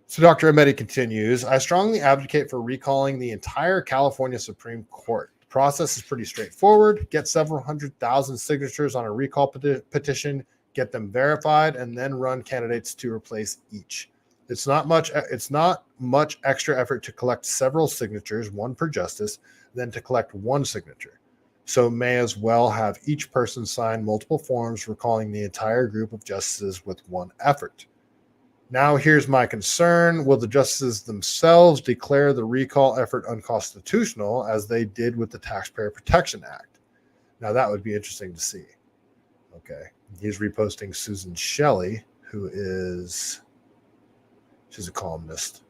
So Dr. Merrit continues, I strongly advocate for recalling the entire California Supreme Court. The process is pretty straightforward. Get several 100,000 signatures on a recall petition, get them verified, and then run candidates to replace each. It's not much extra effort to collect several signatures, one per justice, than to collect one signature. So may as well have each person sign multiple forms recalling the entire group of justices with one effort. Now here's my concern. Will the justices themselves declare the recall effort unconstitutional as they did with the Taxpayer Protection Act? Now that would be interesting to see. Okay. He's reposting Susan Shelley, she's a columnist.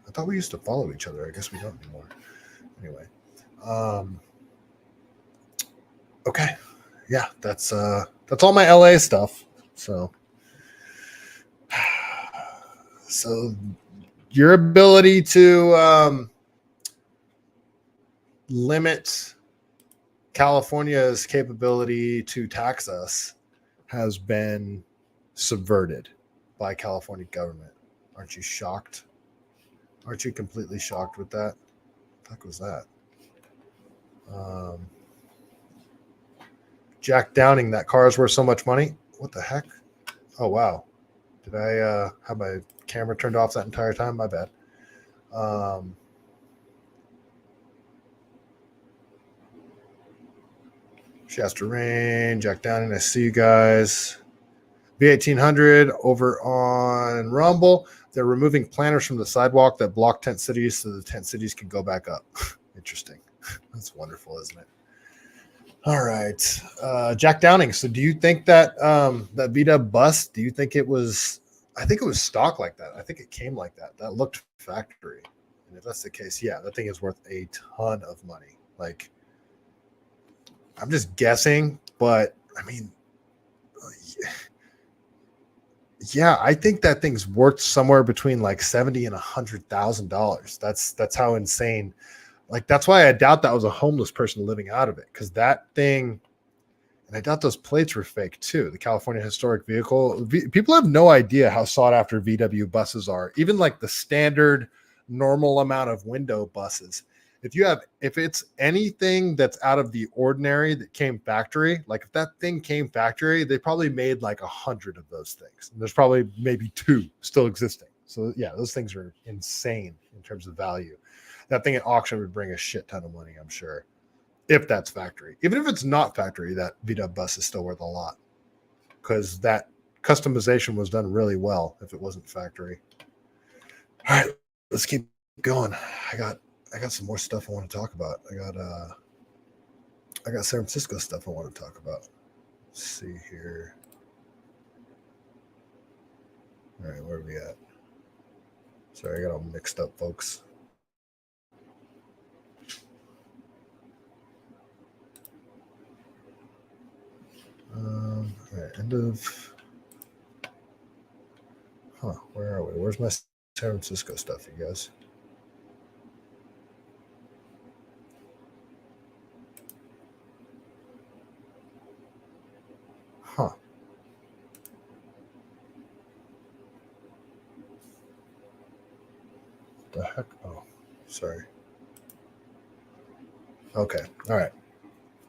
I thought we used to follow each other. I guess we don't anymore. Anyway. Okay. Yeah, that's all my LA stuff. So your ability to limit California's capability to tax us has been subverted by California government. Aren't you shocked? Aren't you completely shocked with that? What the heck was that? Jack Downing, that car is worth so much money. What the heck? Oh, wow. Did I have my camera turned off that entire time? My bad. Shasta Rain, Jack Downing, I see you guys. V1800 over on Rumble. They're removing planters from the sidewalk that block tent cities so the tent cities can go back up. Interesting. That's wonderful, isn't it? All right. Jack Downing. So do you think that that VW bus, do you think it was, I think it was stock like that. I think it came like that. That looked factory. And if that's the case, yeah, that thing is worth a ton of money. Like, I'm just guessing, but I mean, yeah, I think that thing's worth somewhere between like $70,000 and $100,000. That's how insane. Like, that's why I doubt that was a homeless person living out of it, because that thing, and I doubt those plates were fake too. The California Historic Vehicle. People have no idea how sought after VW buses are. Even like the standard normal amount of window buses. If it's anything that's out of the ordinary that came factory, like if that thing came factory, they probably made like 100 of those things. And there's probably maybe 2 still existing. So yeah, those things are insane in terms of value. That thing at auction would bring a shit ton of money, I'm sure, if that's factory. Even if it's not factory, that VW bus is still worth a lot, because that customization was done really well if it wasn't factory. All right, let's keep going. I got some more stuff I want to talk about. I got San Francisco stuff I want to talk about. Let's see here. All right, where are we at? Sorry, I got all mixed up, folks. All right, end of. Where are we? Where's my San Francisco stuff, you guys? The heck? Oh, sorry. Okay. All right.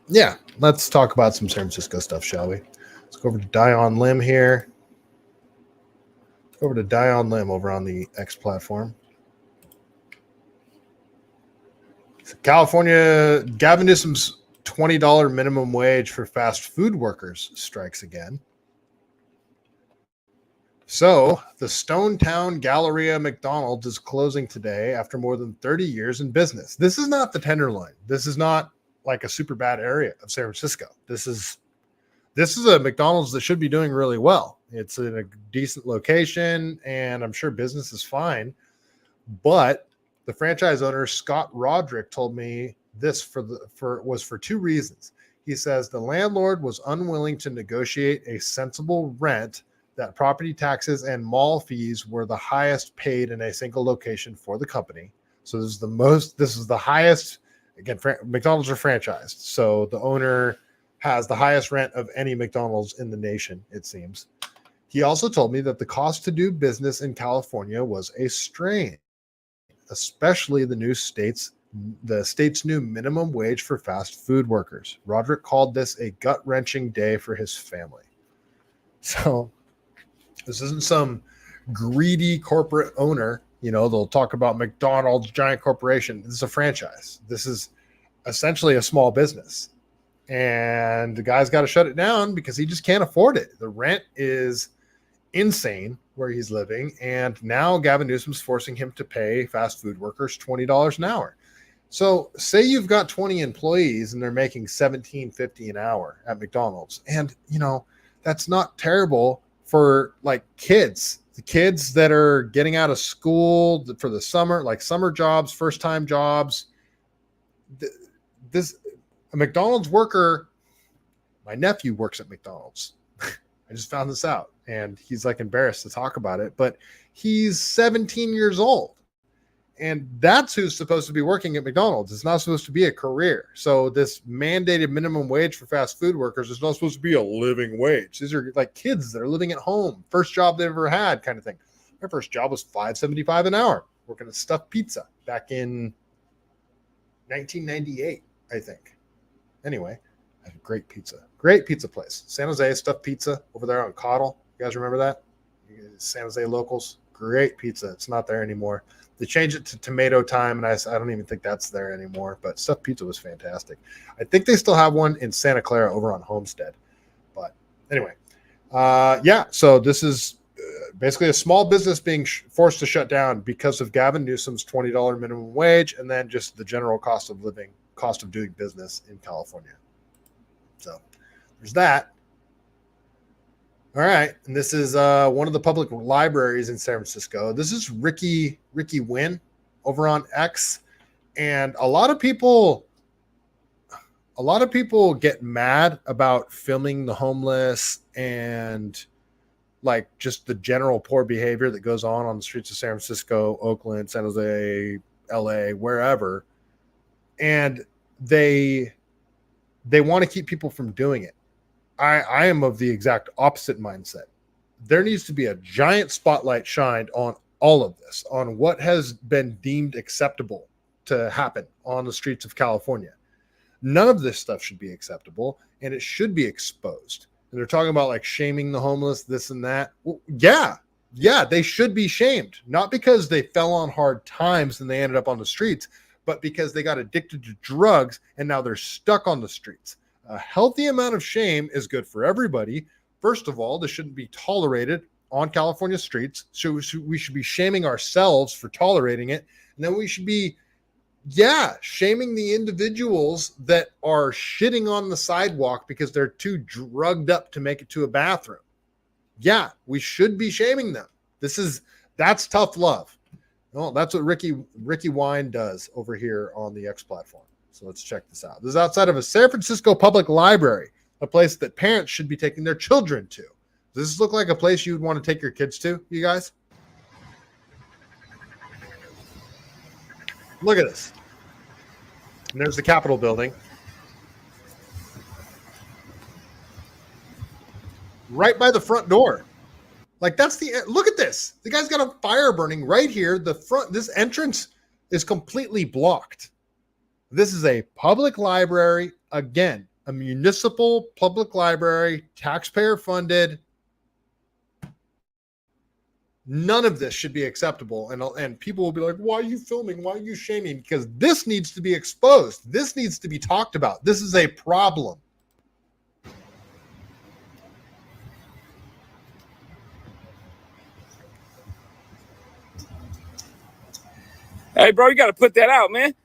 Yeah. Let's talk about some San Francisco stuff, shall we? Let's go over to Die on Limb here. Over to Die on Limb over on the X platform. California, Gavin Newsom's $20 minimum wage for fast food workers strikes again. So, the Stonetown Galleria McDonald's is closing today after more than 30 years in business. This is not the Tenderloin. This is not like a super bad area of San Francisco. This is a McDonald's that should be doing really well. It's in a decent location, and I'm sure business is fine. But the franchise owner, Scott Roderick, told me this was for two reasons. He says the landlord was unwilling to negotiate a sensible rent, that property taxes and mall fees were the highest paid in a single location for the company. So this is the highest. Again, McDonald's are franchised. So the owner has the highest rent of any McDonald's in the nation, it seems. He also told me that the cost to do business in California was a strain, especially the state's new minimum wage for fast food workers. Roderick called this a gut-wrenching day for his family. So this isn't some greedy corporate owner. You know, they'll talk about McDonald's, giant corporation. This is a franchise. This is essentially a small business. And the guy's got to shut it down because he just can't afford it. The rent is insane where he's living. And now Gavin Newsom's forcing him to pay fast food workers $20 an hour. So say you've got 20 employees and they're making $17.50 an hour at McDonald's. And, you know, that's not terrible for like kids, the kids that are getting out of school for the summer, like summer jobs, first time jobs. A McDonald's worker, my nephew works at McDonald's. I just found this out and he's like embarrassed to talk about it, but he's 17 years old. And that's who's supposed to be working at McDonald's. It's not supposed to be a career. So this mandated minimum wage for fast food workers is not supposed to be a living wage. These are like kids that are living at home, first job they ever had kind of thing. My first job was $5.75 an hour, working at Stuffed Pizza back in 1998, I think. Anyway, I had a great pizza place. San Jose Stuffed Pizza over there on Cottle. You guys remember that? San Jose locals, great pizza. It's not there anymore. They changed it to Tomato Time, and I don't even think that's there anymore. But Stuffed Pizza was fantastic. I think they still have one in Santa Clara over on Homestead. But anyway, yeah. So this is basically a small business being forced to shut down because of Gavin Newsom's $20 minimum wage, and then just the general cost of living, cost of doing business in California. So there's that. All right, and this is one of the public libraries in San Francisco. This is Ricky Wynn over on X, and a lot of people get mad about filming the homeless and like just the general poor behavior that goes on the streets of San Francisco, Oakland, San Jose, LA, wherever, and they want to keep people from doing it. I am of the exact opposite mindset. There needs to be a giant spotlight shined on all of this, on what has been deemed acceptable to happen on the streets of California. None of this stuff should be acceptable, and it should be exposed. And they're talking about like shaming the homeless, this and that. Well, yeah, they should be shamed, not because they fell on hard times and they ended up on the streets, but because they got addicted to drugs and now they're stuck on the streets. A healthy amount of shame is good for everybody. First of all, this shouldn't be tolerated on California streets. So we should be shaming ourselves for tolerating it. And then we should be, shaming the individuals that are shitting on the sidewalk because they're too drugged up to make it to a bathroom. Yeah, we should be shaming them. That's tough love. Well, that's what Ricky Wine does over here on the X platform. So let's check this out. This is outside of a San Francisco public library, a place that parents should be taking their children to. Does this look like a place you would want to take your kids to, you guys? Look at this. And there's the Capitol building. Right by the front door. Like look at this. The guy's got a fire burning right here. This entrance is completely blocked. This is a public library, again, a municipal public library, taxpayer funded. None of this should be acceptable. And people will be like, why are you filming? Why are you shaming? Because this needs to be exposed. This needs to be talked about. This is a problem. Hey, bro, you got to put that out, man.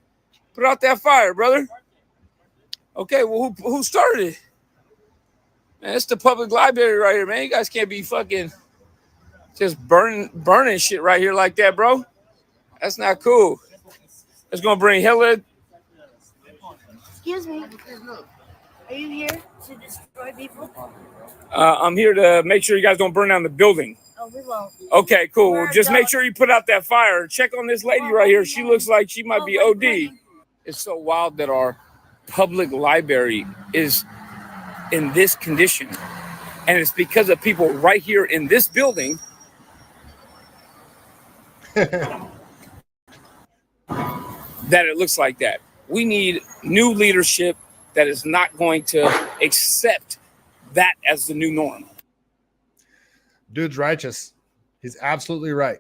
Put out that fire, brother. Okay, well, who started it? Man, it's the public library right here, man. You guys can't be fucking just burning shit right here like that, bro. That's not cool. It's going to bring hella... Excuse me. Are you here to destroy people? I'm here to make sure you guys don't burn down the building. Oh, we won't. Okay, cool. Well, just make sure you put out that fire. Check on this lady right here. She looks like she might be OD. It's so wild that our public library is in this condition. And it's because of people right here in this building that it looks like that. We need new leadership that is not going to accept that as the new norm. Dude's righteous. He's absolutely right.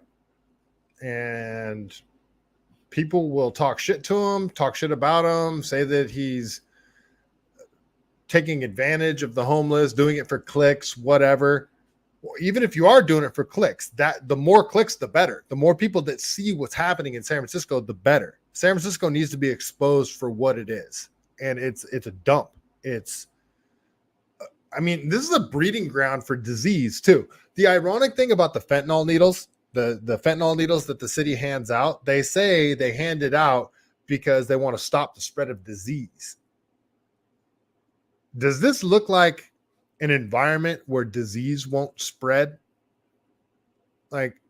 And people will talk shit to him, talk shit about him, say that he's taking advantage of the homeless, doing it for clicks, whatever. Even if you are doing it for clicks, that the more clicks, the better. The more people that see what's happening in San Francisco, the better. San Francisco needs to be exposed for what it is. And it's a dump. This is a breeding ground for disease too. The ironic thing about the fentanyl needles, the fentanyl needles that the city hands out, they say they hand it out because they want to stop the spread of disease. Does this look like an environment where disease won't spread? Like,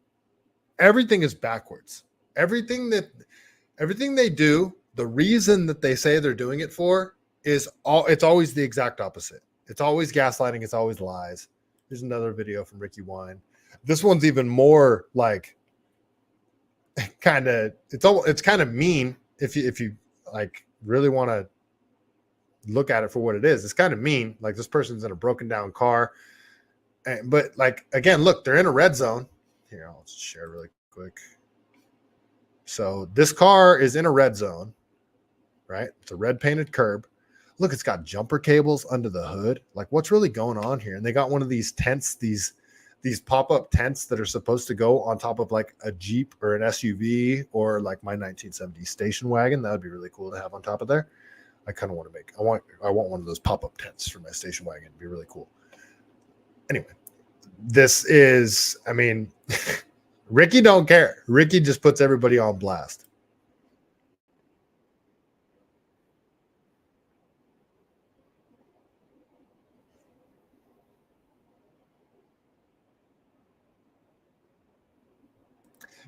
everything is backwards. Everything they do, the reason that they say they're doing it for it's always the exact opposite. It's always gaslighting. It's always lies. Here's another video from Ricky Wine. This one's even more like it's kind of mean if you like really want to look at it for what it is. It's kind of mean. Like, this person's in a broken down car. But like, again, look, they're in a red zone. Here, I'll just share really quick. So this car is in a red zone, right? It's a red painted curb. Look, it's got jumper cables under the hood. Like, what's really going on here? And they got one of these tents, these pop-up tents that are supposed to go on top of like a Jeep or an SUV or like my 1970s station wagon. That would be really cool to have on top of there. I kind of want to I want one of those pop-up tents for my station wagon. It'd be really cool. Anyway, this is, Ricky don't care. Ricky just puts everybody on blast.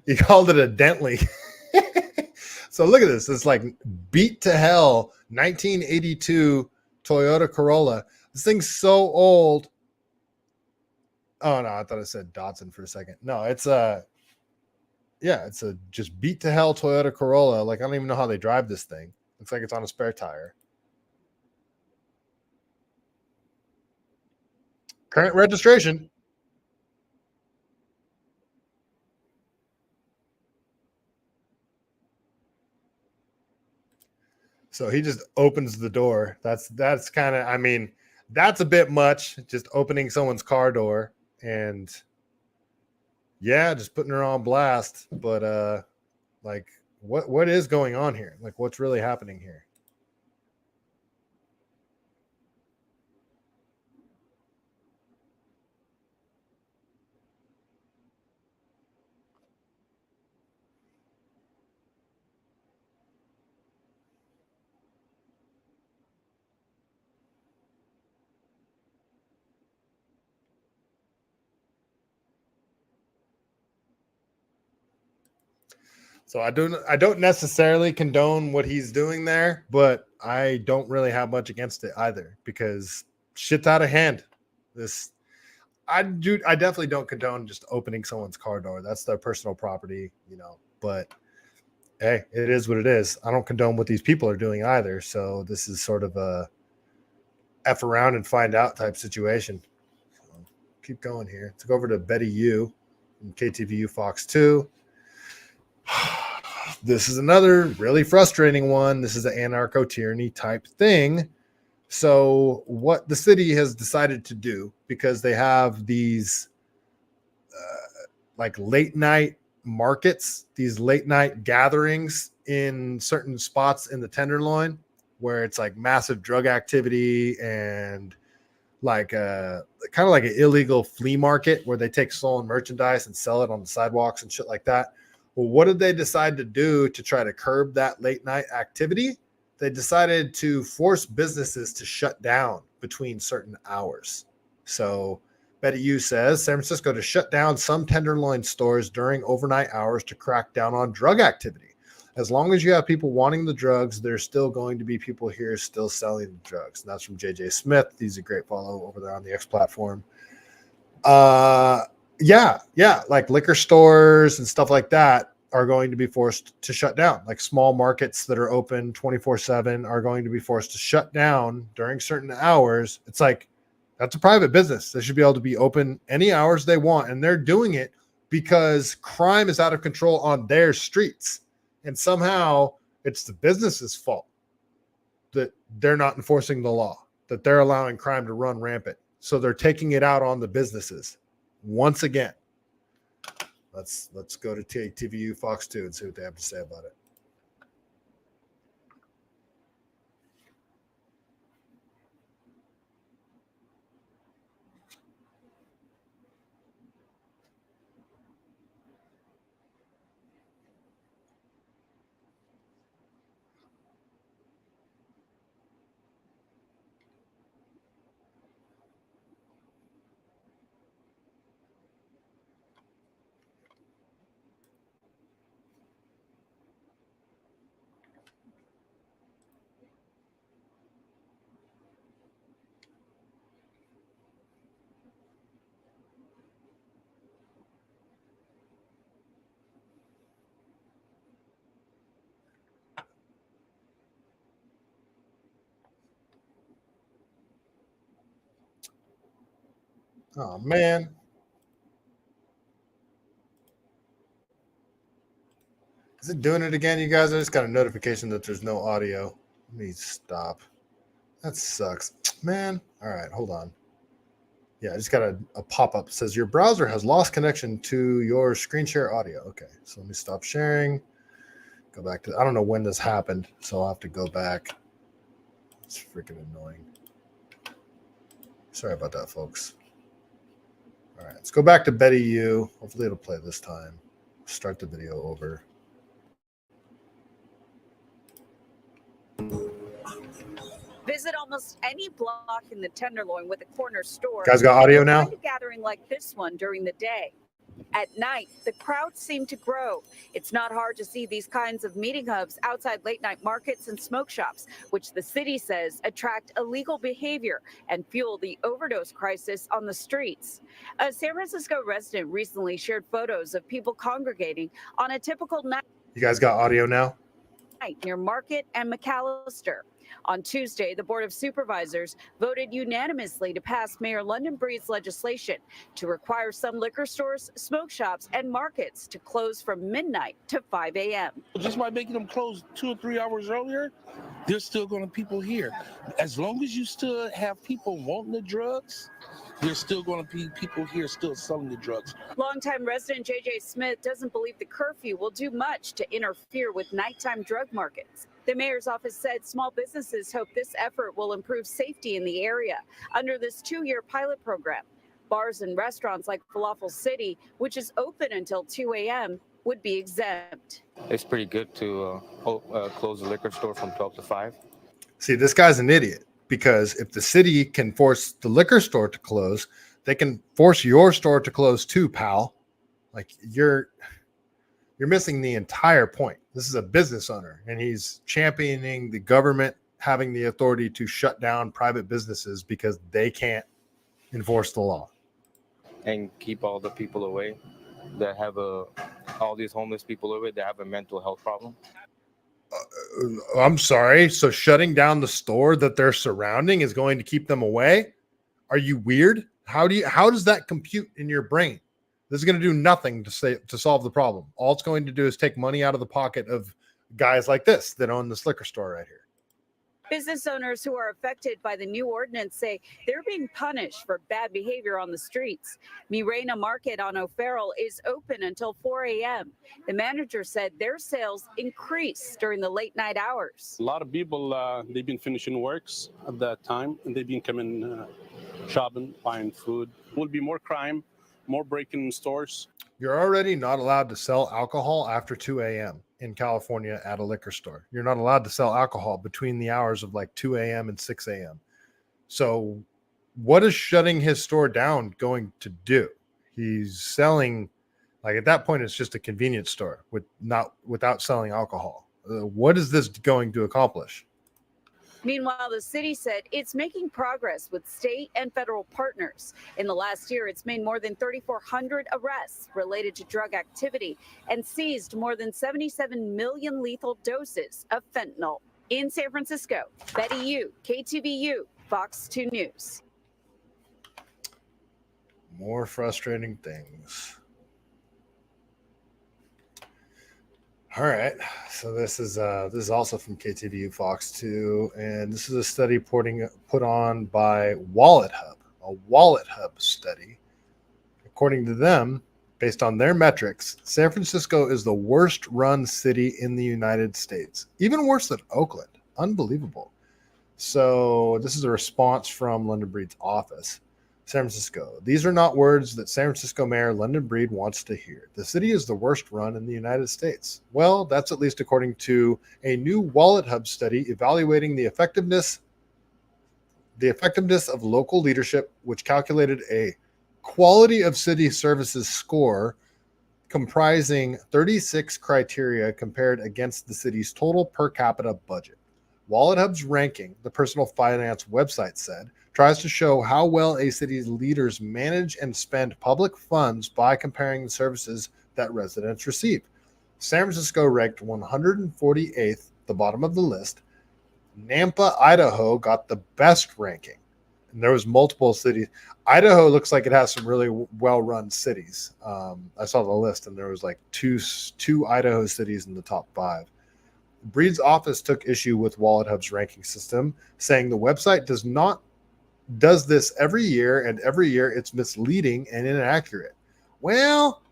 He called it a Dentley. So look at this. It's like beat to hell 1982 Toyota Corolla. This thing's so old. Oh no, I thought it said Datsun for a second. No, it's a just beat to hell Toyota Corolla. Like, I don't even know how they drive this thing. Looks like it's on a spare tire. Current registration. So he just opens the door. That's kind of, that's a bit much, just opening someone's car door and just putting her on blast. But like, what is going on here? Like, what's really happening here? So I don't necessarily condone what he's doing there, but I don't really have much against it either, because shit's out of hand. I definitely don't condone just opening someone's car door. That's their personal property, but hey, it is what it is. I don't condone what these people are doing either. So this is sort of a F around and find out type situation. So keep going here. Let's go over to Betty U from KTVU Fox 2. This is another really frustrating one. This is an anarcho-tyranny type thing. So what the city has decided to do, because they have these like late night markets, these late night gatherings in certain spots in the Tenderloin, where it's like massive drug activity and like kind of like an illegal flea market where they take stolen merchandise and sell it on the sidewalks and shit like that. Well, what did they decide to do to try to curb that late night activity? They decided to force businesses to shut down between certain hours. So Betty U says San Francisco to shut down some Tenderloin stores during overnight hours to crack down on drug activity. As long as you have people wanting the drugs, there's still going to be people here still selling the drugs. And that's from JJ Smith. He's a great follow over there on the X platform. Yeah, like liquor stores and stuff like that are going to be forced to shut down. Like small markets that are open 24/7 are going to be forced to shut down during certain hours. It's like, that's a private business. They should be able to be open any hours they want. And they're doing it because crime is out of control on their streets. And somehow it's the business's fault that they're not enforcing the law, that they're allowing crime to run rampant. So they're taking it out on the businesses once again. Let's go to TVU Fox 2 and see what they have to say about it. Oh, man. Is it doing it again, you guys? I just got a notification that there's no audio. Let me stop. That sucks. Man. All right, hold on. Yeah, I just got a pop-up. It says your browser has lost connection to your screen share audio. Okay, so let me stop sharing. Go back to, I don't know when this happened, so I'll have to go back. It's freaking annoying. Sorry about that, folks. All right, let's go back to Betty U. Hopefully it'll play this time. Start the video over. Visit almost any block in the Tenderloin with a corner store. Guys got audio now? Find a gathering like this one during the day. At night, the crowds seem to grow. It's not hard to see these kinds of meeting hubs outside late night markets and smoke shops, which the city says attract illegal behavior and fuel the overdose crisis on the streets. A San Francisco resident recently shared photos of people congregating on a typical night. You guys got audio now? Near Market and McAllister. On Tuesday, the Board of Supervisors voted unanimously to pass Mayor London Breed's legislation to require some liquor stores, smoke shops, and markets to close from midnight to 5 a.m. Just by making them close 2 or 3 hours earlier, there's still going to be people here. As long as you still have people wanting the drugs, there's still going to be people here still selling the drugs. Longtime resident J.J. Smith doesn't believe the curfew will do much to interfere with nighttime drug markets. The mayor's office said small businesses hope this effort will improve safety in the area. Under this 2-year pilot program, bars and restaurants like Falafel City, which is open until 2 a.m., would be exempt. It's pretty good to close the liquor store from 12 to 5. See, this guy's an idiot, because if the city can force the liquor store to close, they can force your store to close too, pal. Like, you're missing the entire point. This is a business owner, and he's championing the government having the authority to shut down private businesses because they can't enforce the law. And keep all the people away that have all these homeless people over there have a mental health problem. I'm sorry. So shutting down the store that they're surrounding is going to keep them away? Are you weird? How does that compute in your brain? This is going to do nothing to solve the problem. All it's going to do is take money out of the pocket of guys like this that own this liquor store right here. Business owners who are affected by the new ordinance say they're being punished for bad behavior on the streets. Mirena Market on O'Farrell is open until 4 a.m. The manager said their sales increased during the late night hours. A lot of people, they've been finishing works at that time, and they've been coming shopping, buying food. Will be more crime, more breaking in stores. You're already not allowed to sell alcohol after 2 a.m. in California at a liquor store. You're not allowed to sell alcohol between the hours of like 2 a.m. and 6 a.m. So what is shutting his store down going to do? He's selling, like at that point, it's just a convenience store without selling alcohol. What is this going to accomplish? Meanwhile, the city said it's making progress with state and federal partners. In the last year, it's made more than 3,400 arrests related to drug activity and seized more than 77 million lethal doses of fentanyl. In San Francisco, Betty Yu, KTVU, Fox 2 News. More frustrating things. All right, so this is also from KTVU Fox 2, and this is a study put on by Wallet Hub, a Wallet Hub study. According to them, based on their metrics, San Francisco is the worst run city in the United States, even worse than Oakland. Unbelievable. So this is a response from London Breed's office. San Francisco. These are not words that San Francisco Mayor London Breed wants to hear. The city is the worst run in the United States. Well, that's at least according to a new Wallet Hub study evaluating the effectiveness of local leadership, which calculated a quality of city services score comprising 36 criteria compared against the city's total per capita budget. Wallet Hub's ranking, the personal finance website said, tries to show how well a city's leaders manage and spend public funds by comparing the services that residents receive. San Francisco ranked 148th, the bottom of the list. Nampa, Idaho got the best ranking. And there was multiple cities. Idaho looks like it has some really well-run cities. I saw the list, and there was like two Idaho cities in the top 5. Breed's office took issue with Wallet Hub's ranking system, saying the website does this every year, and every year it's misleading and inaccurate. Well,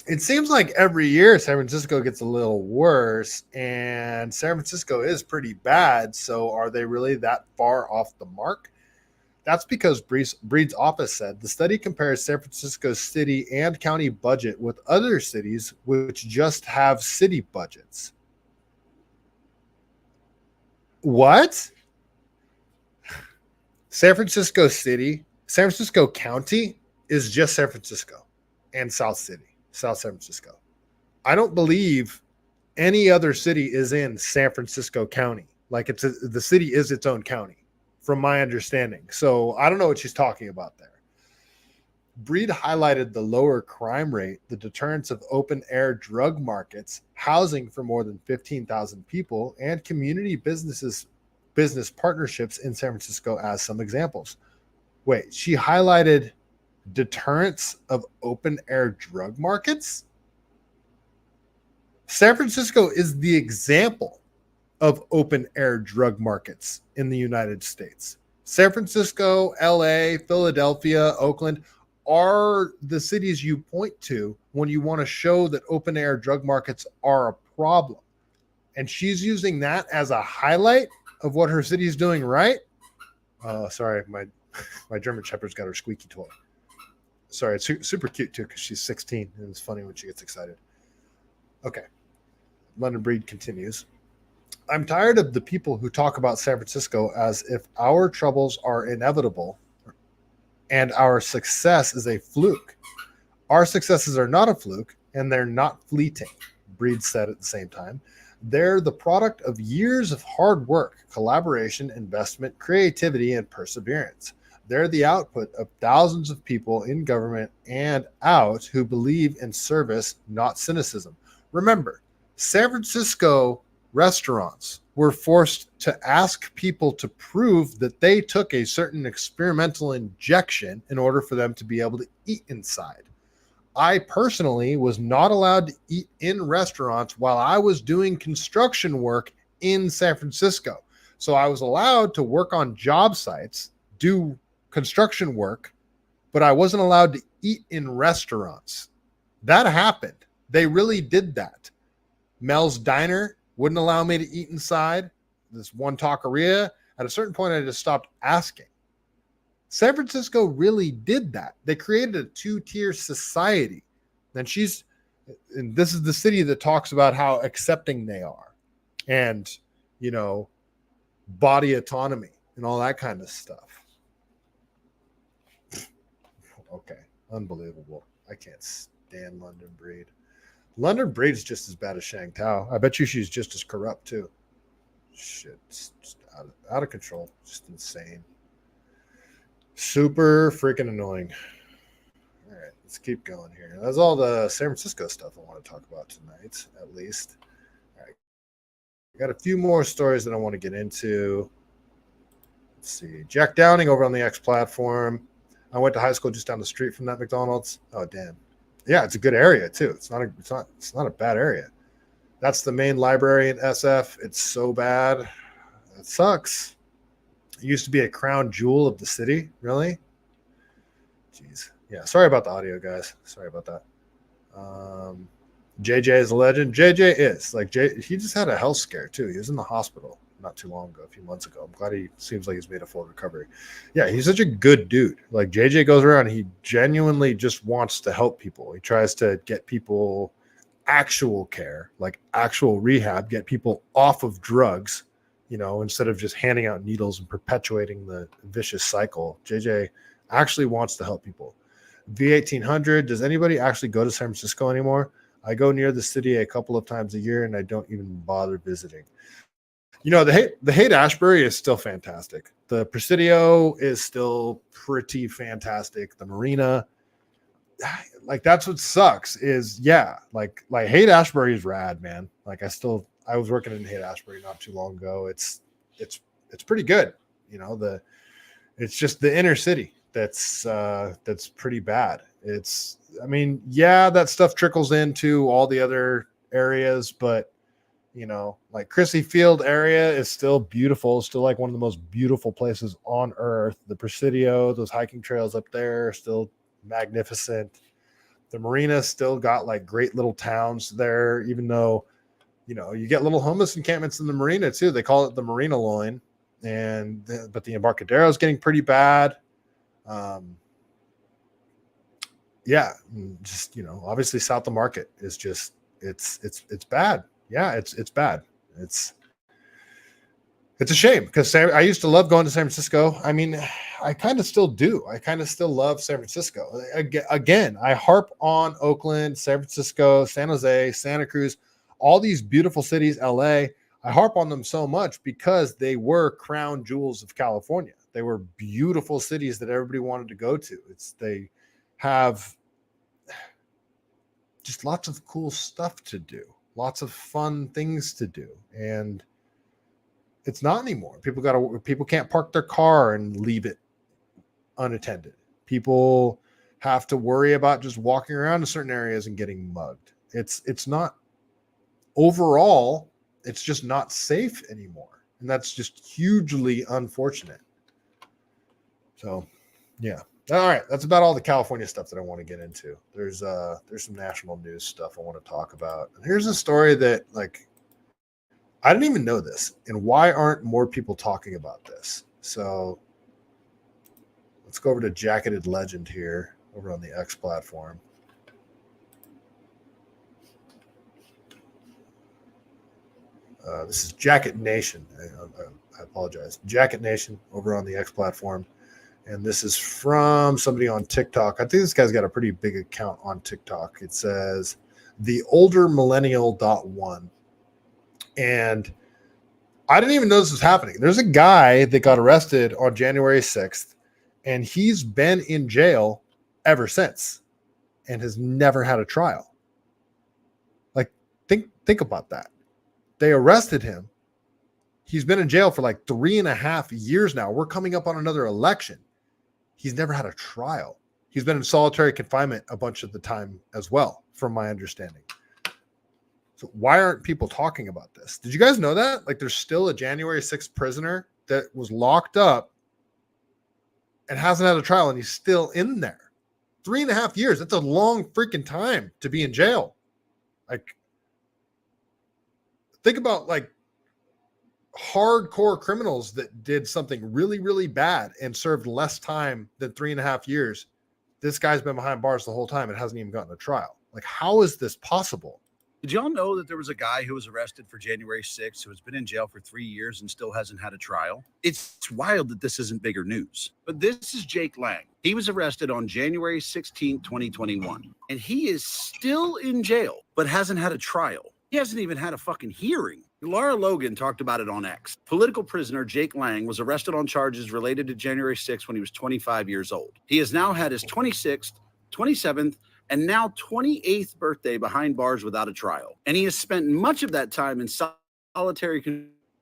it seems like every year San Francisco gets a little worse, and San Francisco is pretty bad. So are they really that far off the mark? That's because Breed's office said the study compares San Francisco's city and county budget with other cities which just have city budgets. What? San Francisco County is just San Francisco and South San Francisco. I don't believe any other city is in San Francisco County. Like the city is its own county, from my understanding. So I don't know what she's talking about there. Breed highlighted the lower crime rate, the deterrence of open-air drug markets, housing for more than 15,000 people, and community business partnerships in San Francisco as some examples. Wait, she highlighted deterrence of open-air drug markets? San Francisco is the example of open-air drug markets in the United States. San Francisco, LA, Philadelphia, Oakland are the cities you point to when you want to show that open-air drug markets are a problem. And she's using that as a highlight of what her city is doing right. Sorry, my German Shepherd's got her squeaky toy. Sorry, it's super cute too because she's 16 and it's funny when she gets excited. Okay, London Breed continues. I'm tired of the people who talk about San Francisco as if our troubles are inevitable and our success is a fluke. Our successes are not a fluke and they're not fleeting, Breed said at the same time. They're the product of years of hard work, collaboration, investment, creativity, and perseverance. They're the output of thousands of people in government and out who believe in service, not cynicism. Remember, San Francisco restaurants were forced to ask people to prove that they took a certain experimental injection in order for them to be able to eat inside. I personally was not allowed to eat in restaurants while I was doing construction work in San Francisco. So I was allowed to work on job sites, do construction work, but I wasn't allowed to eat in restaurants. That happened. They really did that. Mel's Diner wouldn't allow me to eat inside. This one taqueria, at a certain point, I just stopped asking. San Francisco really did that. They created a two-tier society. And this is the city that talks about how accepting they are and, body autonomy and all that kind of stuff. Okay, unbelievable. I can't stand London Breed. London Breed's just as bad as Sheng Tao. I bet you she's just as corrupt too. Shit, it's just out of control. Just insane. Super freaking annoying. All right, let's keep going here. That's all the San Francisco stuff I want to talk about tonight, at least. All right, I got a few more stories that I want to get into. Let's see. Jack Downing over on the X platform. I went to high school just down the street from that McDonald's. Oh, damn. Yeah, it's a good area too. It's not a bad area. That's the main library in SF. It's so bad. It sucks. It used to be a crown jewel of the city. Really? Jeez. Yeah. Sorry about the audio, guys. Sorry about that. JJ is a legend. JJ is he just had a health scare too. He was in the hospital not too long ago, a few months ago. I'm glad he seems like he's made a full recovery. Yeah, he's such a good dude. Like JJ goes around, he genuinely just wants to help people. He tries to get people actual care, like actual rehab, get people off of drugs, instead of just handing out needles and perpetuating the vicious cycle. JJ actually wants to help people. V1800, does anybody actually go to San Francisco anymore? I go near the city a couple of times a year and I don't even bother visiting. The Haight-Ashbury is still fantastic. The Presidio is still pretty fantastic. The Marina, that's what sucks is, Haight-Ashbury is rad, man. I was working in Haight-Ashbury not too long ago. It's pretty good. It's just the inner city that's pretty bad. That stuff trickles into all the other areas, but Crissy Field area is still beautiful. It's still like one of the most beautiful places on earth. The Presidio, those hiking trails up there are still magnificent. The Marina still got great little towns there, even though, you get little homeless encampments in the Marina too. They call it the Marina Loin. But the Embarcadero is getting pretty bad. Obviously South of Market is just, it's bad. Yeah, it's bad. It's a shame because I used to love going to San Francisco. I kind of still do. I kind of still love San Francisco. Again, I harp on Oakland, San Francisco, San Jose, Santa Cruz, all these beautiful cities, LA. I harp on them so much because they were crown jewels of California. They were beautiful cities that everybody wanted to go to. They have just lots of cool stuff to do. Lots of fun things to do, and it's not anymore. People can't park their car and leave it unattended. People have to worry about just walking around in certain areas and getting mugged. It's not overall. It's just not safe anymore, and that's just hugely unfortunate. So, yeah. All right, that's about all the California stuff that I want to get into. There's some national news stuff I want to talk about. And here's a story that I didn't even know this, and why aren't more people talking about this? So let's go over to Jacketed Legend here over on the X platform. This is Jacket Nation. I apologize. Jacket Nation over on the X platform. And this is from somebody on TikTok. I think this guy's got a pretty big account on TikTok. It says the older millennial.1. And I didn't even know this was happening. There's a guy that got arrested on January 6th And he's been in jail ever since and has never had a trial. Like, think about that. They arrested him. He's been in jail for like 3.5 years now. We're coming up on another election. He's never had a trial. He's been in solitary confinement a bunch of the time as well, from my understanding. So why aren't people talking about this? Did you guys know that? Like, there's still a January 6th prisoner that was locked up and hasn't had a trial, and he's still in there. 3.5 years. That's a long freaking time to be in jail. Like, think about like hardcore criminals that did something really, really bad and served less time than 3.5 years. This guy's been behind bars the whole time and hasn't even gotten a trial. Like, how is this possible? Did y'all know that there was a guy who was arrested for January 6th who has been in jail for 3 years and still hasn't had a trial? It's wild that this isn't bigger news. But this is Jake Lang. He was arrested on January 16, 2021, and he is still in jail, but hasn't had a trial. He hasn't even had a fucking hearing. Laura Logan talked about it on X. Political prisoner Jake Lang was arrested on charges related to January 6th when he was 25 years old. He has now had his 26th, 27th, and now 28th birthday behind bars without a trial. And he has spent much of that time in solitary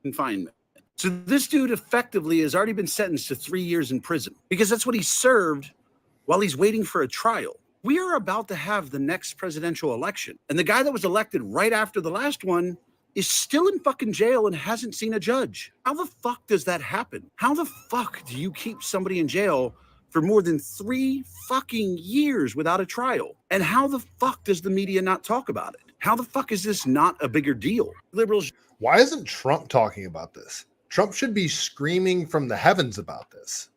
confinement. So this dude effectively has already been sentenced to 3 years in prison because that's what he served while he's waiting for a trial. We are about to have the next presidential election. And the guy that was elected right after the last one is still in fucking jail and hasn't seen a judge. How the fuck does that happen? How the fuck do you keep somebody in jail for more than 3 fucking years without a trial? And how the fuck does the media not talk about it? How the fuck is this not a bigger deal? Liberals. Why isn't Trump talking about this? Trump should be screaming from the heavens about this.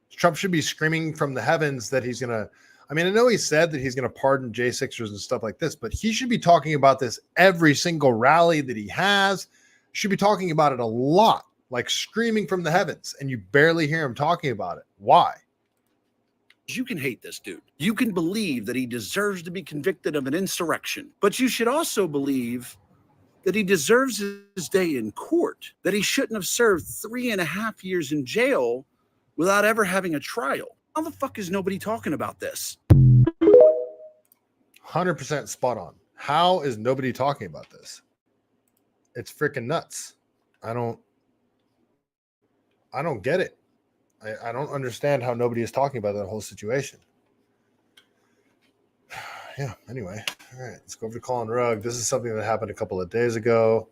Trump should be screaming from the heavens that he's going to, I mean, I know he said that he's going to pardon J6ers and stuff like this, but he should be talking about this every single rally that he has. Should be talking about it a lot, like screaming from the heavens, and you barely hear him talking about it. Why? You can hate this dude. You can believe that he deserves to be convicted of an insurrection, but you should also believe that he deserves his day in court, that he shouldn't have served 3.5 years in jail without ever having a trial. How the fuck is nobody talking about this? 100% spot on. How is nobody talking about this? It's freaking nuts. I don't get it. I don't understand how nobody is talking about that whole situation. Yeah, anyway. All right, let's go over to Colin Rugg. This is something that happened a couple of days ago.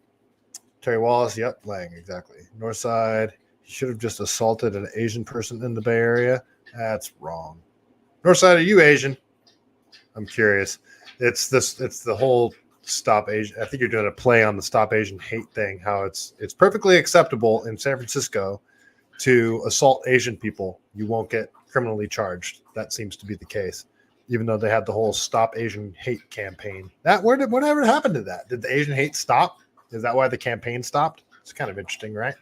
Terry Wallace, yep, Lang, exactly. Northside, he should have just assaulted an Asian person in the Bay Area. That's wrong. Northside, are you Asian? I'm curious. It's the whole Stop Asian. I think you're doing a play on the Stop Asian Hate thing, how it's perfectly acceptable in San Francisco to assault Asian people. You won't get criminally charged. That seems to be the case, even though they had the whole Stop Asian Hate campaign. Whatever happened to that? Did the Asian hate stop? Is that why the campaign stopped? It's kind of interesting, right?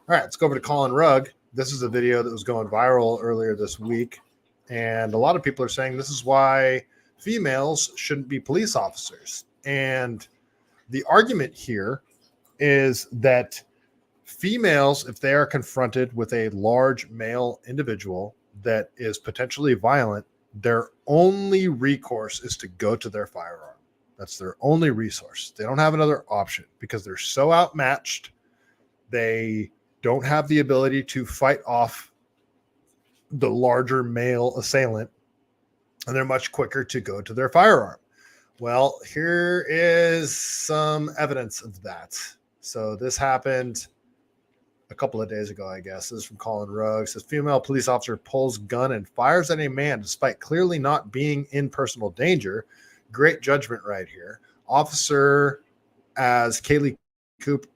All right, let's go over to Colin Rugg. This is a video that was going viral earlier this week, and a lot of people are saying this is why females shouldn't be police officers. And the argument here is that females, if they are confronted with a large male individual that is potentially violent, their only recourse is to go to their firearm. That's their only resource. They don't have another option because they're so outmatched. They don't have the ability to fight off the larger male assailant, and they're much quicker to go to their firearm. Well, here is some evidence of that. So this happened a couple of days ago, I guess. This is from Colin Rugg. It says, female police officer pulls gun and fires at a man despite clearly not being in personal danger. Great judgment right here. Officer as Kaylee Cooper,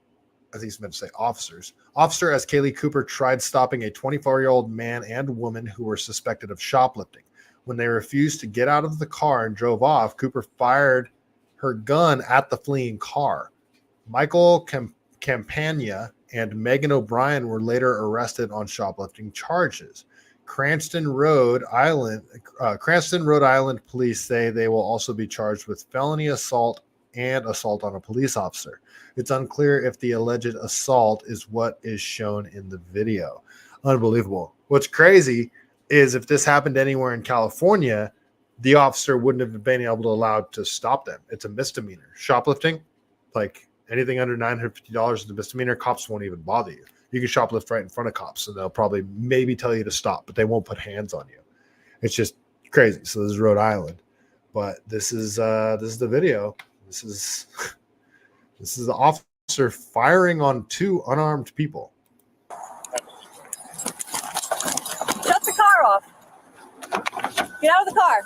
I think he's meant to say officers. Officer as Kaylee Cooper tried stopping a 24-year-old man and woman who were suspected of shoplifting. When they refused to get out of the car and drove off, Cooper fired her gun at the fleeing car. Michael Campagna and Megan O'Brien were later arrested on shoplifting charges. Cranston, Rhode Island police say they will also be charged with felony assault and assault on a police officer. It's unclear if the alleged assault is what is shown in the video. Unbelievable. What's crazy is if this happened anywhere in California, the officer wouldn't have been able to allow to stop them. It's a misdemeanor. Shoplifting, like anything under $950 is a misdemeanor. Cops won't even bother you. You can shoplift right in front of cops, and they'll probably maybe tell you to stop, but they won't put hands on you. It's just crazy. So this is Rhode Island, but this is the video. This is the officer firing on two unarmed people. Shut the car off. Get out of the car.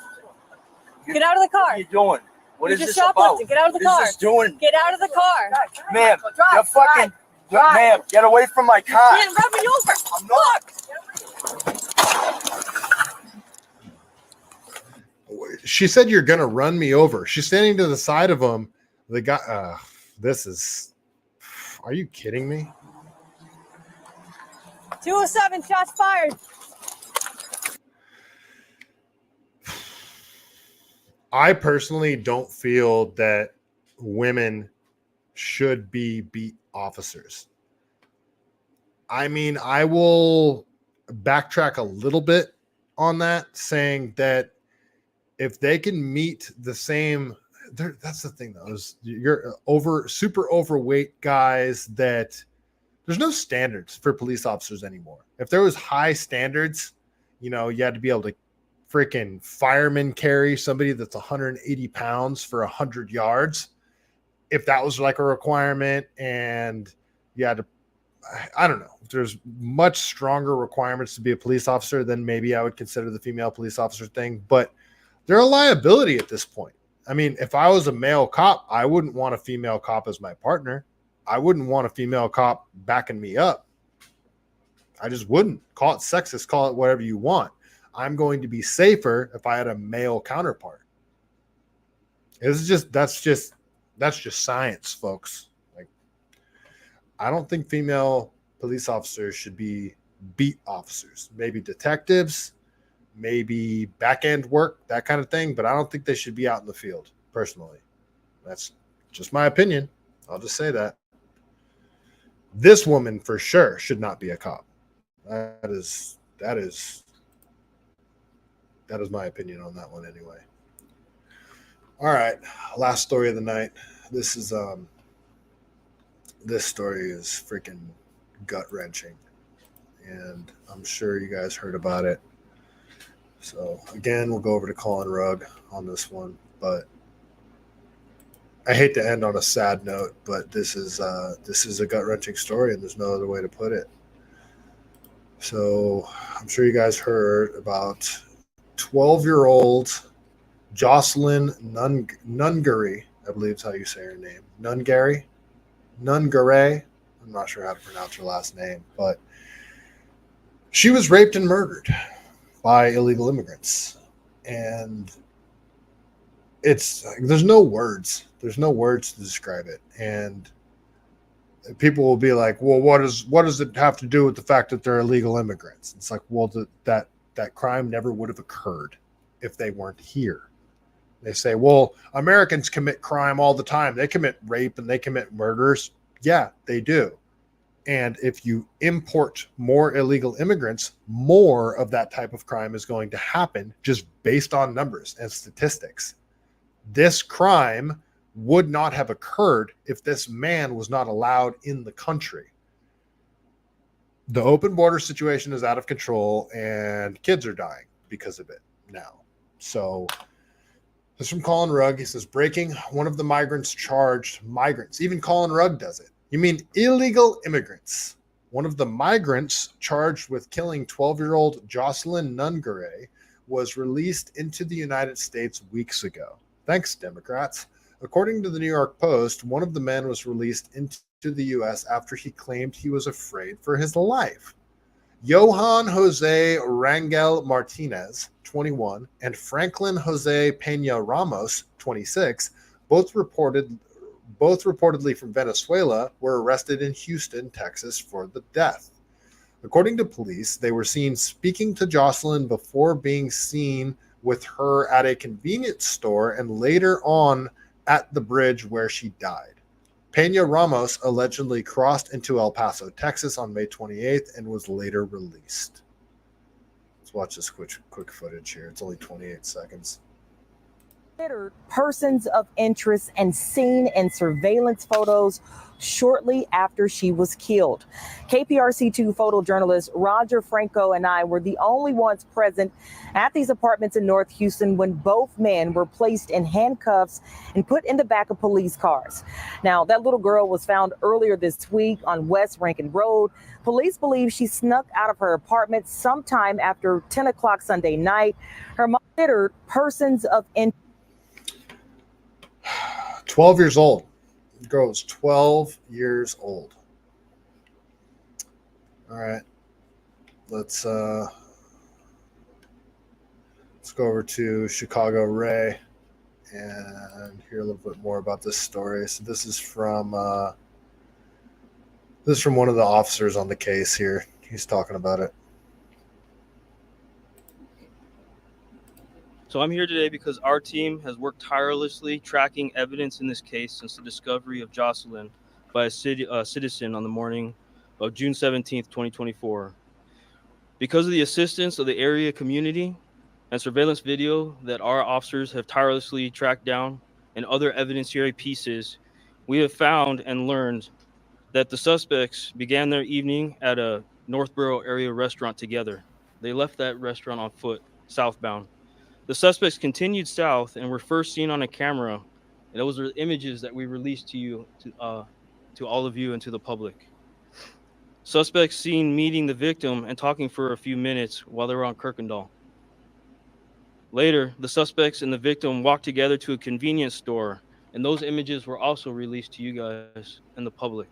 Get out of the car. What are you doing? What You're is just this about? shoplifting. Get out of the What car. is this doing? Get out of the car. Ma'am, Drive, you're fucking... drive. Ma'am, get away from my car. Man, run me over. I'm not. She said, "You're gonna run me over." She's standing to the side of him. The guy. This is. Are you kidding me? 207, shots fired. I personally don't feel that women should be beat officers. I mean, I will backtrack a little bit on that, saying that if they can meet the same, that's the thing though, is you're super overweight guys that there's no standards for police officers anymore. If there was high standards, you had to be able to freaking fireman carry somebody that's 180 pounds for 100 yards. If that was like a requirement, and you had to, I don't know, if there's much stronger requirements to be a police officer, then maybe I would consider the female police officer thing, but they're a liability at this point. I mean, if I was a male cop, I wouldn't want a female cop as my partner. I wouldn't want a female cop backing me up. I just wouldn't. Call it sexist, call it whatever you want. I'm going to be safer if I had a male counterpart. That's just science, folks. Like, I don't think female police officers should be beat officers. Maybe detectives, maybe back end work, that kind of thing, but I don't think they should be out in the field, personally. That's just my opinion. I'll just say that. This woman for sure should not be a cop. That is my opinion on that one anyway. All right, last story of the night. This story is freaking gut-wrenching, and I'm sure you guys heard about it. So again, we'll go over to Colin Rugg on this one, but I hate to end on a sad note, but this is a gut-wrenching story, and there's no other way to put it. So I'm sure you guys heard about 12-year-old Jocelyn Nungary, I believe is how you say her name. Nungary. I'm not sure how to pronounce her last name, but she was raped and murdered by illegal immigrants. And there's no words. There's no words to describe it. And people will be like, well, what does it have to do with the fact that they're illegal immigrants? It's like, well, that crime never would have occurred if they weren't here. They say, well, Americans commit crime all the time. They commit rape and they commit murders. Yeah, they do. And if you import more illegal immigrants, more of that type of crime is going to happen just based on numbers and statistics. This crime would not have occurred if this man was not allowed in the country. The open border situation is out of control and kids are dying because of it now. So this is from Colin Rugg. He says, breaking one of the migrants. Even Colin Rugg does it. You mean illegal immigrants. One of the migrants charged with killing 12-year-old Jocelyn Nungary was released into the United States weeks ago. Thanks, Democrats. According to the New York Post, one of the men was released into the U.S. after he claimed he was afraid for his life. Johan Jose Rangel Martinez, 21, and Franklin Jose Peña Ramos, 26, both reportedly from Venezuela, were arrested in Houston, Texas for the death. According to police, they were seen speaking to Jocelyn before being seen with her at a convenience store and later on at the bridge where she died. Peña Ramos allegedly crossed into El Paso, Texas on May 28th and was later released. watch this quick footage here. It's only 28 seconds. Considered persons of interest and seen in surveillance photos shortly after she was killed. KPRC2 photojournalist Roger Franco and I were the only ones present at these apartments in North Houston when both men were placed in handcuffs and put in the back of police cars. Now, that little girl was found earlier this week on West Rankin Road. Police believe she snuck out of her apartment sometime after 10 o'clock Sunday night. Her mom considered persons of interest. 12 years old. The girl was 12 years old. All right. Let's go over to Chicago Ray and hear a little bit more about this story. So this is from one of the officers on the case here. He's talking about it. So I'm here today because our team has worked tirelessly tracking evidence in this case since the discovery of Jocelyn by a citizen on the morning of June 17th, 2024. Because of the assistance of the area community and surveillance video that our officers have tirelessly tracked down and other evidentiary pieces, we have found and learned that the suspects began their evening at a Northborough area restaurant together. They left that restaurant on foot, southbound. The suspects continued south and were first seen on a camera, and those are images that we released to you, to all of you and to the public. Suspects seen meeting the victim and talking for a few minutes while they were on Kirkendall. Later, the suspects and the victim walked together to a convenience store, and those images were also released to you guys and the public.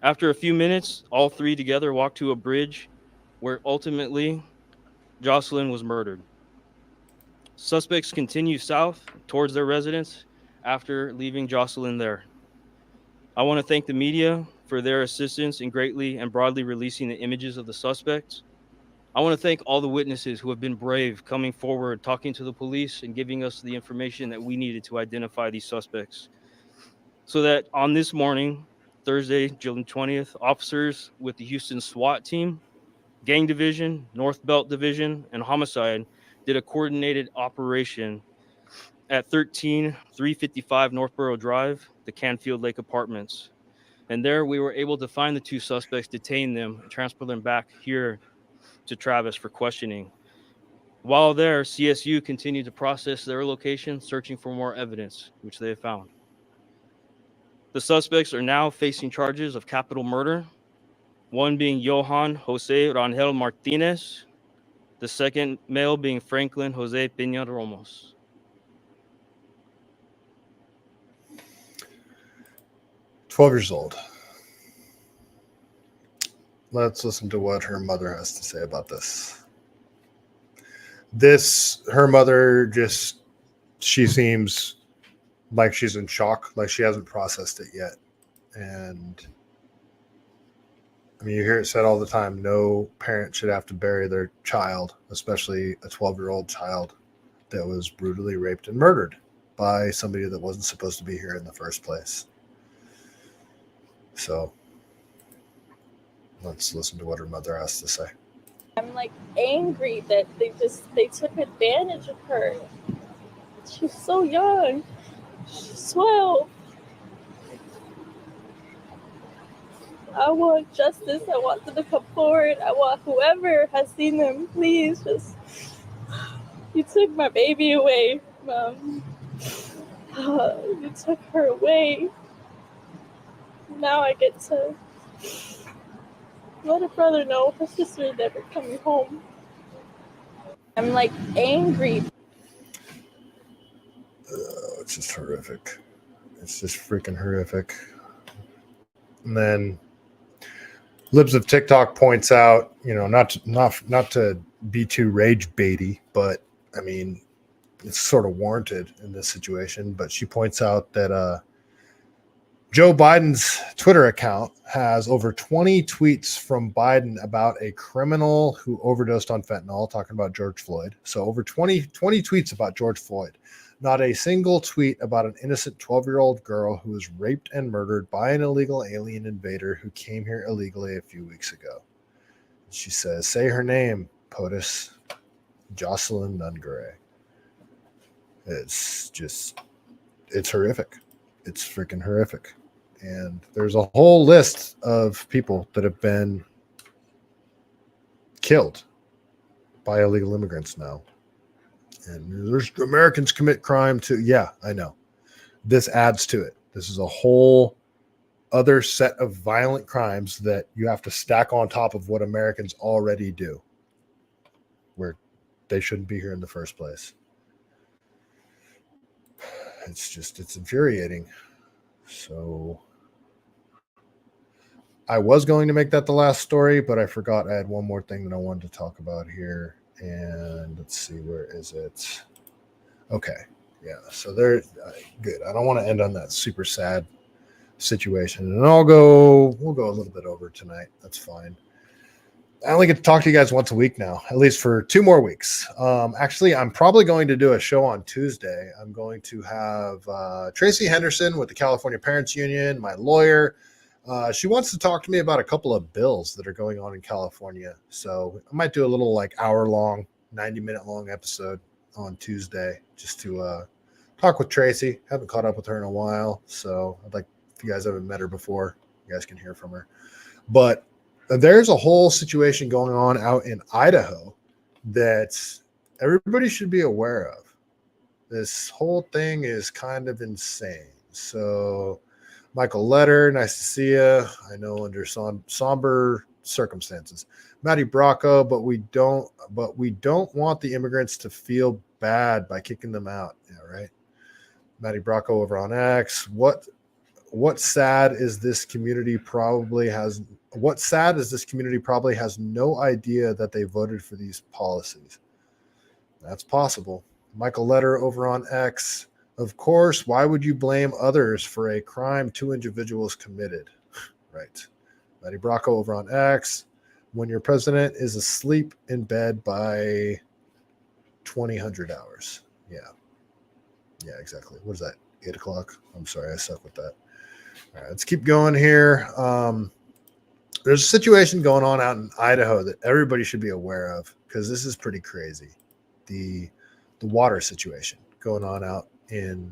After a few minutes, all three together walked to a bridge where ultimately Jocelyn was murdered. Suspects continue south towards their residence after leaving Jocelyn there. I want to thank the media for their assistance in greatly and broadly releasing the images of the suspects. I want to thank all the witnesses who have been brave, coming forward, talking to the police, and giving us the information that we needed to identify these suspects. So that on this morning, Thursday, June 20th, officers with the Houston SWAT team, Gang Division, North Belt Division, and Homicide did a coordinated operation at 13355 Northborough Drive, the Canfield Lake Apartments. And there we were able to find the two suspects, detain them, and transfer them back here to Travis for questioning. While there, CSU continued to process their location, searching for more evidence, which they have found. The suspects are now facing charges of capital murder, one being Johan Jose Rangel Martinez, the second male being Franklin Jose Peña Ramos. "12 years old." Let's listen to what her mother has to say about this. Her mother she seems like she's in shock, like she hasn't processed it yet. And I mean, you hear it said all the time, no parent should have to bury their child, especially a 12-year-old child that was brutally raped and murdered by somebody that wasn't supposed to be here in the first place. So let's listen to what her mother has to say. I'm like angry that they took advantage of her. She's so young. She's 12. I want justice. I want them to come forward. I want whoever has seen them, please just. You took my baby away, Mom. You took her away. Now I get to let her brother know her sister is never coming home. I'm like angry. It's just horrific. It's just freaking horrific. And then Libs of TikTok points out, not to be too rage baity, but I mean, it's sort of warranted in this situation. But she points out that Joe Biden's Twitter account has over 20 tweets from Biden about a criminal who overdosed on fentanyl, talking about George Floyd. So over 20 tweets about George Floyd. Not a single tweet about an innocent 12-year-old girl who was raped and murdered by an illegal alien invader who came here illegally a few weeks ago. She says, say her name. POTUS, Jocelyn Nungaray. It's horrific. It's freaking horrific. And there's a whole list of people that have been killed by illegal immigrants now. And there's Americans commit crime too. Yeah, I know. This adds to it. This is a whole other set of violent crimes that you have to stack on top of what Americans already do, where they shouldn't be here in the first place. It's infuriating. So I was going to make that the last story, but I forgot I had one more thing that I wanted to talk about here. And let's see, where is it? Okay. Yeah. So there, good. I don't want to end on that super sad situation. And we'll go a little bit over tonight. That's fine. I only get to talk to you guys once a week now, at least for 2 more weeks. Actually, I'm probably going to do a show on Tuesday. I'm going to have Tracy Henderson with the California Parents Union, my lawyer. She wants to talk to me about a couple of bills that are going on in California. So I might do a little like hour-long, 90-minute long episode on Tuesday just to talk with Tracy. Haven't caught up with her in a while. So I'd like, if you guys haven't met her before, you guys can hear from her. But there's a whole situation going on out in Idaho that everybody should be aware of. This whole thing is kind of insane. So Michael Letter, nice to see you. I know under somber circumstances. Matty Bracco, but we don't want the immigrants to feel bad by kicking them out. Yeah, right. Matty Bracco over on X. What's sad is this community probably has no idea that they voted for these policies. That's possible. Michael Letter over on X. Of course, why would you blame others for a crime 2 individuals committed? Right. Matty Bracco over on X. When your president is asleep in bed by 2000 hours. Yeah. Yeah, exactly. What is that? 8 o'clock? I'm sorry, I suck with that. All right, let's keep going here. There's a situation going on out in Idaho that everybody should be aware of because this is pretty crazy. The water situation going on out in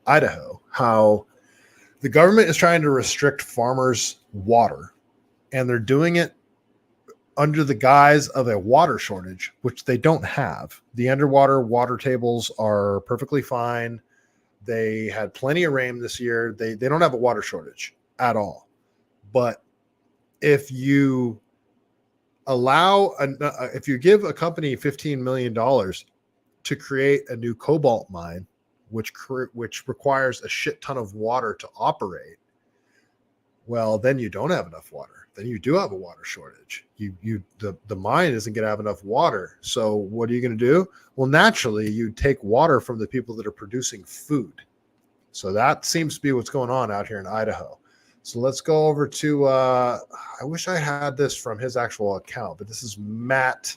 Idaho, how the government is trying to restrict farmers' water, and they're doing it under the guise of a water shortage, which they don't have. The underwater water tables are perfectly fine. They had plenty of rain this year. They don't have a water shortage at all. But if you if you give a company $15 million to create a new cobalt mine, which requires a shit ton of water to operate, well, then you don't have enough water. Then you do have a water shortage. The mine isn't going to have enough water. So what are you going to do? Well, naturally, you take water from the people that are producing food. So that seems to be what's going on out here in Idaho. So let's go over to, I wish I had this from his actual account, but this is Matt.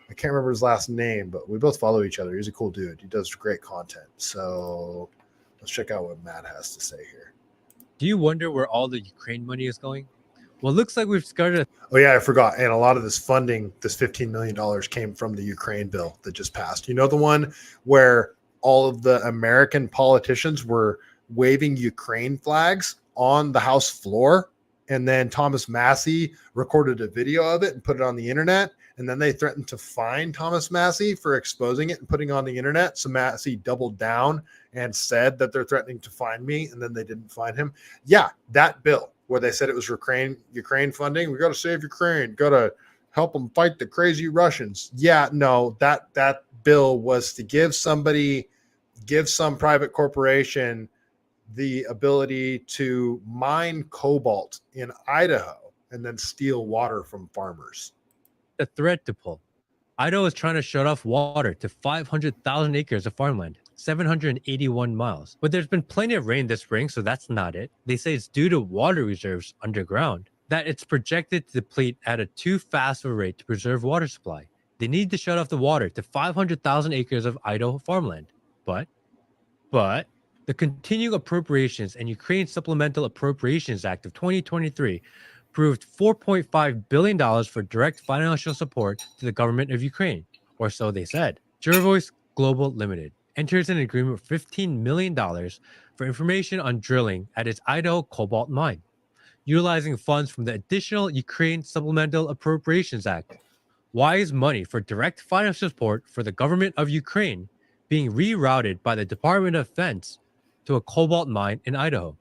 I can't remember his last name, but we both follow each other. He's a cool dude. He does great content. So let's check out what Matt has to say here. Do you wonder where all the Ukraine money is going? Well, it looks like we've started. Oh, yeah, I forgot. And a lot of this funding, this $15 million came from the Ukraine bill that just passed. You know, the one where all of the American politicians were waving Ukraine flags on the House floor. And then Thomas Massey recorded a video of it and put it on the internet. And then they threatened to fine Thomas Massey for exposing it and putting it on the internet. So Massey doubled down and said that they're threatening to fine me. And then they didn't fine him. Yeah, that bill where they said it was Ukraine funding. We got to save Ukraine. Got to help them fight the crazy Russians. Yeah, no, that bill was to give some private corporation the ability to mine cobalt in Idaho and then steal water from farmers. A thread to pull. Idaho is trying to shut off water to 500,000 acres of farmland, 781 miles. But there's been plenty of rain this spring, so that's not it. They say it's due to water reserves underground, that it's projected to deplete at a too fast of a rate to preserve water supply. They need to shut off the water to 500,000 acres of Idaho farmland. But the Continuing Appropriations and Ukraine Supplemental Appropriations Act of 2023 approved $4.5 billion for direct financial support to the government of Ukraine, or so they said. Jervois Global Limited enters an agreement for $15 million for information on drilling at its Idaho cobalt mine, utilizing funds from the additional Ukraine Supplemental Appropriations Act. Why is money for direct financial support for the government of Ukraine being rerouted by the Department of Defense to a cobalt mine in Idaho?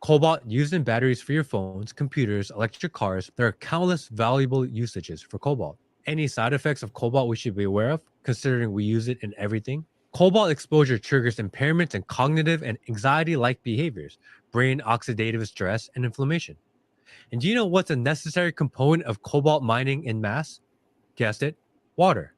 Cobalt used in batteries for your phones, computers, electric cars. There are countless valuable usages for cobalt. Any side effects of cobalt we should be aware of, considering we use it in everything? Cobalt exposure triggers impairments in cognitive and anxiety-like behaviors, brain oxidative stress, and inflammation. And do you know what's a necessary component of cobalt mining in mass? Guessed it, water.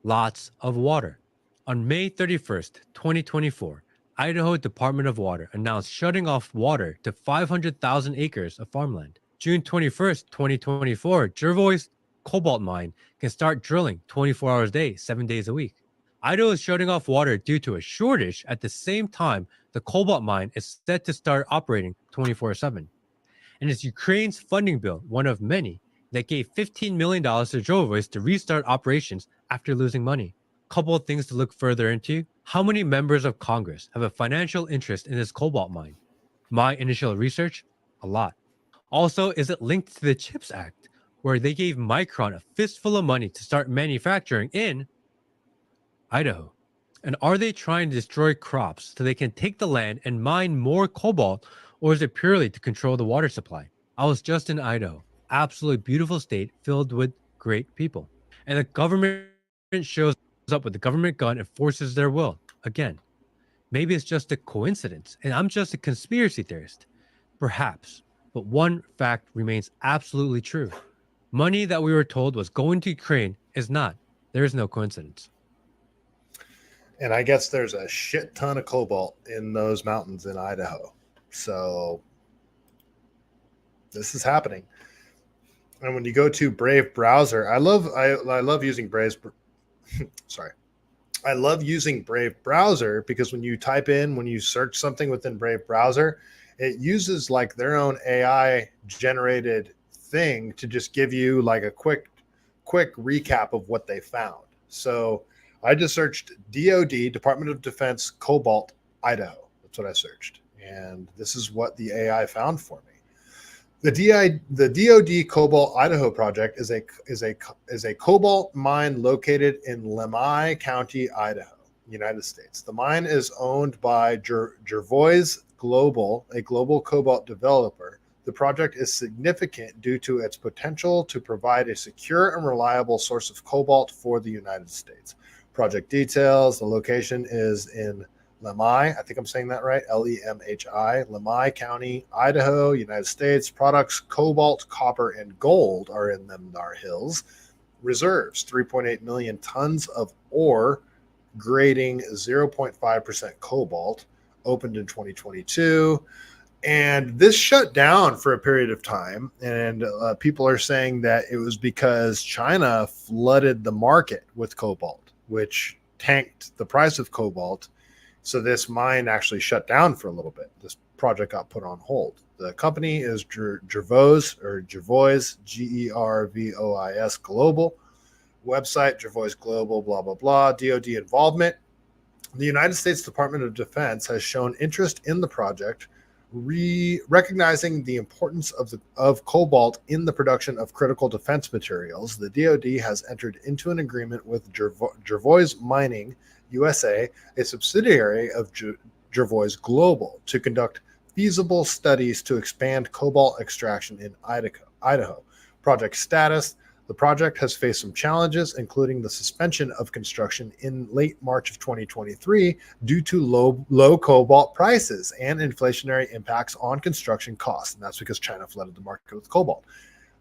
Lots of water. On May 31st, 2024, Idaho Department of Water announced shutting off water to 500,000 acres of farmland. June 21st, 2024, Jervois cobalt mine can start drilling 24 hours a day, 7 days a week. Idaho is shutting off water due to a shortage at the same time the cobalt mine is set to start operating 24/7. And it's Ukraine's funding bill, one of many, that gave $15 million to Jervois to restart operations after losing money. Couple of things to look further into. How many members of Congress have a financial interest in this cobalt mine? My initial research, a lot. Also, is it linked to the CHIPS Act, where they gave Micron a fistful of money to start manufacturing in Idaho? And are they trying to destroy crops so they can take the land and mine more cobalt, or is it purely to control the water supply? I was just in Idaho, absolutely beautiful state filled with great people. And the government shows up with the government gun and forces their will. Again, maybe it's just a coincidence and I'm just a conspiracy theorist. Perhaps. But one fact remains absolutely true. Money that we were told was going to Ukraine is not. There is no coincidence. And I guess there's a shit ton of cobalt in those mountains in Idaho. So this is happening. And when you go to Brave browser, I love using Brave's sorry. I love using Brave browser because when you search something within Brave browser, it uses like their own AI generated thing to just give you like a quick recap of what they found. So I just searched DOD, Department of Defense, Cobalt, Idaho. That's what I searched. And this is what the AI found for me. The DOD Cobalt Idaho project is a cobalt mine located in Lemhi County, Idaho, United States. The mine is owned by Jervois Global, a global cobalt developer. The project is significant due to its potential to provide a secure and reliable source of cobalt for the United States. Project details: the location is in Lemhi, I think I'm saying that right, Lemhi, Lemhi County, Idaho, United States. Products: cobalt, copper, and gold are in the Nar Hills. Reserves: 3.8 million tons of ore, grading 0.5% cobalt, opened in 2022. And this shut down for a period of time. And people are saying that it was because China flooded the market with cobalt, which tanked the price of cobalt. So this mine actually shut down for a little bit. This project got put on hold. The company is Jervois, Gervois Global. Website, Jervois Global, blah, blah, blah. DOD involvement. The United States Department of Defense has shown interest in the project, recognizing the importance of cobalt in the production of critical defense materials. The DoD has entered into an agreement with Jervois Mining USA, a subsidiary of Jervois Global, to conduct feasible studies to expand cobalt extraction in Idaho. Project status: the project has faced some challenges, including the suspension of construction in late March of 2023 due to low cobalt prices and inflationary impacts on construction costs. And that's because China flooded the market with cobalt.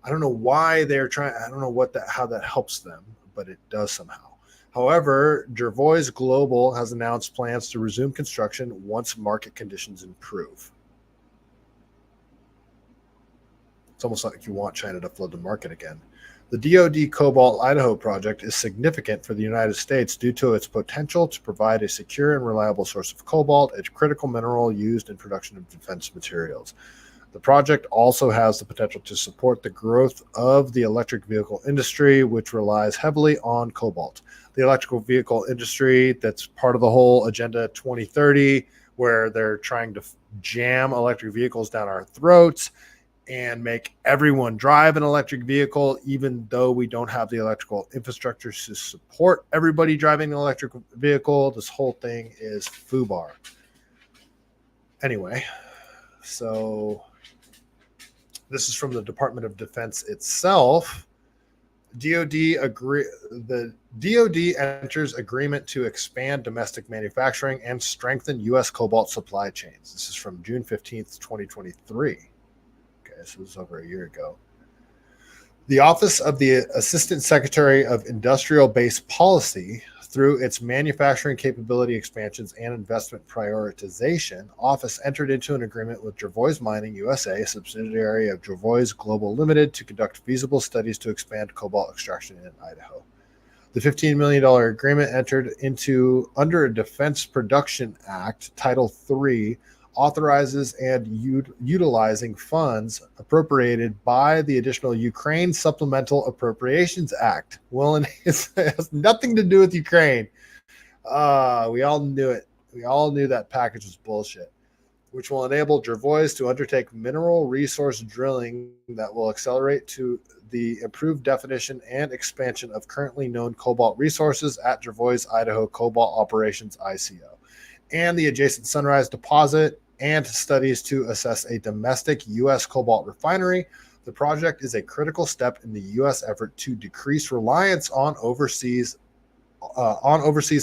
I don't know why they're trying, I don't know how that helps them, but it does somehow. However, Jervois Global has announced plans to resume construction once market conditions improve. It's almost like you want China to flood the market again. The DoD Cobalt Idaho project is significant for the United States due to its potential to provide a secure and reliable source of cobalt, a critical mineral used in production of defense materials. The project also has the potential to support the growth of the electric vehicle industry, which relies heavily on cobalt. The electrical vehicle industry, that's part of the whole Agenda 2030, where they're trying to jam electric vehicles down our throats and make everyone drive an electric vehicle, even though we don't have the electrical infrastructure to support everybody driving an electric vehicle. This whole thing is FUBAR. Anyway, so this is from the Department of Defense itself. The DoD enters agreement to expand domestic manufacturing and strengthen U.S. cobalt supply chains. This is from June 15th, 2023. Okay, so this is over a year ago. The Office of the Assistant Secretary of Industrial-Based Policy, through its manufacturing capability expansions and investment prioritization, Office entered into an agreement with Jervois Mining USA, a subsidiary of Jervois Global Limited, to conduct feasible studies to expand cobalt extraction in Idaho. The $15 million agreement entered into under a Defense Production Act, Title III, authorizes and utilizing funds appropriated by the additional Ukraine Supplemental Appropriations Act. Well, and it has nothing to do with Ukraine. We all knew it. We all knew that package was bullshit, which will enable Jervois to undertake mineral resource drilling that will accelerate to the improved definition and expansion of currently known cobalt resources at Jervois, Idaho Cobalt Operations ICO, and the adjacent Sunrise deposit, and studies to assess a domestic U.S. cobalt refinery. The project is a critical step in the U.S. effort to decrease reliance on overseas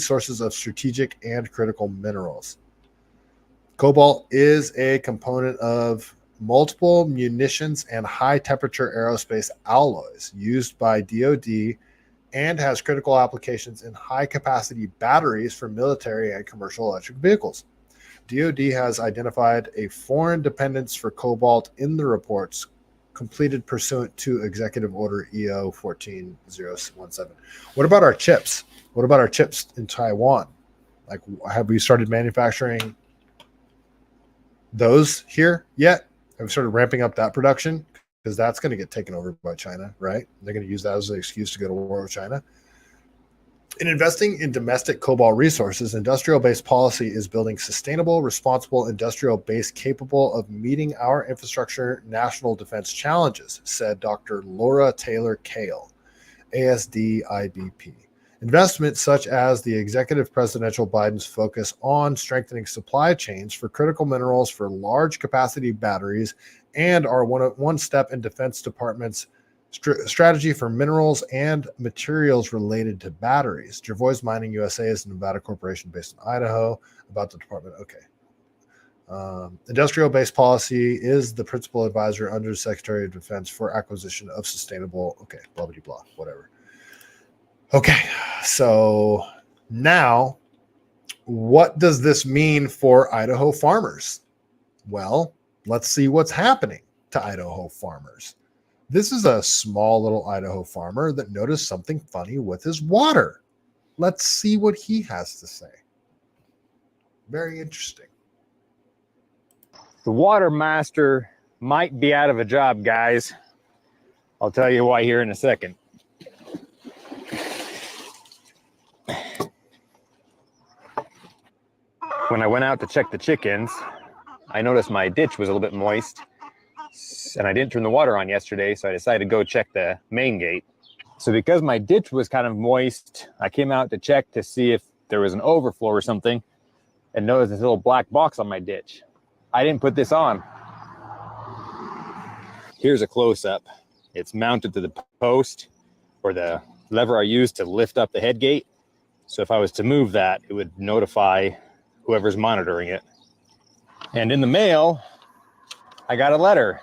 sources of strategic and critical minerals. Cobalt is a component of multiple munitions and high-temperature aerospace alloys used by DoD and has critical applications in high-capacity batteries for military and commercial electric vehicles. DoD has identified a foreign dependence for cobalt in the reports completed pursuant to Executive Order EO 14017. What about our chips? What about our chips in Taiwan? Like, have we started manufacturing those here yet? Have we started ramping up that production? Because that's going to get taken over by China, right? They're going to use that as an excuse to go to war with China. In investing in domestic cobalt resources, industrial-based policy is building sustainable, responsible industrial base capable of meeting our infrastructure national defense challenges, said Dr. Laura Taylor Kale, ASD IBP. Investments such as the executive presidential Biden's focus on strengthening supply chains for critical minerals for large capacity batteries and our one step in Defense Department's strategy for minerals and materials related to batteries. Jervois Mining USA is a Nevada corporation based in Idaho. About the department, okay. Industrial-based policy is the principal advisor under the Secretary of Defense for acquisition of sustainable, okay, blah, blah, blah, whatever. Okay, so now what does this mean for Idaho farmers? Well, let's see what's happening to Idaho farmers. This is a small little Idaho farmer that noticed something funny with his water. Let's see what he has to say. Very interesting. The water master might be out of a job, guys. I'll tell you why here in a second. When I went out to check the chickens, I noticed my ditch was a little bit moist. And I didn't turn the water on yesterday, so I decided to go check the main gate. So because my ditch was kind of moist, I came out to check to see if there was an overflow or something, and noticed this little black box on my ditch. I didn't put this on. Here's a close-up. It's mounted to the post, or the lever I used to lift up the head gate. So if I was to move that, it would notify whoever's monitoring it. And in the mail, I got a letter.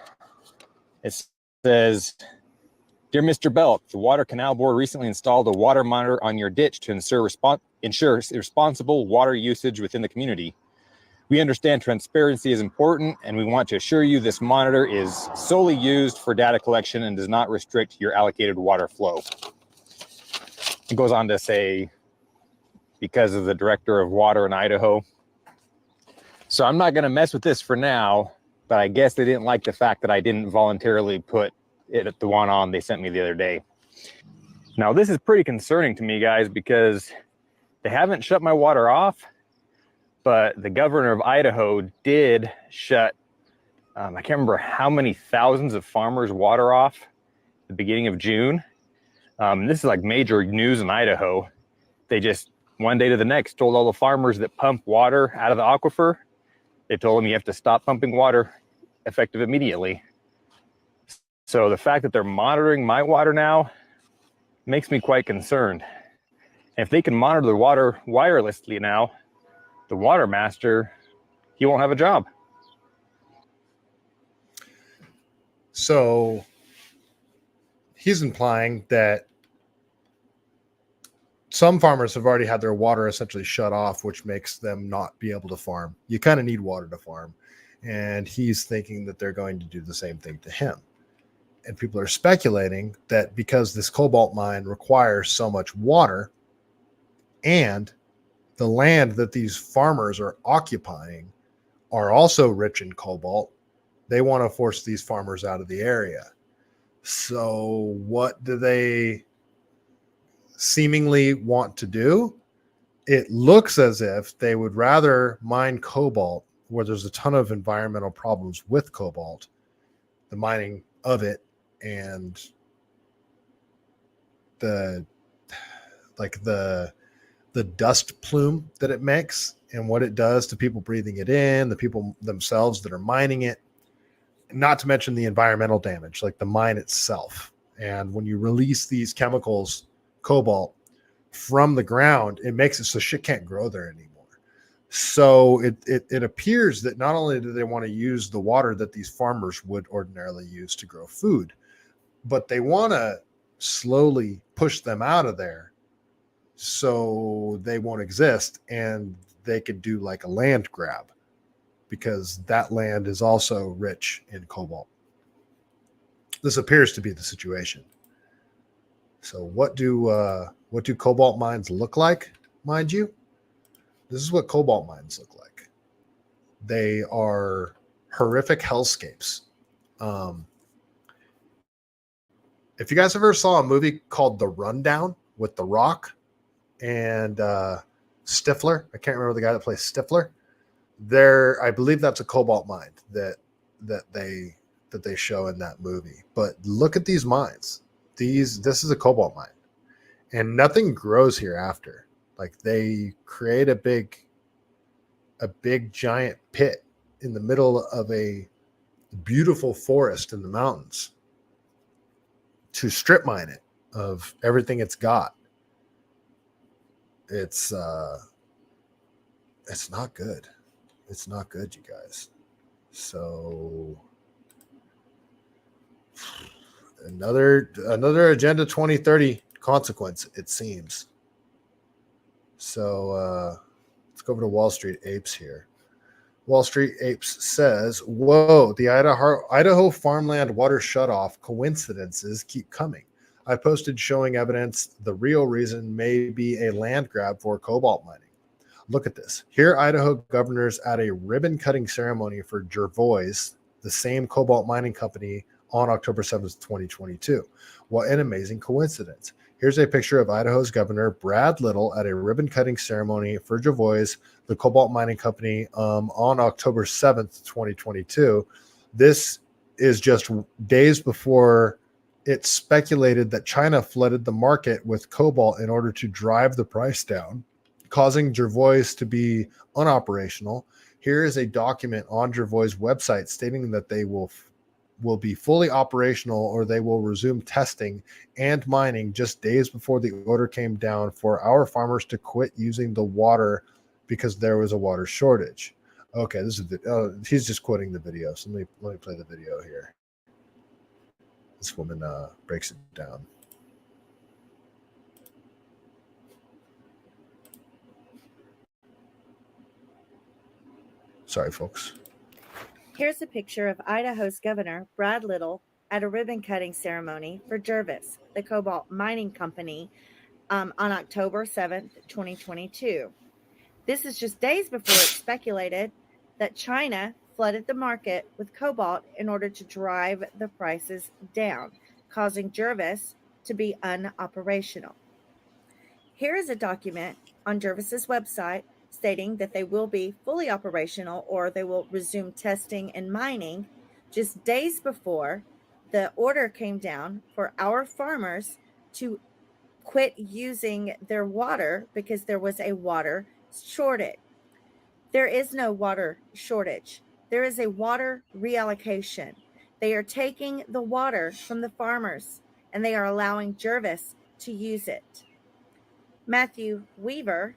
It says, "Dear Mr. Belk, the Water Canal Board recently installed a water monitor on your ditch to ensure responsible water usage within the community. We understand transparency is important, and we want to assure you this monitor is solely used for data collection and does not restrict your allocated water flow." It goes on to say, because of the director of water in Idaho. So I'm not going to mess with this for now. but I guess they didn't like the fact that I didn't voluntarily put it at the one on they sent me the other day. Now, this is pretty concerning to me, guys, because they haven't shut my water off, but the governor of Idaho did shut, I can't remember how many thousands of farmers' water off at the beginning of June. This is like major news in Idaho. They just, one day to the next, told all the farmers that pump water out of the aquifer, they told them you have to stop pumping water effective immediately. So the fact that they're monitoring my water now makes me quite concerned. And if they can monitor the water wirelessly now, the water master, he won't have a job. So he's implying that some farmers have already had their water essentially shut off, which makes them not be able to farm. You kind of need water to farm. And he's thinking that they're going to do the same thing to him. And people are speculating that because this cobalt mine requires so much water and the land that these farmers are occupying are also rich in cobalt, they want to force these farmers out of the area. So what do they seemingly want to do? It looks as if they would rather mine cobalt, where there's a ton of environmental problems with cobalt, the mining of it, and the dust plume that it makes and what it does to people breathing it in, the people themselves that are mining it, not to mention the environmental damage, like the mine itself. And when you release these chemicals, cobalt, from the ground, it makes it so shit can't grow there anymore. So it appears that not only do they want to use the water that these farmers would ordinarily use to grow food, but they want to slowly push them out of there so they won't exist, and they could do like a land grab because that land is also rich in cobalt. This appears to be the situation. So what do cobalt mines look like, mind you? This is what cobalt mines look like. They are horrific hellscapes. If you guys ever saw a movie called The Rundown with The Rock and Stifler, I can't remember the guy that plays Stifler. I believe that's a cobalt mine that they show in that movie. But look at these mines. This is a cobalt mine, and nothing grows here after. Like, they create a big giant pit in the middle of a beautiful forest in the mountains to strip mine it of everything it's got. It's not good. It's not good, you guys. So another Agenda 2030 consequence, it seems. So let's go over to Wall Street Apes here. Wall Street Apes says, whoa, the Idaho farmland water shutoff coincidences keep coming. I posted showing evidence the real reason may be a land grab for cobalt mining. Look at this. Here, Idaho governors at a ribbon-cutting ceremony for Jervois, the same cobalt mining company, on October 7th, 2022. What an amazing coincidence. Here's a picture of Idaho's governor, Brad Little, at a ribbon-cutting ceremony for Jervois, the cobalt mining company, on October 7th, 2022. This is just days before it's speculated that China flooded the market with cobalt in order to drive the price down, causing Jervois to be unoperational. Here is a document on Jervois' website stating that they will be fully operational, or they will resume testing and mining just days before the order came down for our farmers to quit using the water because there was a water shortage. Okay, this is he's just quoting the video. So let me play the video here. This woman breaks it down. Sorry, folks. Here's a picture of Idaho's governor, Brad Little, at a ribbon-cutting ceremony for Jervois, the cobalt mining company, on October 7th, 2022. This is just days before it's speculated that China flooded the market with cobalt in order to drive the prices down, causing Jervis to be unoperational. Here is a document on Jervis's website stating that they will be fully operational or they will resume testing and mining just days before the order came down for our farmers to quit using their water because there was a water shortage. There is no water shortage. There is a water reallocation. They are taking the water from the farmers and they are allowing Jervis to use it. Matthew Weaver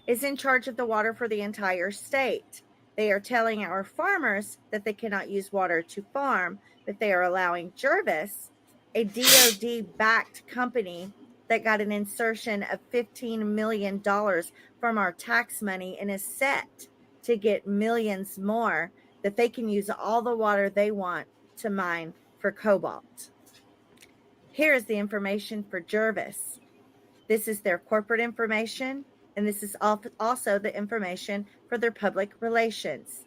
is in charge of the water for the entire state. They are telling our farmers that they cannot use water to farm, but they are allowing Jervis, a DOD-backed company that got an insertion of $15 million from our tax money and is set to get millions more, that they can use all the water they want to mine for cobalt. Here is the information for Jervis. This is their corporate information, and this is also the information for their public relations.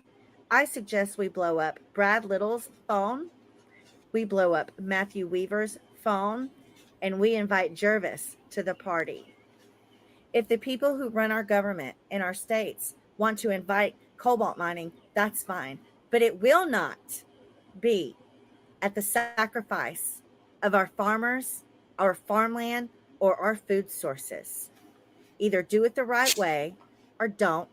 I suggest we blow up Brad Little's phone, we blow up Matthew Weaver's phone, and we invite Jervis to the party. If the people who run our government in our states want to invite cobalt mining, that's fine, but it will not be at the sacrifice of our farmers, our farmland, or our food sources. Either do it the right way or don't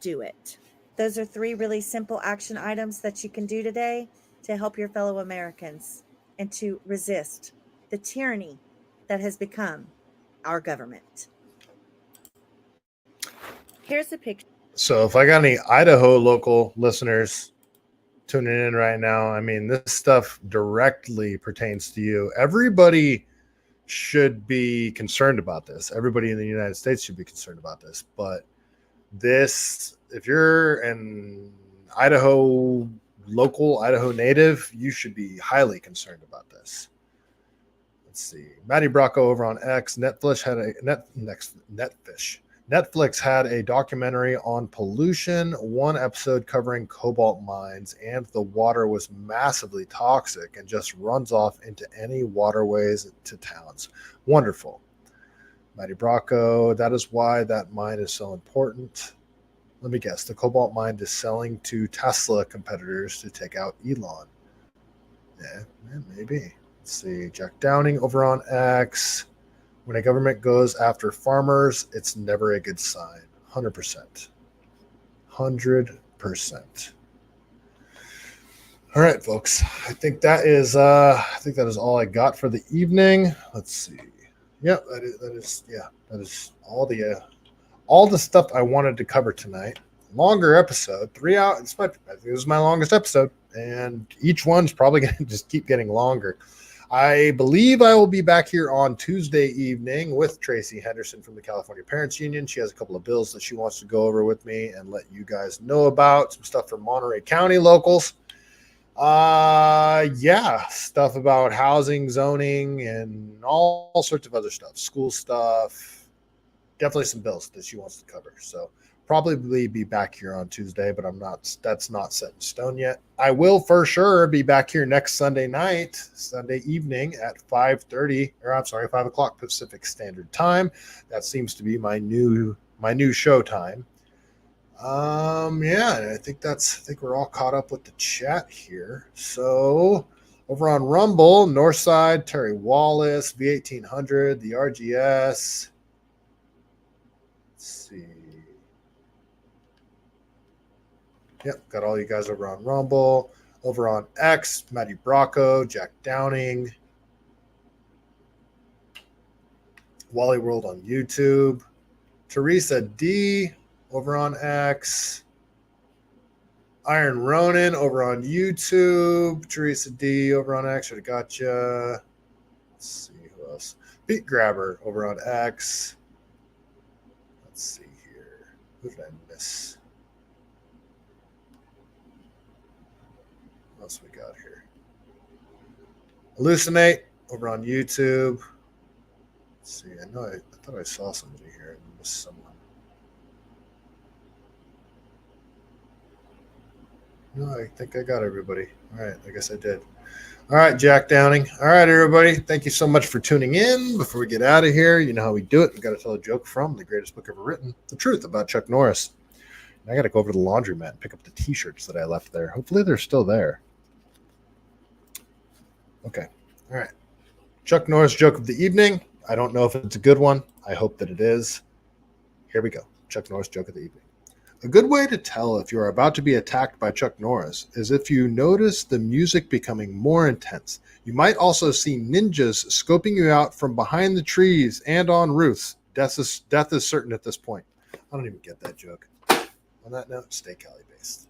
do it. Those are 3 really simple action items that you can do today to help your fellow Americans and to resist the tyranny that has become our government. Here's a picture. So if I got any Idaho local listeners tuning in right now, I mean, this stuff directly pertains to you. Everybody should be concerned about this. Everybody in the United States should be concerned about this. But this, if you're an Idaho local, Idaho native, you should be highly concerned about this. Let's see. Maddie Bracco over on X. Netflix had a documentary on pollution, one episode covering cobalt mines, and the water was massively toxic and just runs off into any waterways to towns. Wonderful. Maddie Bracco, that is why that mine is so important. Let me guess, the cobalt mine is selling to Tesla competitors to take out Elon. Yeah, maybe. Let's see. Jack Downing over on X. When a government goes after farmers, it's never a good sign. 100%. 100%. All right, folks. I think that is all I got for the evening. Let's see. Yeah, that is all the stuff I wanted to cover tonight. Longer episode, 3 hours. This is my longest episode, and each one's probably going to just keep getting longer. I believe I will be back here on Tuesday evening with Tracy Henderson from the California Parents Union. She has a couple of bills that she wants to go over with me and let you guys know about. Some stuff from Monterey County locals. Stuff about housing, zoning, and all sorts of other stuff. School stuff. Definitely some bills that she wants to cover. So probably be back here on Tuesday, but that's not set in stone yet. I will for sure be back here next Sunday evening at 5 o'clock Pacific Standard Time. That seems to be my new show time. I think we're all caught up with the chat here. So over on Rumble, Northside, Terry Wallace, V1800, the RGS. Let's see. Yep, got all you guys over on Rumble. Over on X, Maddie Bracco, Jack Downing, Wally World on YouTube, Teresa D over on X, Iron Ronin over on YouTube, Teresa D over on X. Should have got you. Let's see who else. Beat Grabber over on X. Let's see here. Who did I miss? What else we got here? Hallucinate over on YouTube. Let's see. I thought I saw somebody here. I missed someone. No, I think I got everybody. All right, I guess I did. All right, Jack Downing. All right, everybody. Thank you so much for tuning in. Before we get out of here, you know how we do it. We got to tell a joke from the greatest book ever written, The Truth About Chuck Norris. And I got to go over to the laundromat and pick up the T-shirts that I left there. Hopefully, they're still there. Okay. All right. Chuck Norris joke of the evening. I don't know if it's a good one. I hope that it is. Here we go. Chuck Norris joke of the evening. A good way to tell if you are about to be attacked by Chuck Norris is if you notice the music becoming more intense. You might also see ninjas scoping you out from behind the trees and on roofs. Death is certain at this point. I don't even get that joke. On that note, stay CaliBased.